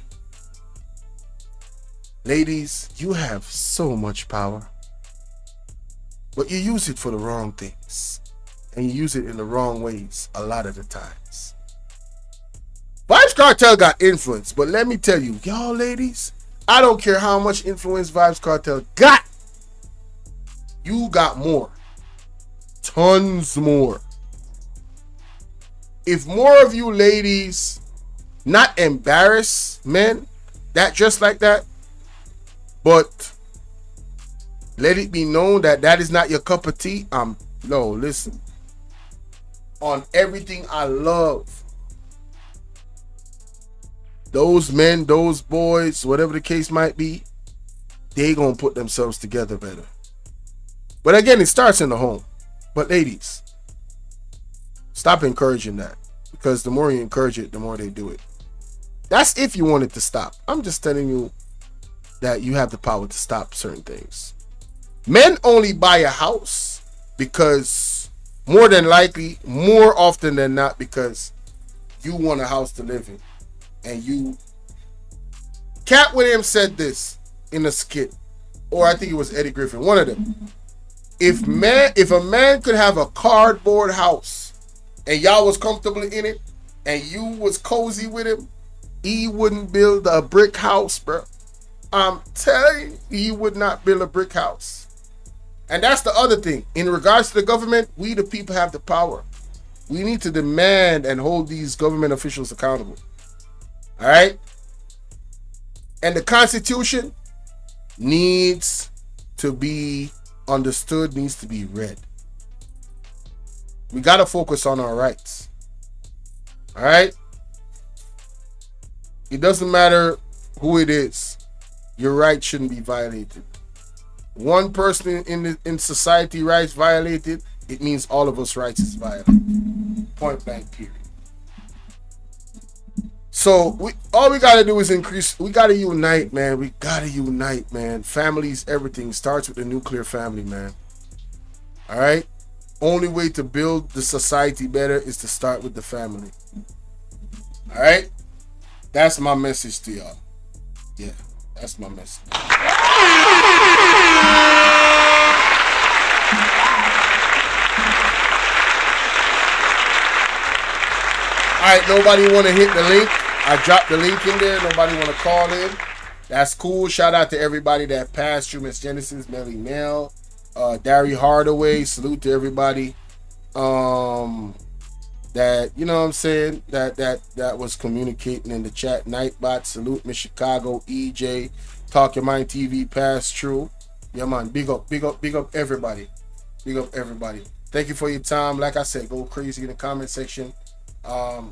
Ladies, you have so much power, but you use it for the wrong things, and you use it in the wrong ways a lot of the times. Vybz Kartel got influence, but let me tell you, y'all ladies, I don't care how much influence Vybz Kartel got. You got more. Tons more. If more of you ladies not embarrass men that dress like that, but let it be known that that is not your cup of tea. No, listen. On everything I love, those men, those boys, whatever the case might be, they gonna put themselves together better. But again, it starts in the home. But ladies, stop encouraging that, because the more you encourage it, the more they do it. That's if you want it to stop. I'm just telling you that you have the power to stop certain things. Men only buy a house because, more than likely, more often than not, because you want a house to live in. And you... Cat Williams said this in a skit, or I think it was Eddie Griffin, one of them. If a man could have a cardboard house and y'all was comfortable in it and you was cozy with him, he wouldn't build a brick house, bro. I'm telling you, he would not build a brick house. And that's the other thing. In regards to the government, we the people have the power. We need to demand and hold these government officials accountable. All right? And the Constitution needs to be understood, needs to be read. We got to focus on our rights. All right? It doesn't matter who it is. Your rights shouldn't be violated. One person in society rights violated, it means all of us rights is violated. Point blank, period. So all we got to do is increase. We got to unite, man. We got to unite, man. Families, everything starts with the nuclear family, man. All right? Only way to build the society better is to start with the family. All right? That's my message to y'all. Yeah, that's my message. All right, nobody want to hit the link. I dropped the link in there. Nobody want to call in. That's cool. Shout out to everybody that passed through Miss Genesis, Melly Mel, Dari Hardaway. Salute to everybody. That, you know what I'm saying, that was communicating in the chat. Nightbot, salute Miss Chicago, EJ, Talk Your Mind TV, pass through. Yeah, man, big up everybody. Big up everybody. Thank you for your time. Like I said, go crazy in the comment section.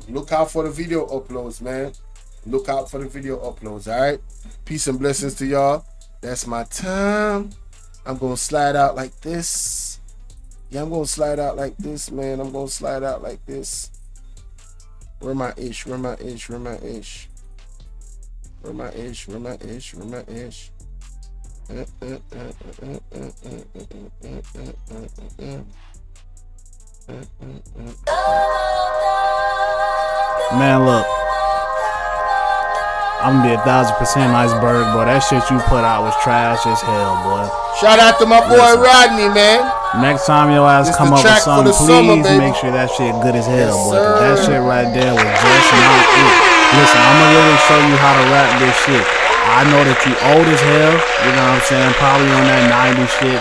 Look out for the video uploads, man. Look out for the video uploads, all right? Peace and blessings to y'all. That's my time. I'm going to slide out like this. Yeah, I'm going to slide out like this, man. I'm going to slide out like this. Where my ish? Where my ish? Where my ish? Where my ish? Where my ish? Where my ish? Man, look. I'm gonna be 1,000% iceberg, boy. That shit you put out was trash as hell, boy. Shout out to my boy Rodney, man. Next time your ass come up with something, please make sure that shit good as hell, boy. That shit right there was just not it. Listen, I'm gonna really show you how to rap this shit. I know that you old as hell, you know what I'm saying? Probably on that 90 shit,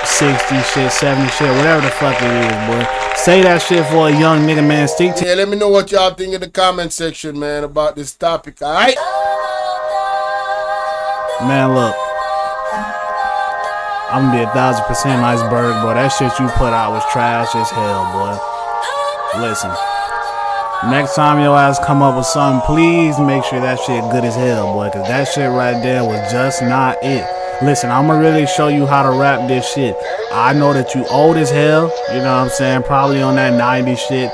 60 shit, 70 shit, whatever the fuck it is, boy. Say that shit for a young nigga, man. Stick to. Yeah, let me know what y'all think in the comment section, man, about this topic, alright? Man, look. I'm gonna be 1,000% iceberg, boy. That shit you put out was trash as hell, boy. Listen. Next time your ass come up with something, please make sure that shit good as hell, boy. Cause that shit right there was just not it. Listen, I'ma really show you how to rap this shit. I know that you old as hell, you know what I'm saying? Probably on that 90 shit,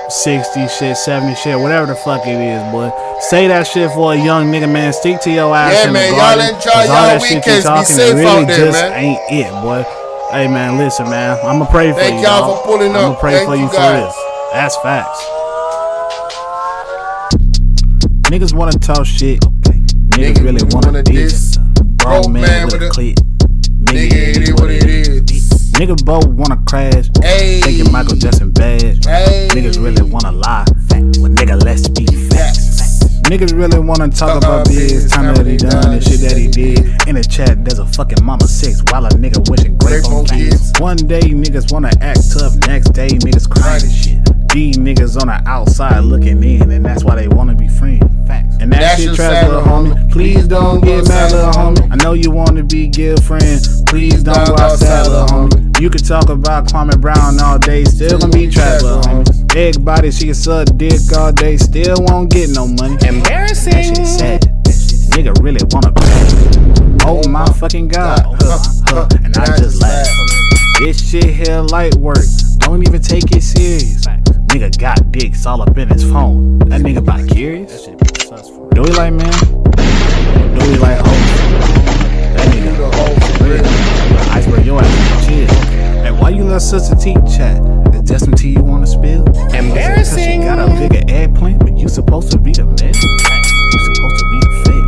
60 shit, 70 shit, whatever the fuck it is, boy. Say that shit for a young nigga, man. Stick to your ass in the garden. Y'all enjoy y'all weekends. Be safe really out there, just man. ain't it, boy. Hey, man, listen, man. I'ma pray for you, Thank y'all for pulling up. I'ma pray for you for guys. real. That's facts. Niggas wanna talk shit. Niggas really wanna diss. Grown man with a clip. Nigga, it is what it is. Niggas both wanna crash. Hey. Thinking Michael Jackson bad. Hey. Niggas really wanna lie. Well, nigga, let's speak facts. Niggas really wanna talk about biz. Time that he done and shit that he did. In the chat, there's a fucking mama 6 while a nigga wishing grape on kids. One day niggas wanna act tough, next day niggas crying and shit. These niggas on the outside looking in, and that's why they wanna be friends. Facts. And that shit trash, little homie. Please don't get mad, little homie. I know you wanna be good friend. Please don't go outside, little homie. You could talk about Kwame Brown all day, still gonna be trash, little homie. Everybody, she can suck dick all day, still won't get no money. Embarrassing. That shit sad. Nigga really wanna pay. Oh my fucking god. And I just laugh. This shit here light work. Don't even take it serious. Nigga got dicks all up in his phone. That nigga about curious. Do he like man? Do he like hoes? That nigga real. Iceberg, your ass chill. Hey, why you let Sister T chat? Is that some tea you wanna spill? Embarrassing. She got a bigger eggplant, but you supposed to be the man. You supposed to be the fed.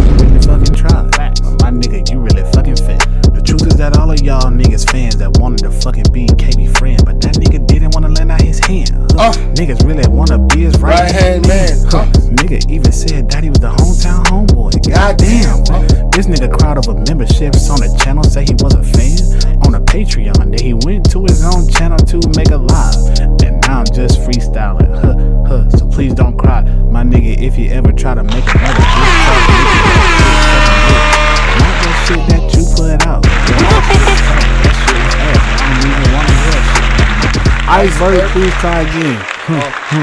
You really fucking tried. My nigga, you really fucking fed. The truth is that all of y'all niggas fans that wanted to fucking be KB friend, but that nigga didn't wanna lend out his hand. Niggas really wanna be his right hand man. Nigga even said that he was the hometown homeboy. Goddamn. This nigga crowd over memberships on the channel say he was a fan. On a Patreon, then he went to his own channel to make a live. And now I'm just freestyling. So please don't cry. My nigga, if you ever try to make another diss track, not that shit that you put out. That shit is ass. I don't even wanna hear shit. Iceberg, please try again.